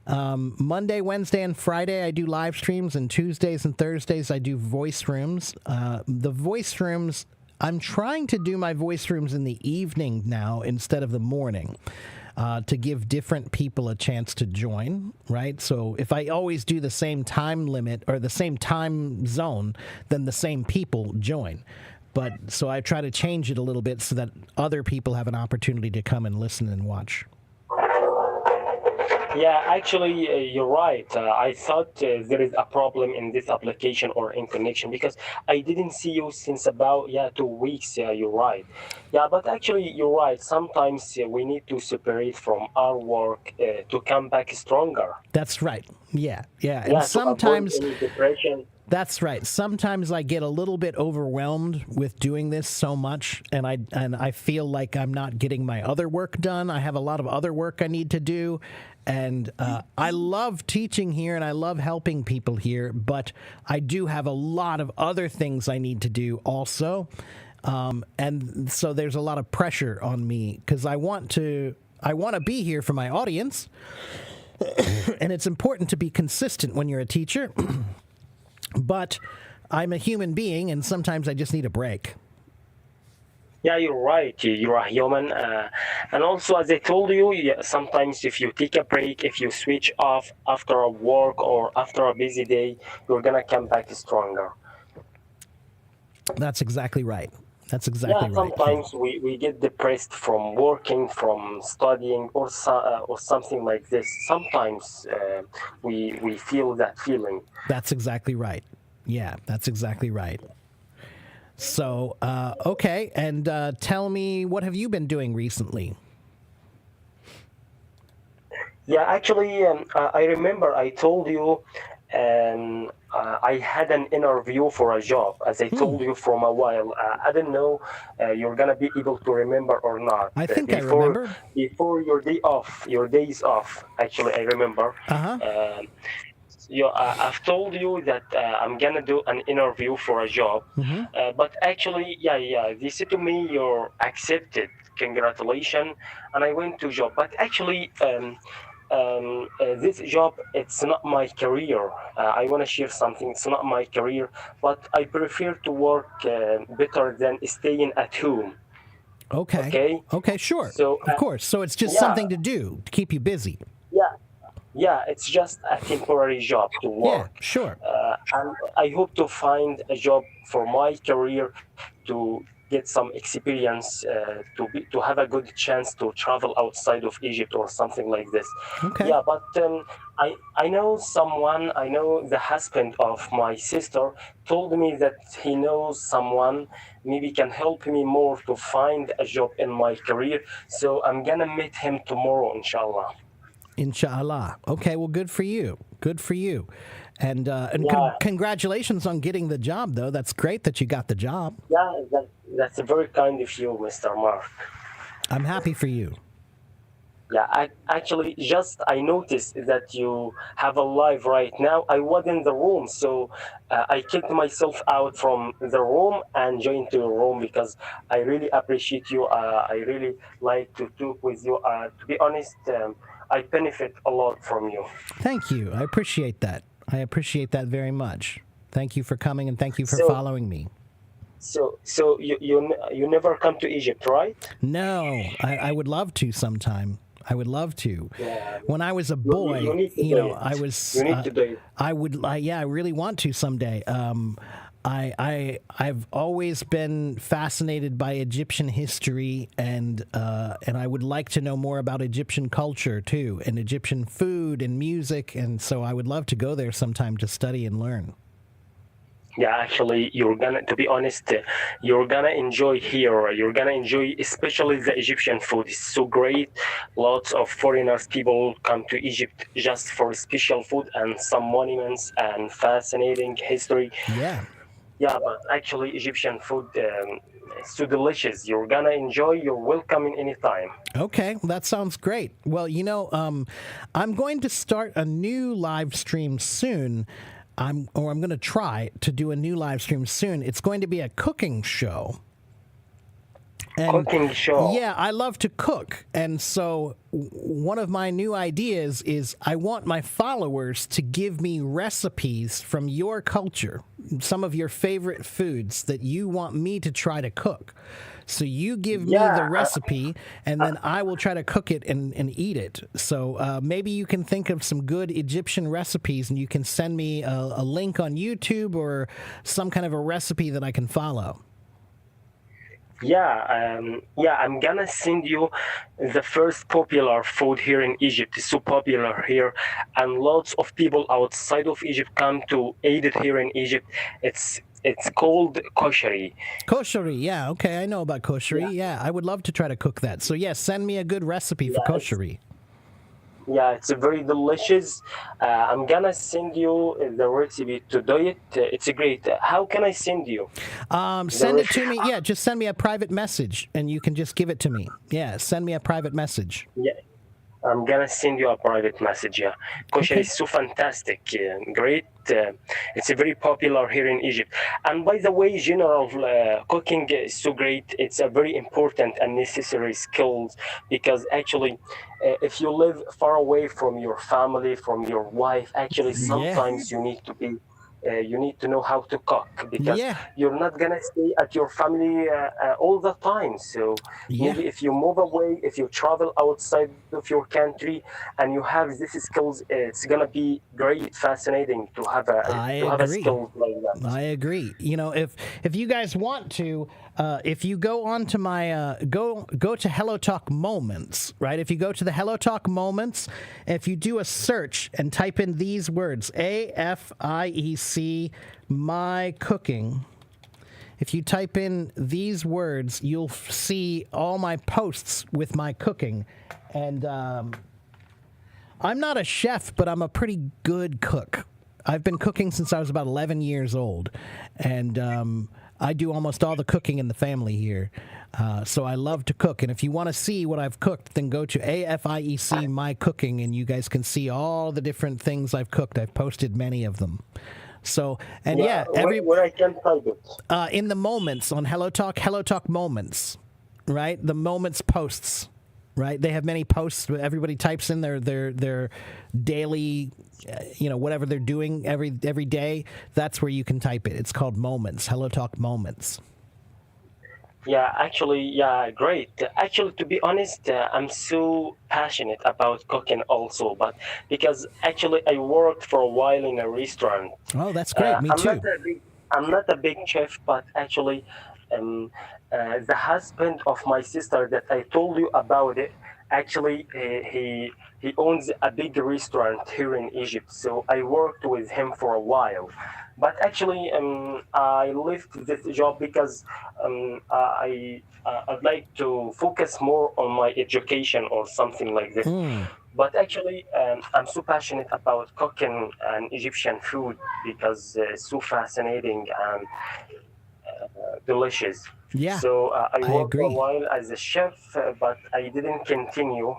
Monday, Wednesday, and Friday I do live streams, and Tuesdays and Thursdays I do voice rooms. The voice rooms, I'm trying to do my voice rooms in the evening now instead of the morning. to give different people a chance to join, right? So if I always do the same time limit or the same time zone, then the same people join. But so I try to change it a little bit so that other people have an opportunity to come and listen and watch. Yeah, actually, you're right. I thought there is a problem in this application or in connection because I didn't see you since about 2 weeks. Yeah, you're right. Yeah, but actually, you're right. Sometimes we need to separate from our work to come back stronger. That's right. Yeah. And Yeah, to sometimes avoid any depression. that's right. Sometimes I get a little bit overwhelmed with doing this so much, and I feel like I'm not getting my other work done. I have a lot of other work I need to do, and I love teaching here and I love helping people here, but I do have a lot of other things I need to do also, and so there's a lot of pressure on me because I want to be here for my audience, and it's important to be consistent when you're a teacher. But I'm a human being, and sometimes I just need a break. Yeah, you're right. You're a human. And also, as I told you, sometimes if you take a break, if you switch off after a work or after a busy day, you're going to come back stronger. That's exactly right. That's exactly right. Sometimes we get depressed from working, from studying, or something like this. Sometimes we feel that feeling. That's exactly right. Yeah, that's exactly right. So, okay, and tell me, what have you been doing recently? Yeah, actually, I remember I told you I had an interview for a job, as I told you from a while. I don't know you're gonna be able to remember or not. I think I remember. Before your days off. Actually, I remember. I've told you that I'm gonna do an interview for a job, but actually, they said to me you're accepted. Congratulations, and I went to job. But actually, this job, it's not my career. I want to share something. It's not my career, but I prefer to work better than staying at home. Okay, sure. So, of course. So it's just something to do to keep you busy. Yeah, it's just a temporary job to work. Yeah, sure. And I hope to find a job for my career to get some experience, to have a good chance to travel outside of Egypt or something like this. Okay. Yeah, but I know someone, I know the husband of my sister told me that he knows someone maybe can help me more to find a job in my career. So I'm gonna meet him tomorrow, inshallah. Inshallah. Okay, well, good for you. Good for you. And congratulations on getting the job, though. That's great that you got the job. Yeah, that's very kind of you, Mr. Mark. I'm happy for you. Yeah, I noticed that you have a live right now. I was in the room, so I kicked myself out from the room and joined to your room because I really appreciate you. I really like to talk with you. To be honest, I benefit a lot from you. Thank you. I appreciate that. I appreciate that very much. Thank you for coming and thank you for following me. So you never come to Egypt, right? No, I would love to sometime. I would love to. Yeah. When I was a boy, I was. You need to do it. I really want to someday. I've always been fascinated by Egyptian history, and I would like to know more about Egyptian culture too, and Egyptian food and music, and so I would love to go there sometime to study and learn. Yeah, actually, to be honest, you're gonna enjoy here. You're gonna enjoy especially the Egyptian food. It's so great. Lots of foreigners, people come to Egypt just for special food and some monuments and fascinating history. Yeah. Yeah, but actually Egyptian food is so delicious. You're gonna enjoy. You're welcome in any time. Okay, that sounds great. Well, I'm going to start a new live stream soon. I'm going to try to do a new live stream soon. It's going to be a cooking show. cooking show. Yeah, I love to cook. And so one of my new ideas is I want my followers to give me recipes from your culture, some of your favorite foods that you want me to try to cook. So you give me the recipe, and then I will try to cook it and eat it. So maybe you can think of some good Egyptian recipes, and you can send me a link on YouTube or some kind of a recipe that I can follow. I'm gonna send you the first popular food here in Egypt. It's so popular here, and lots of people outside of Egypt come to eat it here in Egypt. It's called koshari. Koshari, yeah, okay, I know about koshari. Yeah, I would love to try to cook that. So yes, send me a good recipe for koshari. Yeah, it's very delicious. I'm gonna send you the recipe to do it. It's great. How can I send you? Send it to me. Yeah, just send me a private message, and you can just give it to me. Yeah, send me a private message. Yeah, I'm gonna send you a private message. Yeah, kosher is so fantastic, great. It's very popular here in Egypt. And by the way, general cooking is so great. It's a very important and necessary skill because actually, if you live far away from your family, from your wife, actually sometimes you need to be. You need to know how to cook because you're not gonna stay at your family all the time. So maybe if you move away, if you travel outside of your country, and you have these skills, it's gonna be great, fascinating to have a skill like that. I agree. You know, if you guys want to, if you go on to my go to Hello Talk Moments, right? If you go to the Hello Talk Moments, if you do a search and type in these words, AFIEC, my cooking. If you type in these words, you'll see all my posts with my cooking. And I'm not a chef, but I'm a pretty good cook. I've been cooking since I was about 11 years old. And I do almost all the cooking in the family here. So I love to cook. And if you want to see what I've cooked, then go to AFIEC My Cooking, and you guys can see all the different things I've cooked. I've posted many of them. So, and where I can find it? In the moments on Hello Talk Moments, right? The moments posts, right? They have many posts. Everybody types in their daily, whatever they're doing every day. That's where you can type it. It's called Moments, Hello Talk Moments. Yeah, actually, great. Actually, to be honest, I'm so passionate about cooking also, but because actually I worked for a while in a restaurant. Oh, that's great. Me too. I'm not a big chef, but actually, the husband of my sister that I told you about it, actually, he owns a big restaurant here in Egypt. So I worked with him for a while. But actually, I left this job because I'd like to focus more on my education or something like this. But actually, I'm so passionate about cooking and Egyptian food because it's so fascinating and delicious. Yeah, so I worked for a while as a chef, but I didn't continue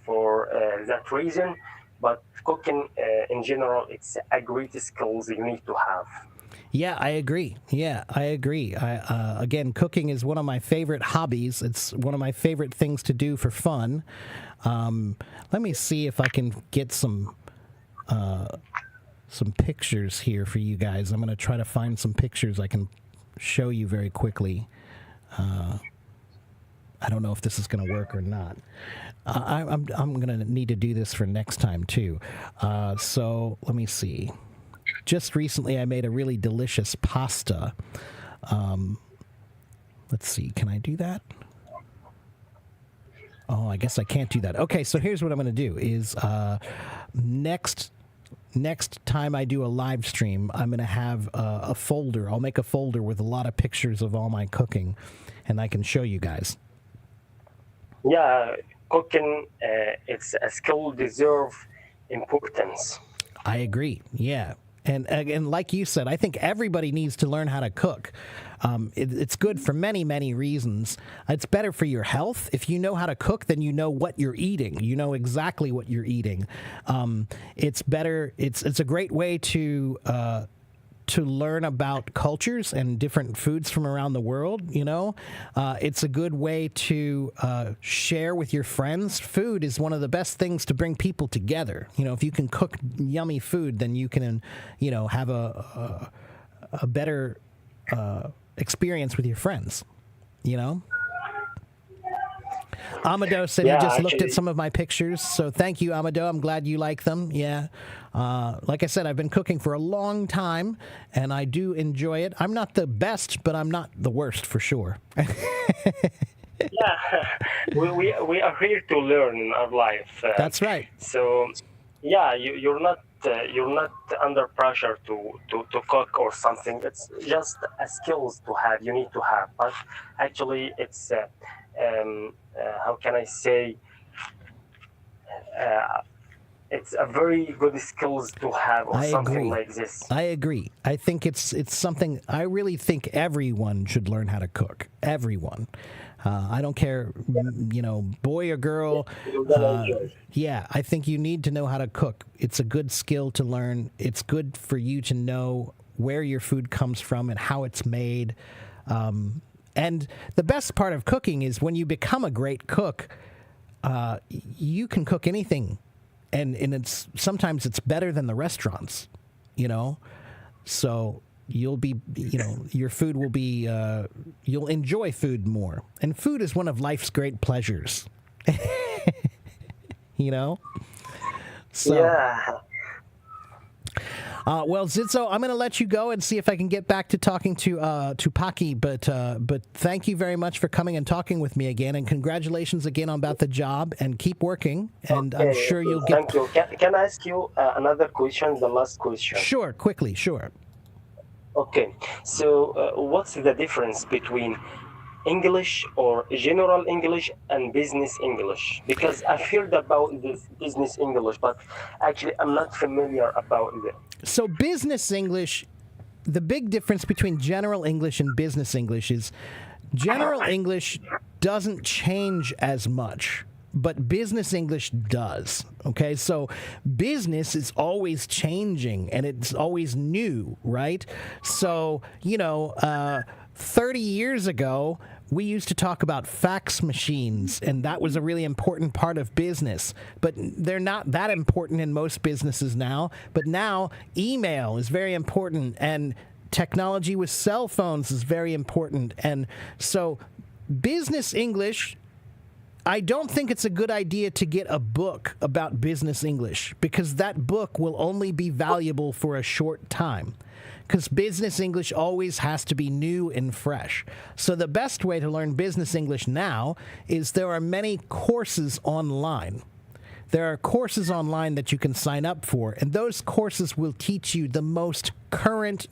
for that reason. But cooking in general, it's a great skills you need to have. Yeah, I agree. Again, cooking is one of my favorite hobbies. It's one of my favorite things to do for fun. Let me see if I can get some pictures here for you guys. I'm going to try to find some pictures I can show you very quickly. I don't know if this is going to work or not. I'm going to need to do this for next time, too. So let me see. Just recently, I made a really delicious pasta. Let's see. Can I do that? Oh, I guess I can't do that. Okay, so here's what I'm going to do is next time I do a live stream, I'm going to have a folder. I'll make a folder with a lot of pictures of all my cooking, and I can show you guys. Yeah, cooking, it's a skill deserve importance. I agree. Yeah. And like you said, I think everybody needs to learn how to cook. It's good for many, many reasons. It's better for your health. If you know how to cook, then you know what you're eating. You know exactly what you're eating. It's better. It's a great way to to learn about cultures and different foods from around the world. It's a good way to share with your friends. Food is one of the best things to bring people together. If you can cook yummy food, then you can, have a better experience with your friends. Amado said he just looked at some of my pictures, so thank you, Amado. I'm glad you like them. Yeah. Like I said, I've been cooking for a long time, and I do enjoy it. I'm not the best, but I'm not the worst for sure. Yeah, we are here to learn in our life. That's right. So, yeah, you're not under pressure to cook or something. It's just a skills to have. You need to have, but actually, it's how can I say? It's a very good skills to have, or something like this. I agree. I think it's something. I really think everyone should learn how to cook. Everyone. I don't care, boy or girl. Yeah, I think you need to know how to cook. It's a good skill to learn. It's good for you to know where your food comes from and how it's made. And the best part of cooking is when you become a great cook, you can cook anything. And sometimes it's better than the restaurants, So you'll be, your food will be, you'll enjoy food more. And food is one of life's great pleasures, So, yeah. Well, Zitzo, I'm going to let you go and see if I can get back to talking to Paki. But thank you very much for coming and talking with me again, and congratulations again about the job. And keep working. And I'm sure you'll get. Thank you. Can I ask you another question? The last question. Sure, quickly, sure. Okay. So, what's the difference between English or general English and business English? Because I've heard about this business English, but actually I'm not familiar about it. So business English, the big difference between general English and business English is general English doesn't change as much, but business English does. Okay, so business is always changing and it's always new, right? So, 30 years ago, we used to talk about fax machines, and that was a really important part of business. But they're not that important in most businesses now. But now email is very important, and technology with cell phones is very important. And so business English, I don't think it's a good idea to get a book about business English, because that book will only be valuable for a short time. Because business English always has to be new and fresh. So the best way to learn business English now is there are many courses online. There are courses online that you can sign up for, and those courses will teach you the most current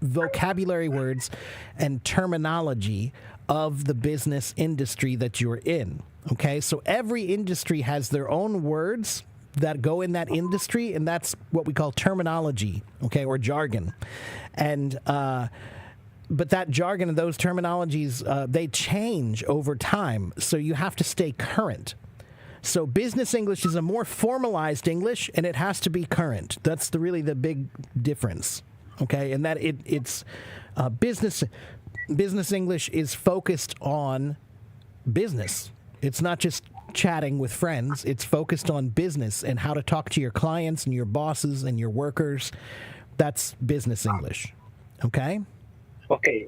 vocabulary words and terminology of the business industry that you're in. Okay, so every industry has their own words that go in that industry, and that's what we call terminology, okay, or jargon. And but that jargon and those terminologies, they change over time, so you have to stay current. So business English is a more formalized English, and it has to be current. That's really the big difference, okay? And that it's business English is focused on business. It's not just chatting with friends. It's focused on business and how to talk to your clients and your bosses and your workers. That's business English. Okay? Okay.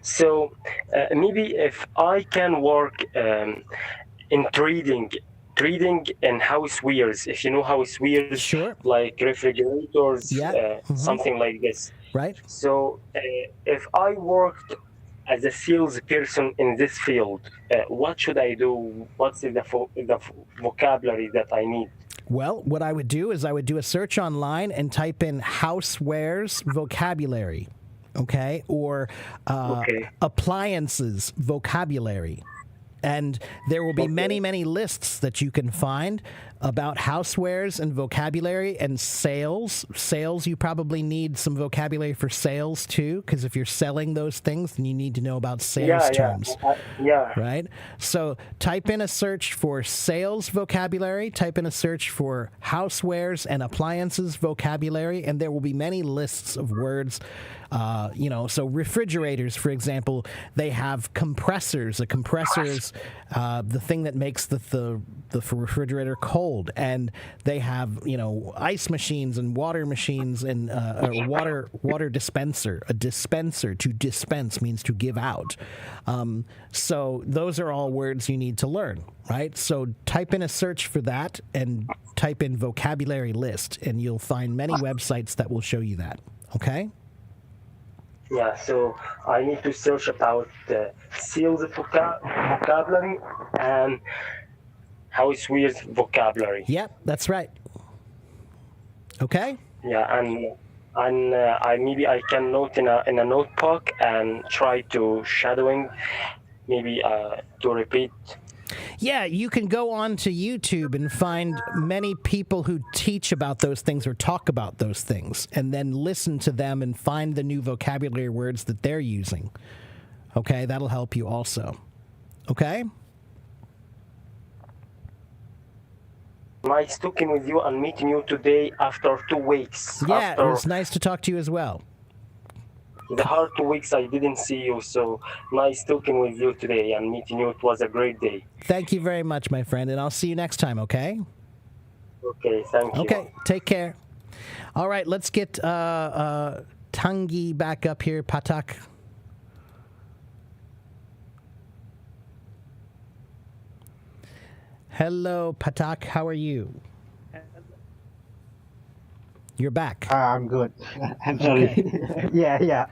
So maybe if I can work in trading and housewares, if you know housewares, sure, like refrigerators, something like this. Right. So if I worked as a salesperson in this field, what should I do? What's the vocabulary that I need? Well, what I would do is I would do a search online and type in housewares vocabulary, okay? Or appliances vocabulary. And there will be many, many lists that you can find about housewares and vocabulary and sales. Sales, you probably need some vocabulary for sales too, because if you're selling those things, then you need to know about sales terms. Yeah. Right? So type in a search for sales vocabulary, type in a search for housewares and appliances vocabulary, and there will be many lists of words. So refrigerators, for example, they have compressors. A compressor is the thing that makes the refrigerator cold. And they have, ice machines and water machines and a water dispenser. A dispenser, to dispense means to give out. So those are all words you need to learn, right? So type in a search for that and type in vocabulary list, and you'll find many websites that will show you that. Okay? Yeah, so I need to search about sales vocabulary and housewares vocabulary. Yep, that's right. Okay? Yeah, and I can note in a notebook and try to shadowing, maybe to repeat. Yeah, you can go on to YouTube and find many people who teach about those things or talk about those things, and then listen to them and find the new vocabulary words that they're using. Okay, that'll help you also. Okay? Nice talking with you and meeting you today after 2 weeks. Yeah, it was nice to talk to you as well. The hard 2 weeks I didn't see you, so nice talking with you today and meeting you. It was a great day. Thank you very much, my friend, and I'll see you next time, okay? Okay, thank you. Okay, take care. All right, let's get Tangi back up here, Patak. Hello, Patak, how are you? You're back. I'm good. I'm sorry. Yeah.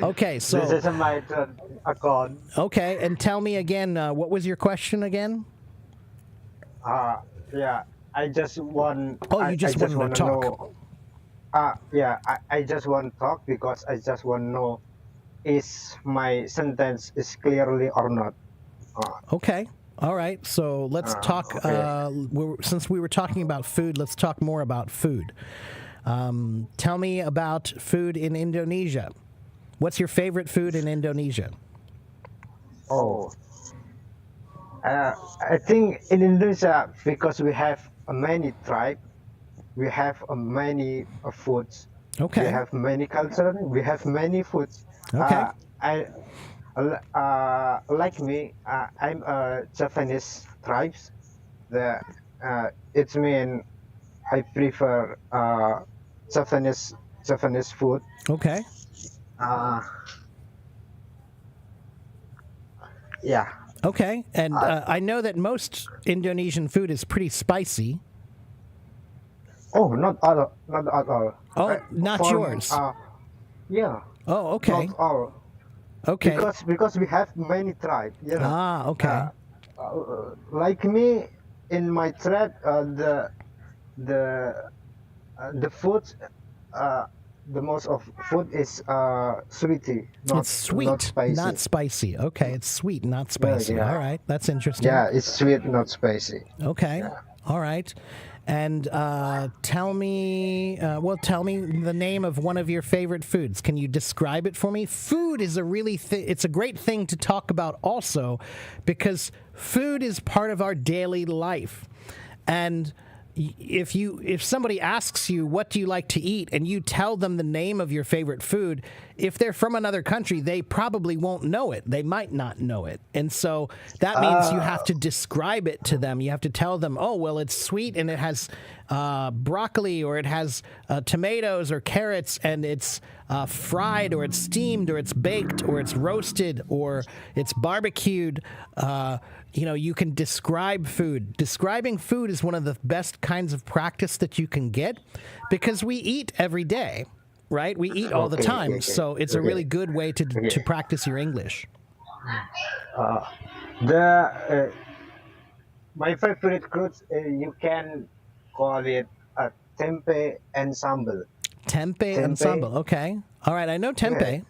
Okay, so This is my turn account. okay, and tell me again, what was your question again? Yeah. I just want. Oh, you just wanted to wanna talk. know. Yeah. I just want to talk because I just want to know, is my sentence is clearly or not? Okay. All right. So let's talk. Okay. Since we were talking about food, let's talk more about food. Tell me about food in Indonesia. What's your favorite food in Indonesia? Oh. I think in Indonesia, because we have many tribes, we have many foods. Okay. We have many culture. We have many foods. Okay. Like me, I'm a Japanese tribes. It means I prefer Japanese food. Okay. Yeah. Okay. And I know that most Indonesian food is pretty spicy. Oh, not all. Not at all. Oh, not yours. Yeah. Oh, okay. Not all. Okay. Because we have many tribes. You know. Okay. Like me, in my tribe, the food, the most of food is sweetie. It's sweet, not spicy. not spicy. Okay, it's sweet, not spicy. Yeah. All right, that's interesting. Yeah, it's sweet, not spicy. Okay. All right. And tell me the name of one of your favorite foods. Can you describe it for me? Food is it's a great thing to talk about also, because food is part of our daily life. And if somebody asks you, what do you like to eat, and you tell them the name of your favorite food, if they're from another country, they probably won't know it. They might not know it. And so that means you have to describe it to them. You have to tell them, oh, well, it's sweet and it has broccoli, or it has tomatoes or carrots, and it's fried, or it's steamed, or it's baked, or it's roasted, or it's barbecued. You can describe food. Describing food is one of the best kinds of practice that you can get, because we eat every day, right? We eat all the time. So it's a really good way to practice your English. My favorite fruits, you can call it tempeh and sambal. Tempeh and sambal. Okay. All right. I know tempeh.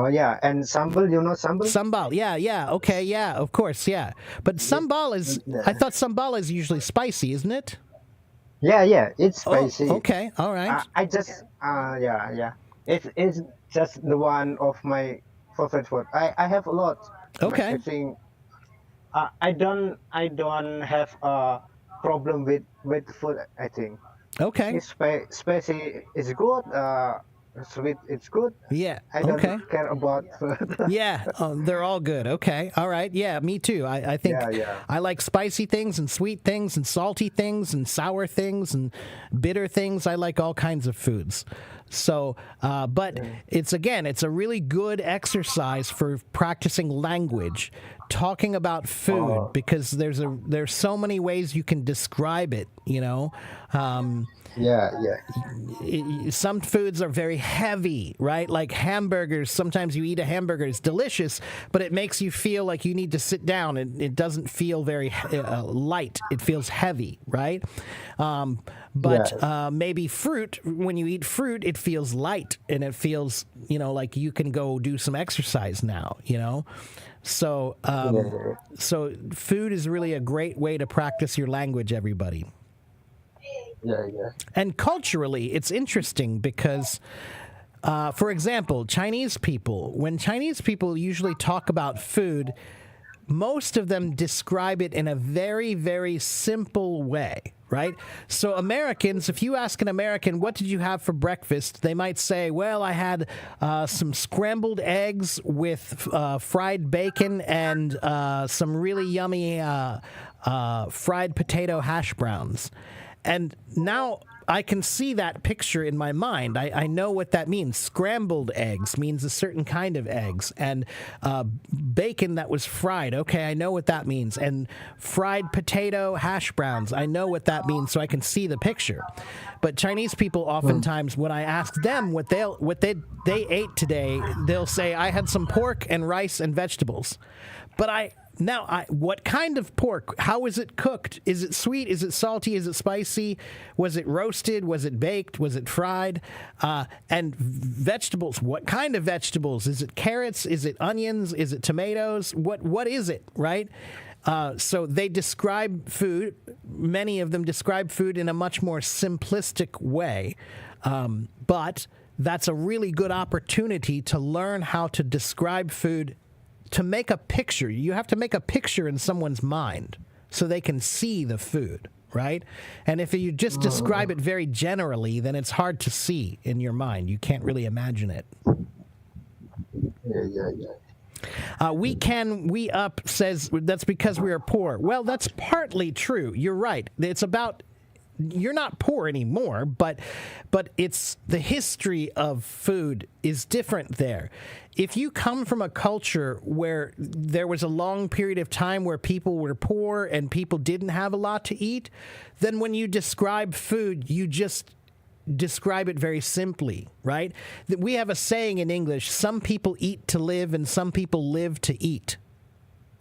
Oh yeah, and sambal, you know sambal? Sambal, yeah, okay, yeah, of course, yeah. But sambal is, I thought sambal is usually spicy, isn't it? Yeah, it's Oh, spicy. okay, all right. I just yeah. It's just the one of my favorite food. I have a lot. But Okay. I think I don't have a problem with food. I think Okay. it's spicy is good. Sweet it's good. Yeah. I don't Okay. care about food. Yeah. They're all good. Okay. All right. Yeah. Me too. I think Yeah. I like spicy things and sweet things and salty things and sour things and bitter things. I like all kinds of foods. So, but it's a really good exercise for practicing language, talking about food, because there's so many ways you can describe it. You know. Yeah. Some foods are very heavy, right? Like hamburgers. Sometimes you eat a hamburger, it's delicious, but it makes you feel like you need to sit down. It doesn't feel very light. It feels heavy, right? But maybe fruit, when you eat fruit, it feels light and it feels, like you can go do some exercise now, So, so food is really a great way to practice your language, everybody. Yeah. And culturally, it's interesting because, for example, when Chinese people usually talk about food, most of them describe it in a very, very simple way, right? So Americans, if you ask an American, what did you have for breakfast? They might say, well, I had some scrambled eggs with fried bacon and some really yummy fried potato hash browns. And now I can see that picture in my mind. I know what that means. Scrambled eggs means a certain kind of eggs. And bacon that was fried, okay, I know what that means. And fried potato hash browns, I know what that means, so I can see the picture. But Chinese people oftentimes, when I ask them what they ate today, they'll say, I had some pork and rice and vegetables. But what kind of pork? How is it cooked? Is it sweet? Is it salty? Is it spicy? Was it roasted? Was it baked? Was it fried? And vegetables. What kind of vegetables? Is it carrots? Is it onions? Is it tomatoes? What is it? Right? So they describe food. Many of them describe food in a much more simplistic way, but that's a really good opportunity to learn how to describe food. To make a picture, you have to make a picture in someone's mind so they can see the food, right? And if you just describe it very generally, then it's hard to see in your mind. You can't really imagine it. Yeah. We up says that's because we are poor. Well, that's partly true. You're right. It's about you're not poor anymore, but it's the history of food is different there. If you come from a culture where there was a long period of time where people were poor and people didn't have a lot to eat, then when you describe food, you just describe it very simply, right? We have a saying in English, some people eat to live and some people live to eat.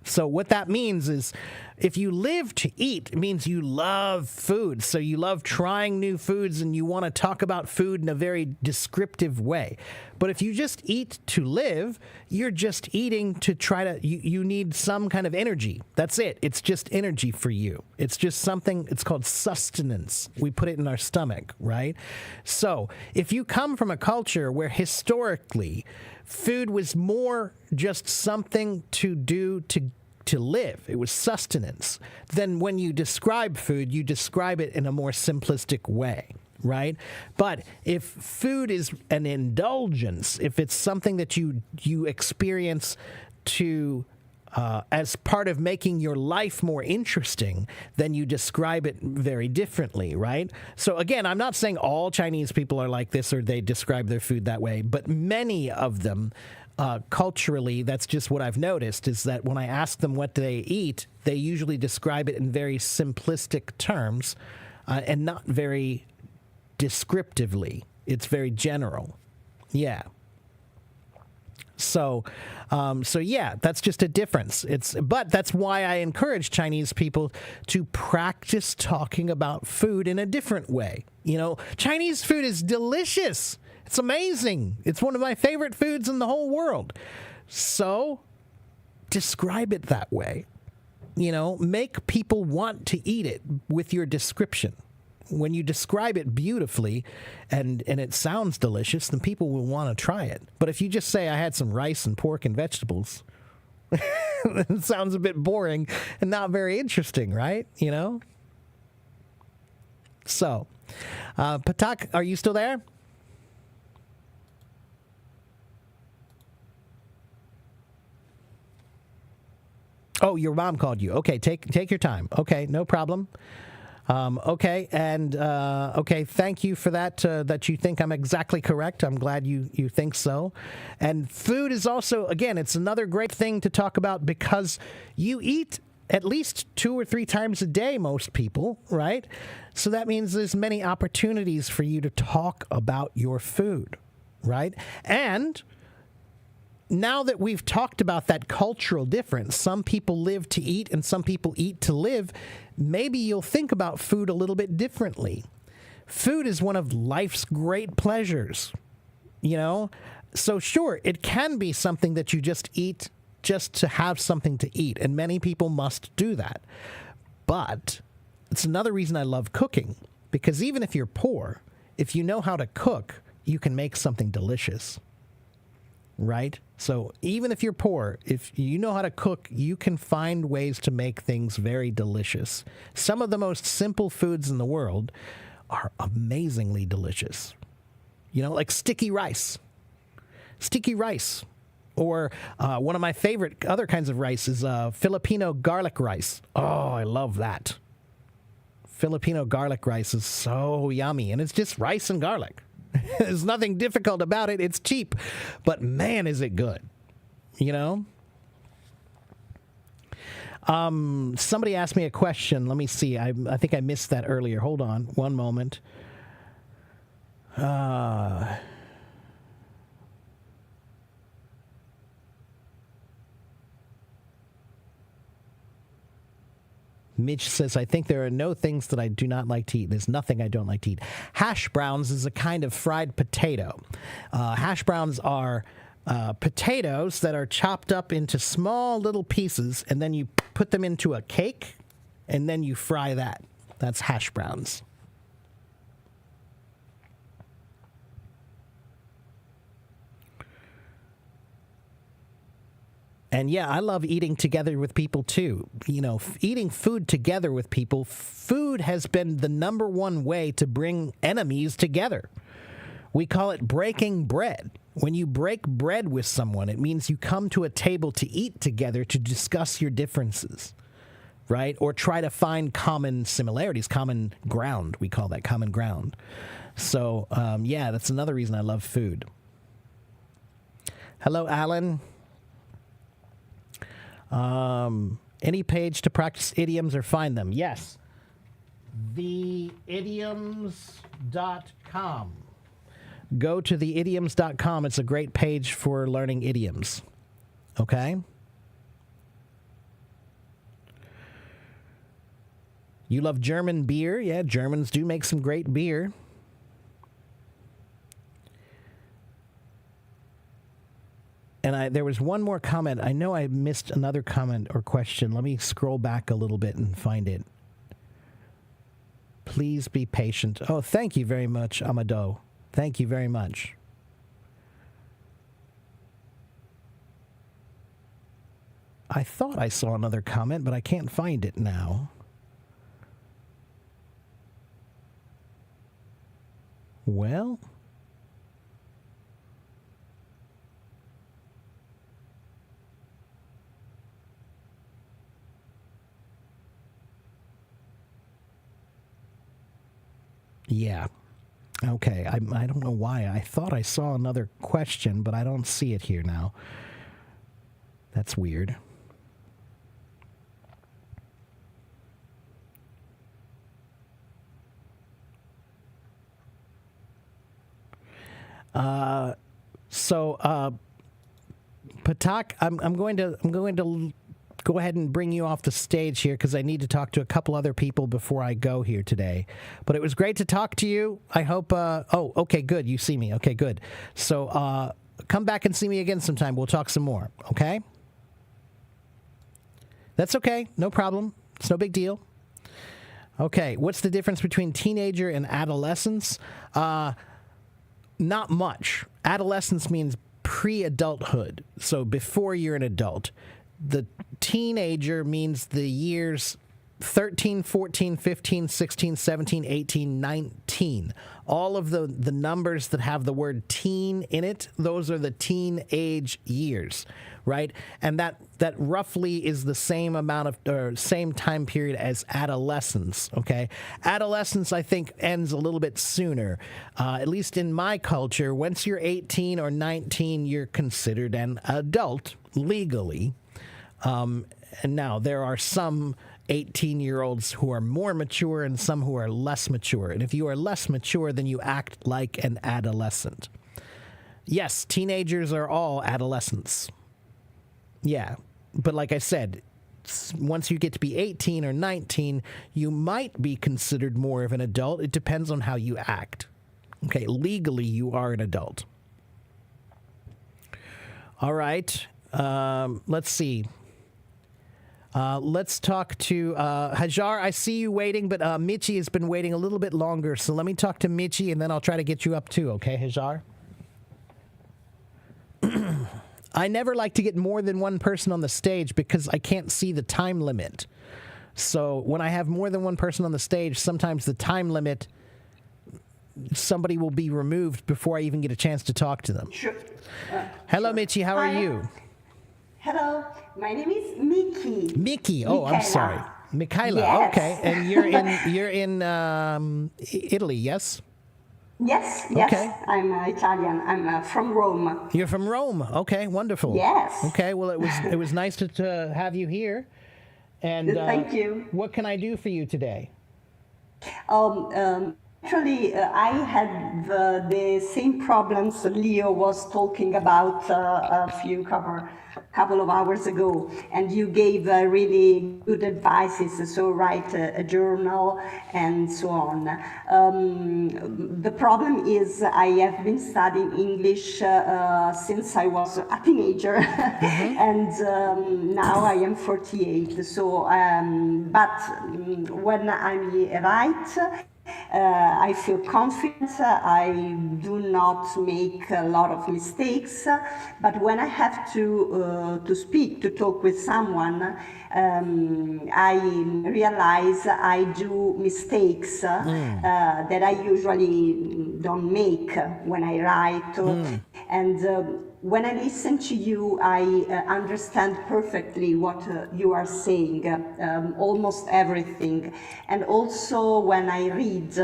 So what that means is if you live to eat, it means you love food. So you love trying new foods and you want to talk about food in a very descriptive way. But if you just eat to live, you're just eating to try to, you need some kind of energy. That's it. It's just energy for you. It's just something, it's called sustenance. We put it in our stomach, right? So if you come from a culture where historically food was more just something to do to live, it was sustenance, then when you describe food, you describe it in a more simplistic way, right? But if food is an indulgence, if it's something that you experience to as part of making your life more interesting, then you describe it very differently, right? So again, I'm not saying all Chinese people are like this or they describe their food that way, but many of them culturally, that's just what I've noticed, is that when I ask them what they eat, they usually describe it in very simplistic terms and not very descriptively. It's very general. Yeah. So yeah, that's just a difference. But that's why I encourage Chinese people to practice talking about food in a different way. You know, Chinese food is delicious. It's amazing. It's one of my favorite foods in the whole world. So describe it that way. You know, make people want to eat it with your description. When you describe it beautifully and it sounds delicious, then people will want to try it. But if you just say, I had some rice and pork and vegetables, it sounds a bit boring and not very interesting, right? You know? So, Patak, are you still there? Oh, your mom called you. Okay, take your time. Okay, no problem. Okay, and okay, thank you for that, that you think I'm exactly correct. I'm glad you think so. And food is also, again, it's another great thing to talk about because you eat at least 2 or 3 times a day, most people, right? So that means there's many opportunities for you to talk about your food, right? And now that we've talked about that cultural difference, some people live to eat and some people eat to live, maybe you'll think about food a little bit differently. Food is one of life's great pleasures, you know? So sure, it can be something that you just eat just to have something to eat, and many people must do that. But it's another reason I love cooking, because even if you're poor, if you know how to cook, you can make something delicious. Right? So even if you're poor, if you know how to cook, you can find ways to make things very delicious. Some of the most simple foods in the world are amazingly delicious. You know, like sticky rice. Sticky rice. Or one of my favorite other kinds of rice is Filipino garlic rice. Oh, I love that. Filipino garlic rice is so yummy, and it's just rice and garlic. There's nothing difficult about it. It's cheap, but man, is it good. You know? Somebody asked me a question. Let me see. I think I missed that earlier. Hold on one moment. Mitch says, I think there are no things that I do not like to eat. There's nothing I don't like to eat. Hash browns is a kind of fried potato. Hash browns are potatoes that are chopped up into small little pieces, and then you put them into a cake, and then you fry that. That's hash browns. And yeah, I love eating together with people too. You know, eating food together with people, food has been the number one way to bring enemies together. We call it breaking bread. When you break bread with someone, it means you come to a table to eat together to discuss your differences, right? Or try to find common similarities, common ground. We call that common ground. So, yeah, that's another reason I love food. Hello, Alan. Any page to practice idioms or find them? Yes. Theidioms.com. Go to theidioms.com. It's a great page for learning idioms. Okay? You love German beer? Yeah, Germans do make some great beer. And there was one more comment. I know I missed another comment or question. Let me scroll back a little bit and find it. Please be patient. Oh, thank you very much, Amado. Thank you very much. I thought I saw another comment, but I can't find it now. Well... Yeah. Okay. I don't know why. I thought I saw another question, but I don't see it here now. That's weird. Patak, I'm going to go ahead and bring you off the stage here because I need to talk to a couple other people before I go here today. But it was great to talk to you. I hope. Oh, okay, good. You see me. Okay, good. So come back and see me again sometime. We'll talk some more. Okay? That's okay. No problem. It's no big deal. Okay. What's the difference between teenager and adolescence? Not much. Adolescence means pre-adulthood, so before you're an adult. The teenager means the years 13, 14, 15, 16, 17, 18, 19. All of the numbers that have the word teen in it, those are the teenage years, right? And that roughly is the same amount of, same time period as adolescence, okay? Adolescence, I think, ends a little bit sooner. At least in my culture, once you're 18 or 19, you're considered an adult legally. And now there are some 18-year-olds who are more mature and some who are less mature. And if you are less mature, then you act like an adolescent. Yes, teenagers are all adolescents. Yeah, but like I said, once you get to be 18 or 19, you might be considered more of an adult. It depends on how you act. Okay, legally, you are an adult. All right, let's see. Let's talk to Hajar. I see you waiting, but Michi has been waiting a little bit longer. So let me talk to Michi, and then I'll try to get you up too. Okay, Hajar? I never like to get more than one person on the stage because I can't see the time limit. So when I have more than one person on the stage, sometimes the time limit, somebody will be removed before I even get a chance to talk to them. Sure. Hello, Michi. How are you? Hello, my name is Miki. Miki. Oh, Michaela. I'm sorry. Michaela. Yes. Okay. And you're in Italy, yes? Yes. Okay. I'm Italian. I'm from Rome. You're from Rome. Okay, wonderful. Yes. Okay, well, it was nice to have you here. And thank you. What can I do for you today? Actually, I had the same problems Leo was talking about couple of hours ago, and you gave really good advices. So write a journal and so on. The problem is I have been studying English since I was a teenager, and now I am 48. So, but when I write, I feel confident, I do not make a lot of mistakes, but when I have to speak, to talk with someone, I realize I do mistakes that I usually don't make when I write. And when I listen to you, I understand perfectly what you are saying, almost everything. And also when I read,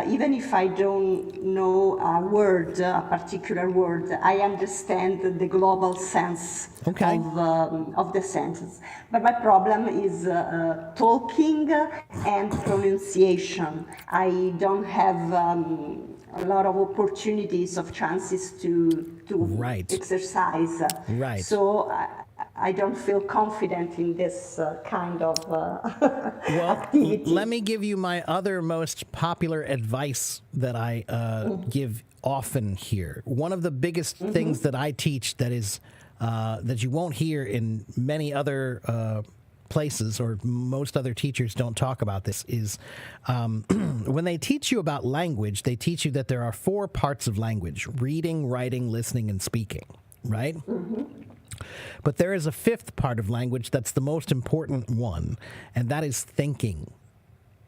even if I don't know a word, a particular word, I understand the global sense of the sentence. But my problem is talking and pronunciation. I don't have a lot of opportunities of chances to exercise. Right. So I don't feel confident in this kind of activity. Let me give you my other most popular advice that I give often here. One of the biggest things that I teach that is that you won't hear in many other places, or most other teachers don't talk about this, is when they teach you about language, they teach you that there are 4 parts of language: reading, writing, listening, and speaking, right? But there is a 5th part of language that's the most important one, and that is thinking.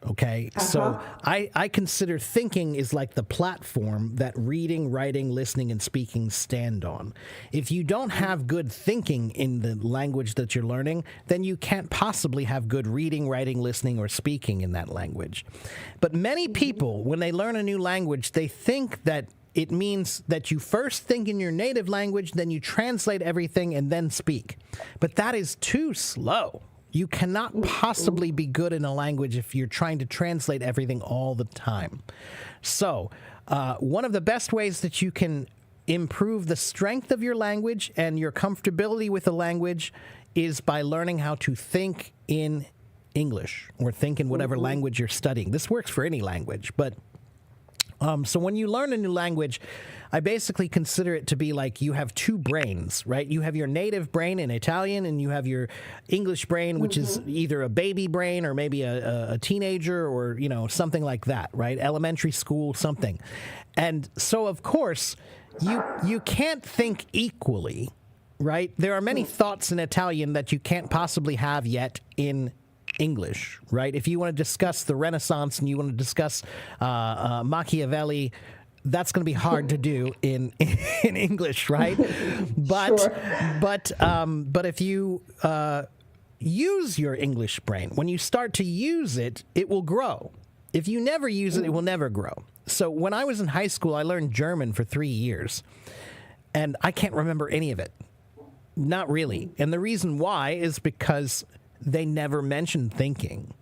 Okay, so I consider thinking is like the platform that reading, writing, listening, and speaking stand on. If you don't have good thinking in the language that you're learning, then you can't possibly have good reading, writing, listening, or speaking in that language. But many people, when they learn a new language, they think that it means that you first think in your native language, then you translate everything, and then speak. But that is too slow. You cannot possibly be good in a language if you're trying to translate everything all the time. So one of the best ways that you can improve the strength of your language and your comfortability with the language is by learning how to think in English or think in whatever language you're studying. This works for any language, but so when you learn a new language, I basically consider it to be like you have two brains, right? You have your native brain in Italian, and you have your English brain, which is either a baby brain or maybe a teenager or, you know, something like that, right? Elementary school, something. And so, of course, you can't think equally, right? There are many thoughts in Italian that you can't possibly have yet in English, right? If you want to discuss the Renaissance and you want to discuss Machiavelli, that's going to be hard to do in English, right? But but if you use your English brain, when you start to use it, it will grow. If you never use it, it will never grow. So when I was in high school, I learned German for 3 years, and I can't remember any of it. Not really. And the reason why is because they never mentioned thinking.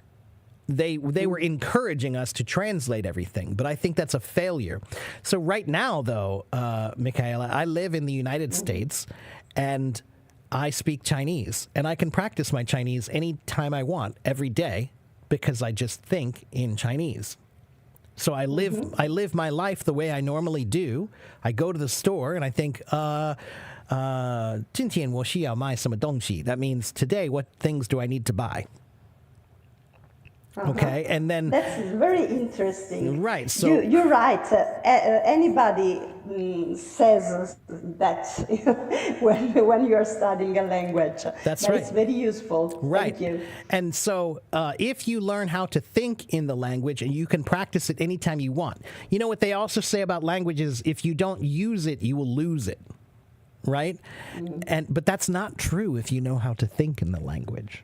They were encouraging us to translate everything, but I think that's a failure. So right now, though, Michaela, I live in the United States, and I speak Chinese, and I can practice my Chinese anytime I want, every day, because I just think in Chinese. So I live my life the way I normally do. I go to the store and I think, 今天我需要买什么东西? That means today, what things do I need to buy? Okay, and then that's very interesting. Right. So you're right. Anybody says that when you're studying a language. That's right. It's very useful. Right. Thank you. And so if you learn how to think in the language, and you can practice it anytime you want. You know what they also say about languages? If you don't use it, you will lose it. Right? But that's not true if you know how to think in the language.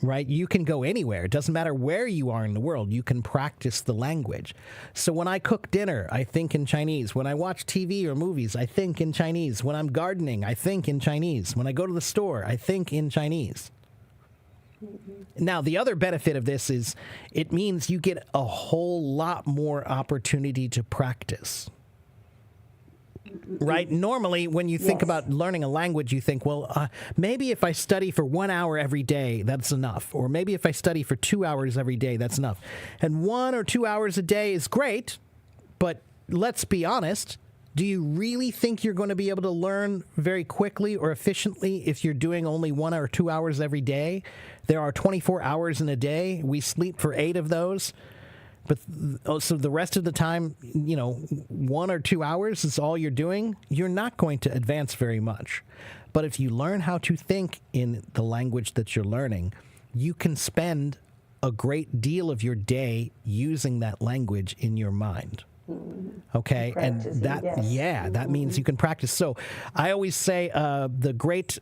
Right? You can go anywhere. It doesn't matter where you are in the world. You can practice the language. So when I cook dinner, I think in Chinese. When I watch TV or movies, I think in Chinese. When I'm gardening, I think in Chinese. When I go to the store, I think in Chinese. Now, the other benefit of this is it means you get a whole lot more opportunity to practice. Right? Normally, when you think about learning a language, you think, well, maybe if I study for 1 hour every day, that's enough. Or maybe if I study for 2 hours every day, that's enough. And 1 or 2 hours a day is great, but let's be honest. Do you really think you're going to be able to learn very quickly or efficiently if you're doing only 1 or 2 hours every day? There are 24 hours in a day. We sleep for 8 of those. But so the rest of the time, 1 or 2 hours is all you're doing, you're not going to advance very much. But if you learn how to think in the language that you're learning, you can spend a great deal of your day using that language in your mind. Okay, and that means you can practice. So I always say the great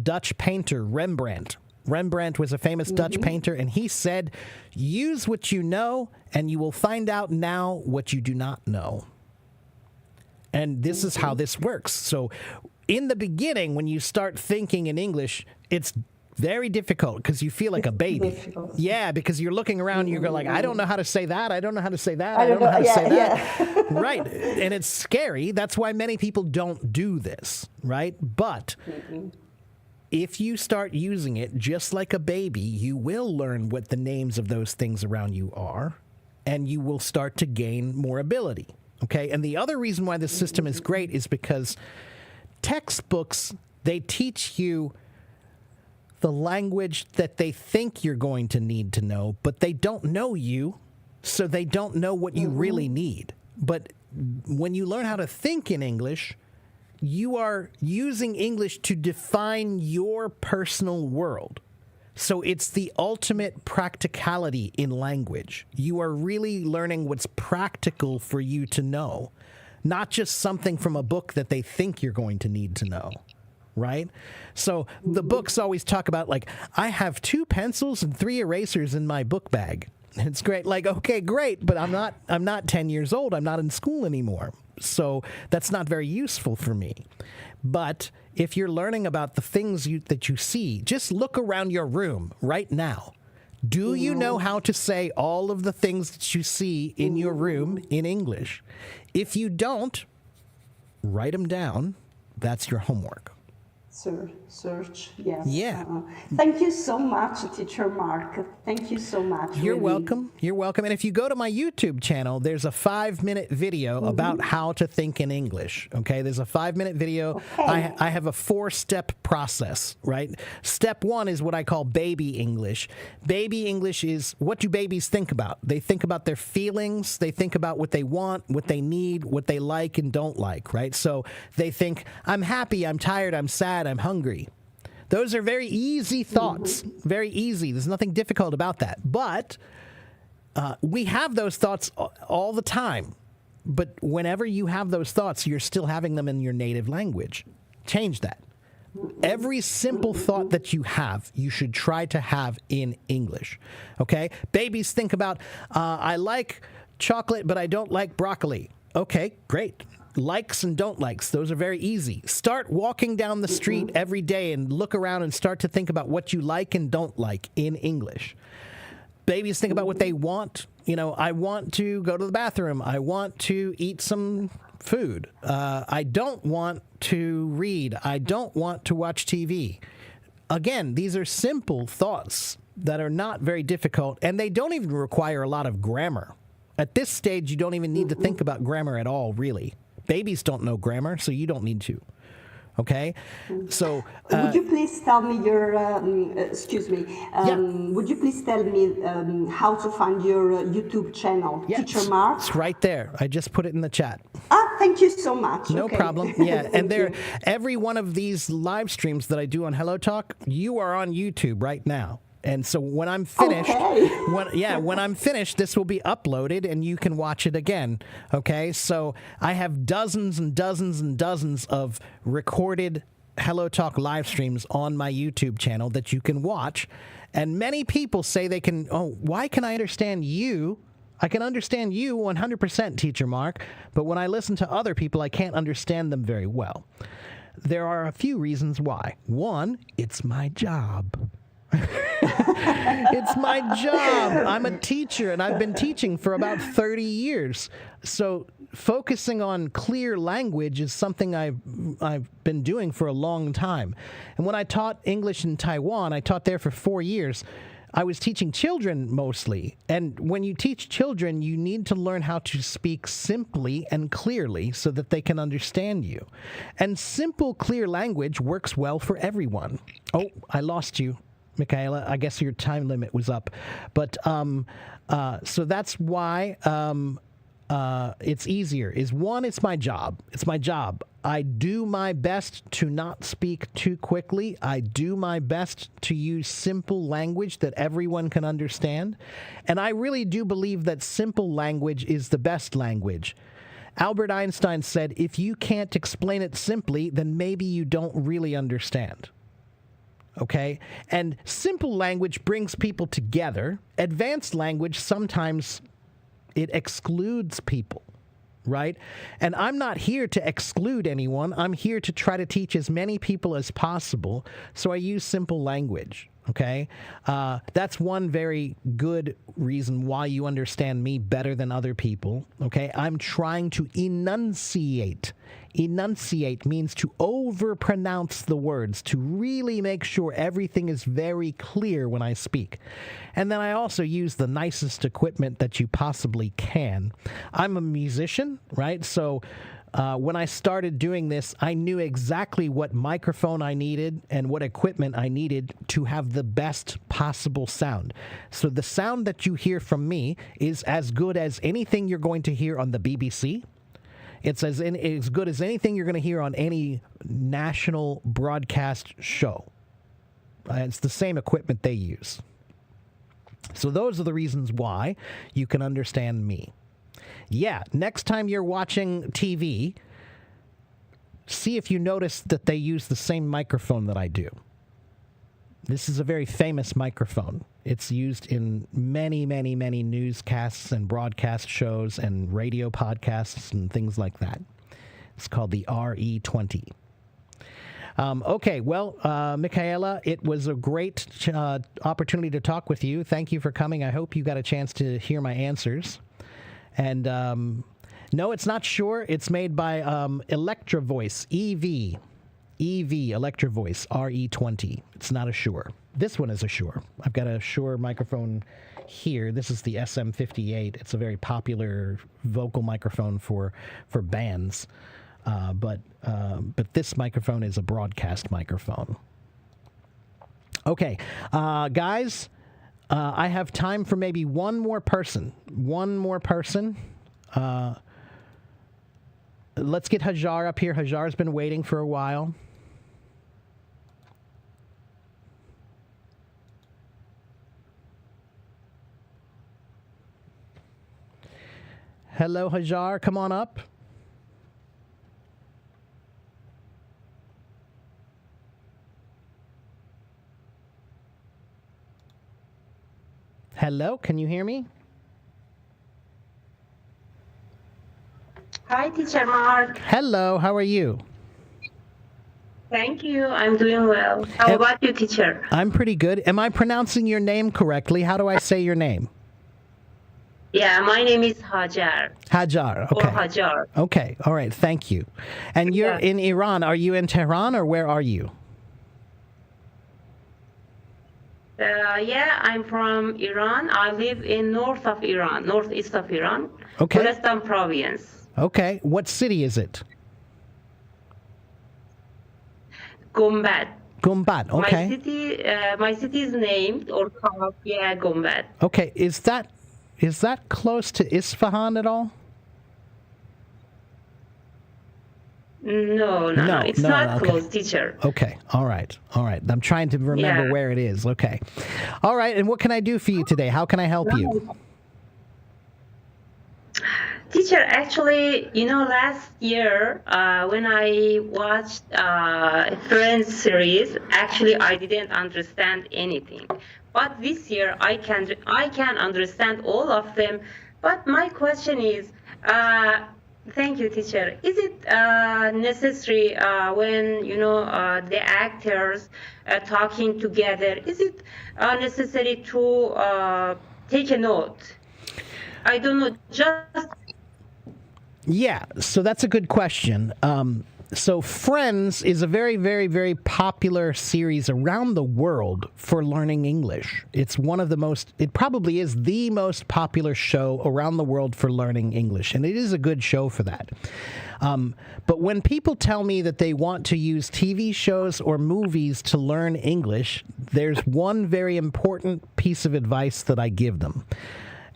Dutch painter Rembrandt. Rembrandt was a famous Dutch painter, and he said, use what you know, and you will find out now what you do not know. And this is how this works. So in the beginning, when you start thinking in English, it's very difficult because you feel like a baby. Yeah, because you're looking around and you're like, I don't know how to say that. I don't know how to say that. I don't know how to say that. Right. And it's scary. That's why many people don't do this. Right. But if you start using it just like a baby, you will learn what the names of those things around you are, and you will start to gain more ability. Okay? And the other reason why this system is great is because textbooks, they teach you the language that they think you're going to need to know, but they don't know you, so they don't know what you really need. But when you learn how to think in English, you are using English to define your personal world. So it's the ultimate practicality in language. You are really learning what's practical for you to know, not just something from a book that they think you're going to need to know, right? So the books always talk about, like, I have 2 pencils and 3 erasers in my book bag. It's great. Like, okay, great, but I'm not 10 years old. I'm not in school anymore. So that's not very useful for me. But if you're learning about the things that you see, just look around your room right now. Do you know how to say all of the things that you see in your room in English? If you don't, write them down. That's your homework. Search, yes. Yeah. Thank you so much, Teacher Mark. Thank you so much. You're really. welcome. You're welcome. And if you go to my YouTube channel, there's a 5-minute video about how to think in English. Okay, there's a 5-minute video. Okay. I have a 4-step process, right? Step 1 is what I call baby English. Baby English is what do babies think about? They think about their feelings. They think about what they want, what they need, what they like and don't like, right? So they think, I'm happy, I'm tired, I'm sad, I'm hungry. Those are very easy thoughts, very easy. There's nothing difficult about that. But we have those thoughts all the time. But whenever you have those thoughts, you're still having them in your native language. Change that. Every simple thought that you have, you should try to have in English. Okay? Babies think about, I like chocolate, but I don't like broccoli. Okay, great. Likes and don't likes, those are very easy. Start walking down the street every day and look around and start to think about what you like and don't like in English. Babies think about what they want. You know, I want to go to the bathroom. I want to eat some food. I don't want to read. I don't want to watch TV. Again, these are simple thoughts that are not very difficult, and they don't even require a lot of grammar. At this stage, you don't even need to think about grammar at all, really. Babies don't know grammar, so you don't need to. Okay? So... would you please tell me your... excuse me. Would you please tell me how to find your YouTube channel, Teacher Mark? It's right there. I just put it in the chat. Thank you so much. No Okay. problem. Yeah, and there, every one of these live streams that I do on Hello Talk, you are on YouTube right now. And so when I'm finished, when I'm finished, this will be uploaded and you can watch it again. Okay, so I have dozens and dozens and dozens of recorded Hello Talk live streams on my YouTube channel that you can watch. And many people say they can, why can I understand you? I can understand you 100%, Teacher Mark, but when I listen to other people, I can't understand them very well. There are a few reasons why. One, it's my job. It's my job. I'm a teacher, and I've been teaching for about 30 years. So focusing on clear language is something I've been doing for a long time. And when I taught English in Taiwan, I taught there for 4 years. I was teaching children mostly. And when you teach children, you need to learn how to speak simply and clearly so that they can understand you. And simple, clear language works well for everyone. Oh, I lost you, Michaela. I guess your time limit was up. But so that's why it's easier. One, it's my job. It's my job. I do my best to not speak too quickly. I do my best to use simple language that everyone can understand. And I really do believe that simple language is the best language. Albert Einstein said, if you can't explain it simply, then maybe you don't really understand. Okay? And simple language brings people together. Advanced language, sometimes it excludes people, right? And I'm not here to exclude anyone. I'm here to try to teach as many people as possible. So I use simple language, okay? That's one very good reason why you understand me better than other people, okay? I'm trying to enunciate. Enunciate means to overpronounce the words, to really make sure everything is very clear when I speak. And then I also use the nicest equipment that you possibly can. I'm a musician, right? So when I started doing this, I knew exactly what microphone I needed and what equipment I needed to have the best possible sound. So the sound that you hear from me is as good as anything you're going to hear on the BBC. It's as good as anything you're going to hear on any national broadcast show. It's the same equipment they use. So those are the reasons why you can understand me. Yeah, next time you're watching TV, see if you notice that they use the same microphone that I do. This is a very famous microphone. It's used in many, many, many newscasts and broadcast shows and radio podcasts and things like that. It's called the RE20. Okay, well, Michaela, it was a great opportunity to talk with you. Thank you for coming. I hope you got a chance to hear my answers. And No, it's not Shure. It's made by Electro Voice, EV. Electro Voice, RE20. It's not a Shure. This one is a Shure. I've got a Shure microphone here. This is the SM58. It's a very popular vocal microphone for bands. But this microphone is a broadcast microphone. Okay, guys, I have time for maybe one more person. Let's get Hajar up here. Hajar's been waiting for a while. Hello, Hajar. Come on up. Hello, can you hear me? Hi, Teacher Mark. Hello, how are you? Thank you. I'm doing well. How about you, teacher? I'm pretty good. Am I pronouncing your name correctly? How do I say your name? Yeah, my name is Hajar. Hajar, okay. Or Hajar. Okay, all right, thank you. And you're in Iran. Are you in Tehran or where are you? Yeah, I'm from Iran. I live in northeast of Iran, Okay. Khorasan province. Okay, what city is it? Gumbad. Gumbad, okay. My city is named or called, Gumbad. Okay, is that close to Isfahan at all? No, it's not close, teacher. Okay, all right. I'm trying to remember where it is. Okay. All right, and what can I do for you today? How can I help you? Teacher, actually, last year when I watched Friends series, actually I didn't understand anything. But this year I can understand all of them. But my question is, thank you, teacher. Is it necessary when the actors talking together? Is it necessary to take a note? I don't know. Yeah, so that's a good question. So Friends is a very, very, very popular series around the world for learning English. It's it probably is the most popular show around the world for learning English, and it is a good show for that. But when people tell me that they want to use TV shows or movies to learn English, there's one very important piece of advice that I give them.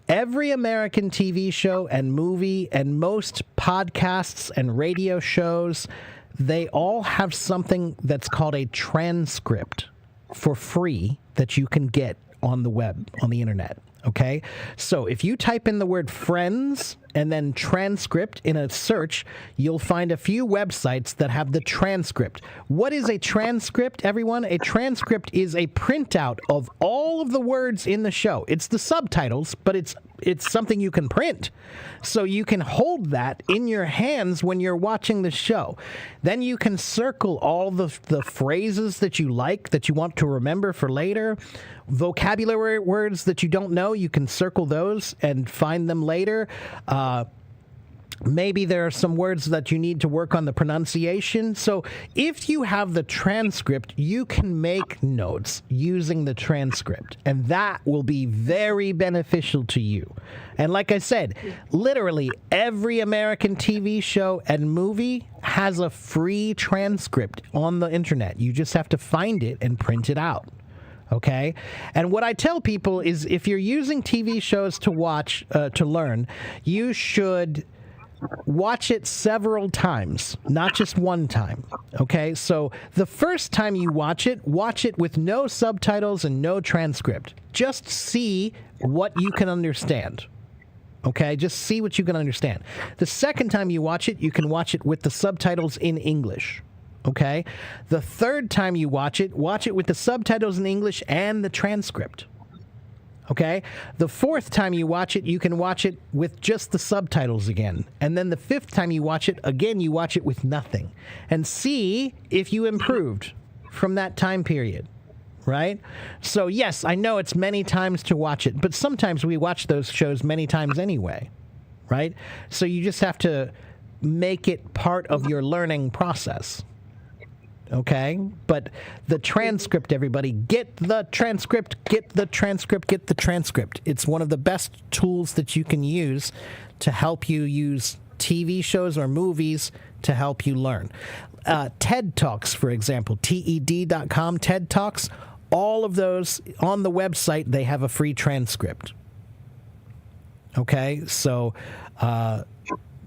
Every American TV show and movie and most podcasts and radio shows, they all have something that's called a transcript for free that you can get on the web, on the internet. Okay? So if you type in the word Friends and then transcript in a search, you'll find a few websites that have the transcript. What is a transcript, everyone? A transcript is a printout of all of the words in the show. It's the subtitles, but it's something you can print. So you can hold that in your hands when you're watching the show. Then you can circle all the phrases that you like, that you want to remember for later. Vocabulary words that you don't know, you can circle those and find them later. Maybe there are some words that you need to work on the pronunciation. So if you have the transcript, you can make notes using the transcript, and that will be very beneficial to you. And like I said, literally every American TV show and movie has a free transcript on the internet. You just have to find it and print it out. Okay? And what I tell people is if you're using TV shows to watch, to learn, you should watch it several times, not just one time. Okay? So the first time you watch it with no subtitles and no transcript. Just see what you can understand. Okay? Just see what you can understand. The second time you watch it, you can watch it with the subtitles in English. Okay? The third time you watch it with the subtitles in English and the transcript. Okay? The fourth time you watch it, you can watch it with just the subtitles again. And then the fifth time you watch it, again, you watch it with nothing. And see if you improved from that time period. Right? So, yes, I know it's many times to watch it, but sometimes we watch those shows many times anyway. right? So you just have to make it part of your learning process. Okay? But the transcript, everybody, get the transcript, get the transcript, get the transcript. It's one of the best tools that you can use to help you use TV shows or movies to help you learn. TED Talks, for example, TED.com, TED Talks, all of those on the website, they have a free transcript. Okay? So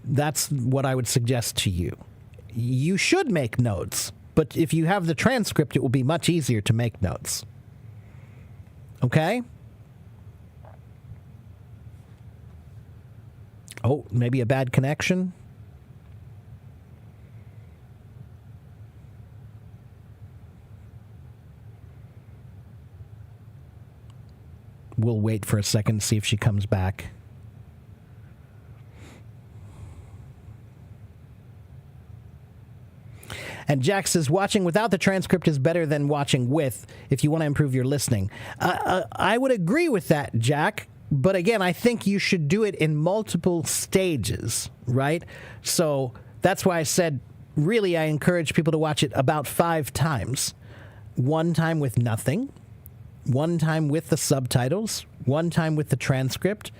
that's what I would suggest to you. You should make notes. But if you have the transcript, it will be much easier to make notes. Okay? Oh, maybe a bad connection? We'll wait for a second to see if she comes back. And Jack says, watching without the transcript is better than watching with if you want to improve your listening. I would agree with that, Jack. But again, I think you should do it in multiple stages, right? So that's why I said, really, I encourage people to watch it about 5 times. 1 time with nothing, 1 time with the subtitles, 1 time with the transcript,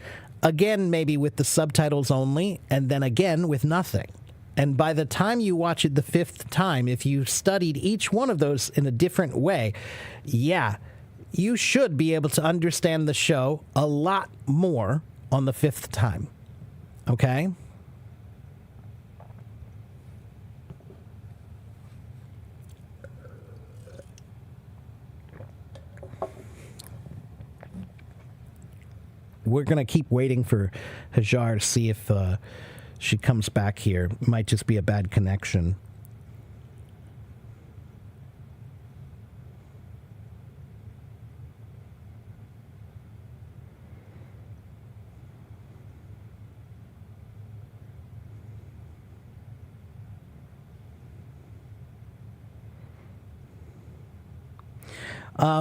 again, maybe with the subtitles only, and then again with nothing. And by the time you watch it the 5th time, if you studied each one of those in a different way, yeah, you should be able to understand the show a lot more on the 5th time. Okay? We're going to keep waiting for Hajar to see if she comes back here. It might just be a bad connection.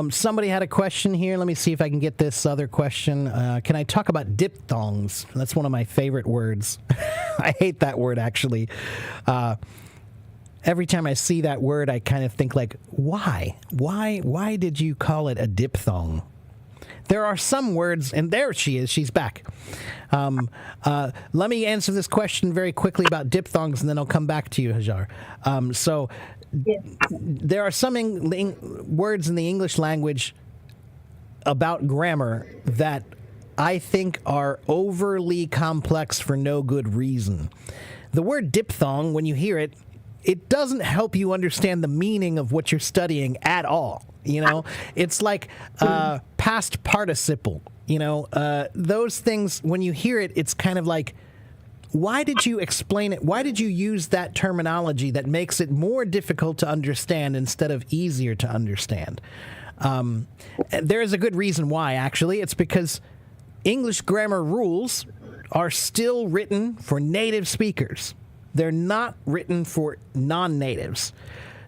Somebody had a question here. Let me see if I can get this other question. Can I talk about diphthongs? That's one of my favorite words. I hate that word, actually. Every time I see that word, I kind of think like, why? Why did you call it a diphthong? There are some words, and there she is. She's back. Let me answer this question very quickly about diphthongs, and then I'll come back to you, Hajar. There are some words in the English language about grammar that I think are overly complex for no good reason. The word diphthong, when you hear it, it doesn't help you understand the meaning of what you're studying at all. You know, it's like past participle. You know, those things, when you hear it, it's kind of like, why did you explain it? Why did you use that terminology that makes it more difficult to understand instead of easier to understand? There is a good reason why, actually. It's because English grammar rules are still written for native speakers. They're not written for non-natives.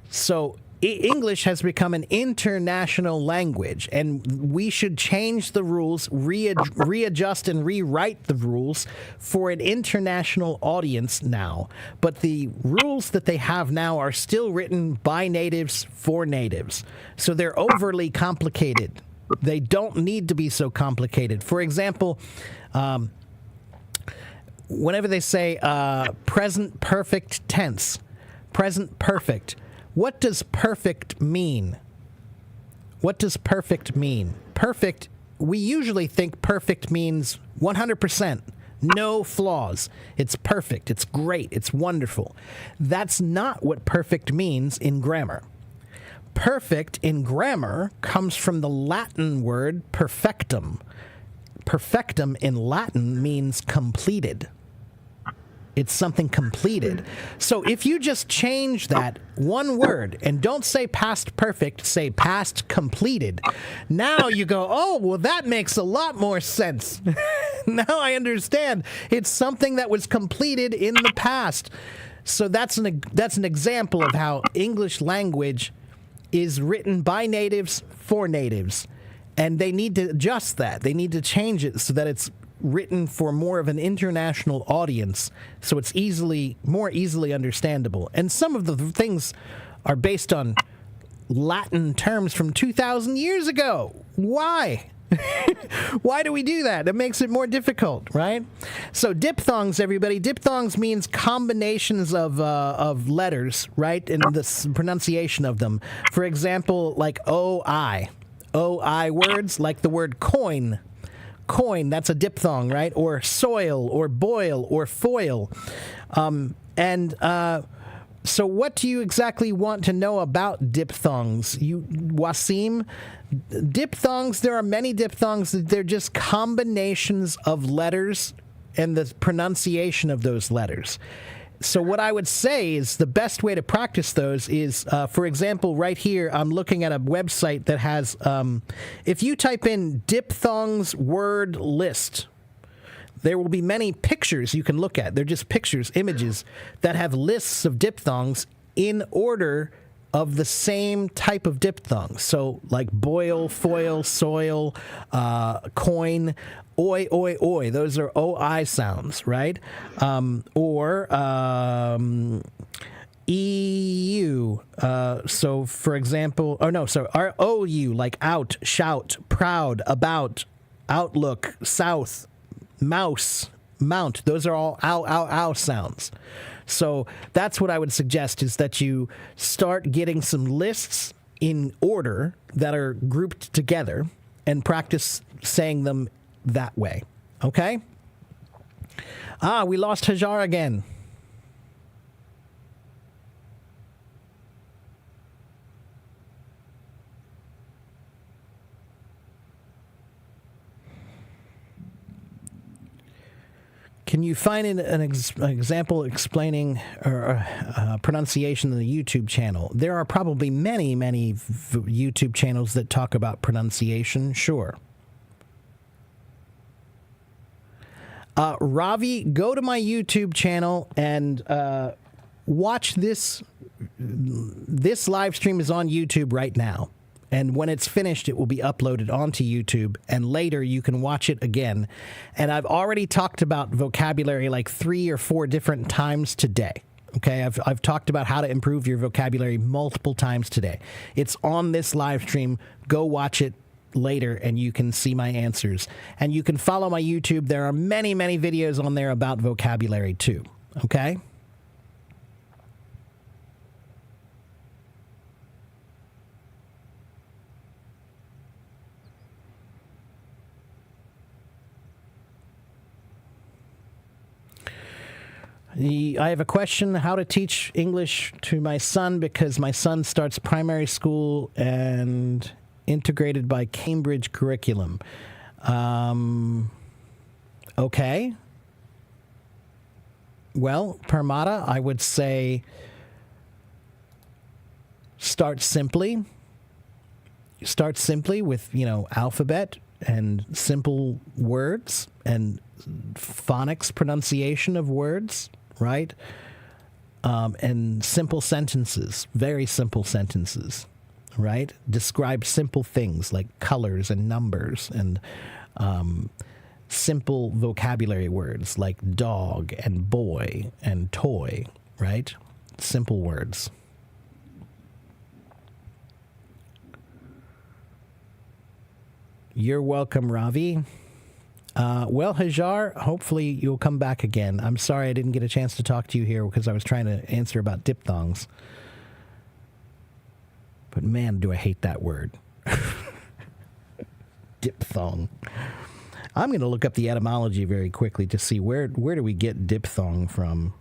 So English has become an international language, and we should change the rules, readjust and rewrite the rules for an international audience now. But the rules that they have now are still written by natives for natives. So they're overly complicated. They don't need to be so complicated. For example, whenever they say present perfect tense, present perfect, what does perfect mean? What does perfect mean? Perfect, we usually think perfect means 100%, no flaws. It's perfect, it's great, it's wonderful. That's not what perfect means in grammar. Perfect in grammar comes from the Latin word perfectum. Perfectum in Latin means completed. It's something completed. So if you just change that one word and don't say past perfect, say past completed, now you go, oh, well, that makes a lot more sense. Now I understand. It's something that was completed in the past. So that's an example of how English language is written by natives for natives. And they need to adjust that. They need to change it so that it's written for more of an international audience, so it's more easily understandable. And some of the things are based on Latin terms from 2,000 years ago. Why? Why do we do that? It makes it more difficult, right? So diphthongs, everybody. Diphthongs means combinations of letters, right? And the pronunciation of them. For example, like O-I. O-I words, like the word coin. Coin, that's a diphthong, right? Or soil, or boil, or foil. So what do you exactly want to know about diphthongs? Wasim? Diphthongs, there are many diphthongs. They're just combinations of letters and the pronunciation of those letters. So what I would say is the best way to practice those is, for example, right here, I'm looking at a website that has, if you type in diphthongs word list, there will be many pictures you can look at. They're just pictures, images, that have lists of diphthongs in order of the same type of diphthong. So like boil, foil, soil, coin, oi, oi, oi. Those are OI sounds, right? EU. So for example, OU, like out, shout, proud, about, outlook, south, mouse, mount. Those are all ow, ow, ow sounds. So that's what I would suggest, is that you start getting some lists in order that are grouped together and practice saying them that way. Okay? We lost Hajar again. Can you find an example explaining pronunciation in the YouTube channel? There are probably many YouTube channels that talk about pronunciation, sure. Ravi, go to my YouTube channel and watch this. This live stream is on YouTube right now. And when it's finished, it will be uploaded onto YouTube, and later you can watch it again. And I've already talked about vocabulary like 3 or 4 different times today. Okay, I've talked about how to improve your vocabulary multiple times today. It's on this live stream. Go watch it later, and you can see my answers. And you can follow my YouTube. There are many videos on there about vocabulary too. Okay? I have a question: how to teach English to my son, because my son starts primary school and integrated by Cambridge curriculum. Okay. Well, Parmata, I would say start simply. Start simply with, alphabet and simple words and phonics pronunciation of words. Right? And simple sentences, very simple sentences, right? Describe simple things like colors and numbers, and simple vocabulary words like dog and boy and toy, right? Simple words. You're welcome, Ravi. Well, Hajar, hopefully you'll come back again. I'm sorry I didn't get a chance to talk to you here because I was trying to answer about diphthongs. But man, do I hate that word. Diphthong. I'm going to look up the etymology very quickly to see where do we get diphthong from.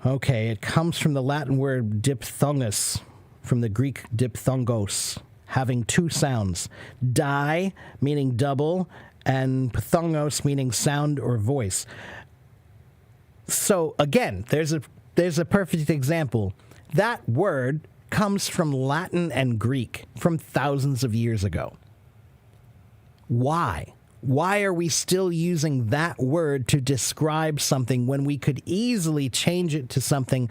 Okay, it comes from the Latin word diphthongus, from the Greek diphthongos, having 2 sounds. Di, meaning double, and phthongos, meaning sound or voice. So, again, there's a perfect example. That word comes from Latin and Greek from thousands of years ago. Why? Why are we still using that word to describe something when we could easily change it to something?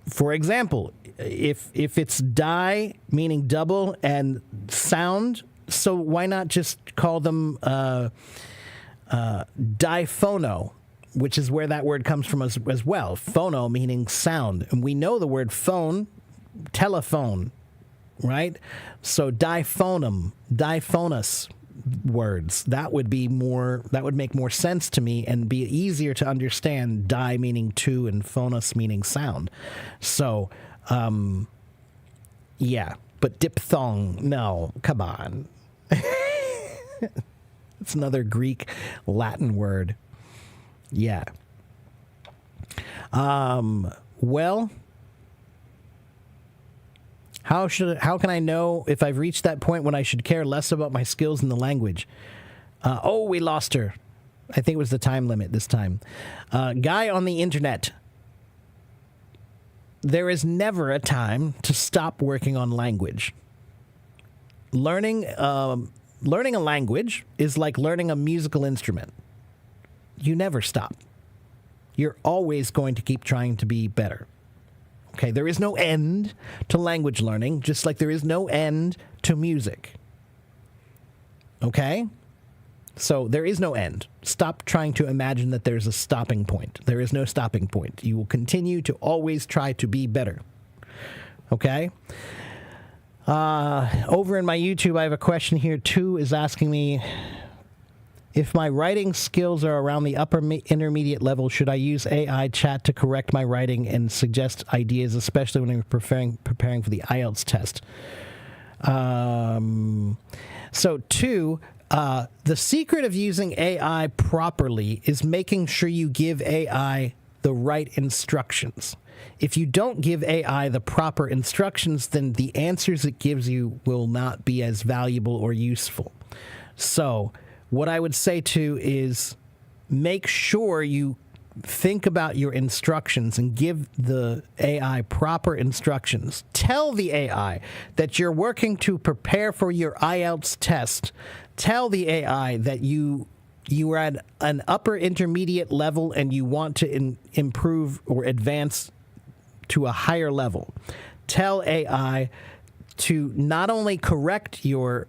For example, if it's die meaning double and sound, so why not just call them diphono, which is where that word comes from as well. Phono meaning sound, and we know the word phone, telephone, right? So diphonum, diphonous words, that would make more sense to me and be easier to understand. Di meaning two and phonos meaning sound. So yeah, but diphthong, no, come on. It's another Greek Latin word. Yeah. Well, how can I know if I've reached that point when I should care less about my skills in the language? We lost her. I think it was the time limit this time. Guy on the internet. There is never a time to stop working on language. Learning a language is like learning a musical instrument. You never stop. You're always going to keep trying to be better. Okay, there is no end to language learning, just like there is no end to music. Okay? So there is no end. Stop trying to imagine that there's a stopping point. There is no stopping point. You will continue to always try to be better. Okay? Over in my YouTube, I have a question here. Two is asking me, if my writing skills are around the upper intermediate level, should I use AI chat to correct my writing and suggest ideas, especially when I'm preparing for the IELTS test? So two, the secret of using AI properly is making sure you give AI the right instructions. If you don't give AI the proper instructions, then the answers it gives you will not be as valuable or useful. So what I would say too is make sure you think about your instructions and give the AI proper instructions. Tell the AI that you're working to prepare for your IELTS test. Tell the AI that you are at an upper intermediate level and you want to improve or advance to a higher level. Tell AI to not only correct your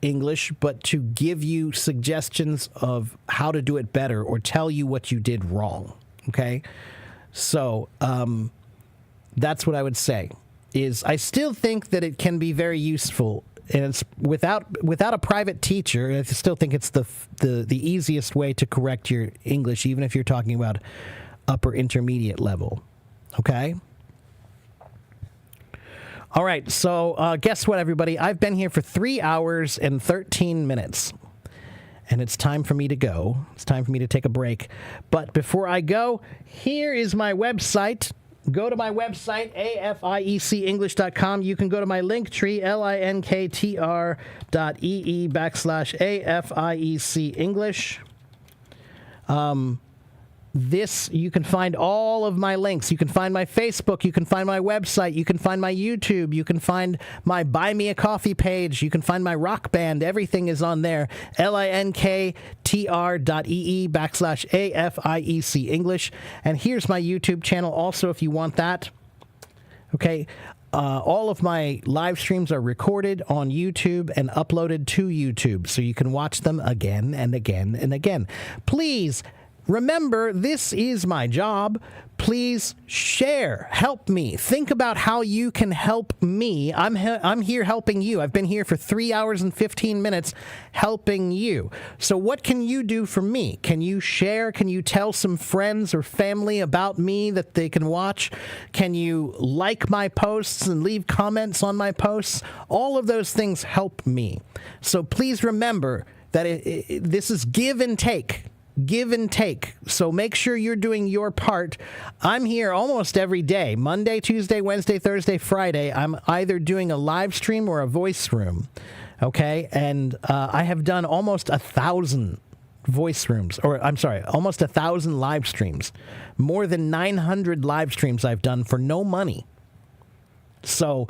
English, but to give you suggestions of how to do it better or tell you what you did wrong. Okay? So that's what I would say. Is I still think that it can be very useful, and it's without a private teacher. I still think it's the easiest way to correct your English, even if you're talking about upper intermediate level. Okay? All right, so guess what, everybody? I've been here for 3 hours and 13 minutes, and it's time for me to go. It's time for me to take a break. But before I go, here is my website. Go to my website, afiecenglish.com. You can go to my Linktree, linktr.ee/AFIEC English. You can find all of my links. You can find my Facebook. You can find my website. You can find my YouTube. You can find my Buy Me a Coffee page. You can find my rock band. Everything is on there. linktr.ee/AFIEC English. And here's my YouTube channel also if you want that. Okay. All of my live streams are recorded on YouTube and uploaded to YouTube, so you can watch them again and again and again. Please remember, this is my job. Please share. Help me. Think about how you can help me. I'm here helping you. I've been here for 3 hours and 15 minutes helping you. So what can you do for me? Can you share? Can you tell some friends or family about me that they can watch? Can you like my posts and leave comments on my posts? All of those things help me. So please remember that this is give and take. Give and take. So make sure you're doing your part. I'm here almost every day. Monday, Tuesday, Wednesday, Thursday, Friday. I'm either doing a live stream or a voice room. Okay? And I have done almost 1,000 voice rooms. Or, I'm sorry, almost 1,000 live streams. More than 900 live streams I've done for no money. So,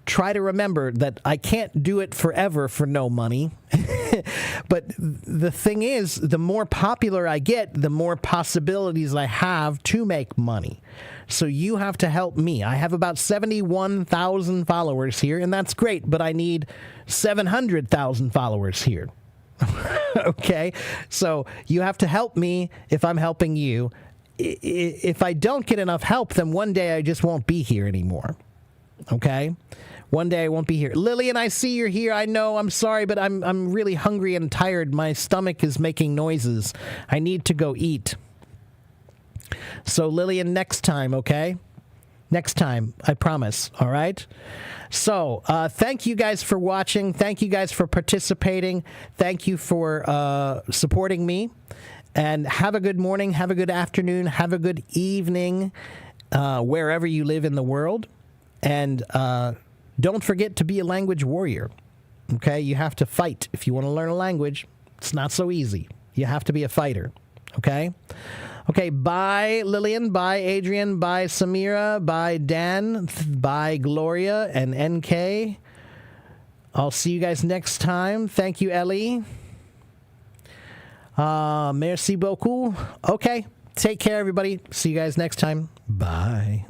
try to remember that I can't do it forever for no money. But the thing is, the more popular I get, the more possibilities I have to make money. So you have to help me. I have about 71,000 followers here, and that's great, but I need 700,000 followers here. Okay? So you have to help me if I'm helping you. If I don't get enough help, then one day I just won't be here anymore. Okay? One day I won't be here. Lillian, I see you're here. I know. I'm sorry, but I'm really hungry and tired. My stomach is making noises. I need to go eat. So, Lillian, next time, okay? Next time, I promise, all right? So, thank you guys for watching. Thank you guys for participating. Thank you for supporting me. And have a good morning, have a good afternoon, have a good evening, wherever you live in the world. And don't forget to be a language warrior, okay? You have to fight. If you want to learn a language, it's not so easy. You have to be a fighter, okay? Okay, bye, Lillian. Bye, Adrian. Bye, Samira. Bye, Dan. Bye, Gloria and NK. I'll see you guys next time. Thank you, Ellie. Merci beaucoup. Okay, take care, everybody. See you guys next time. Bye.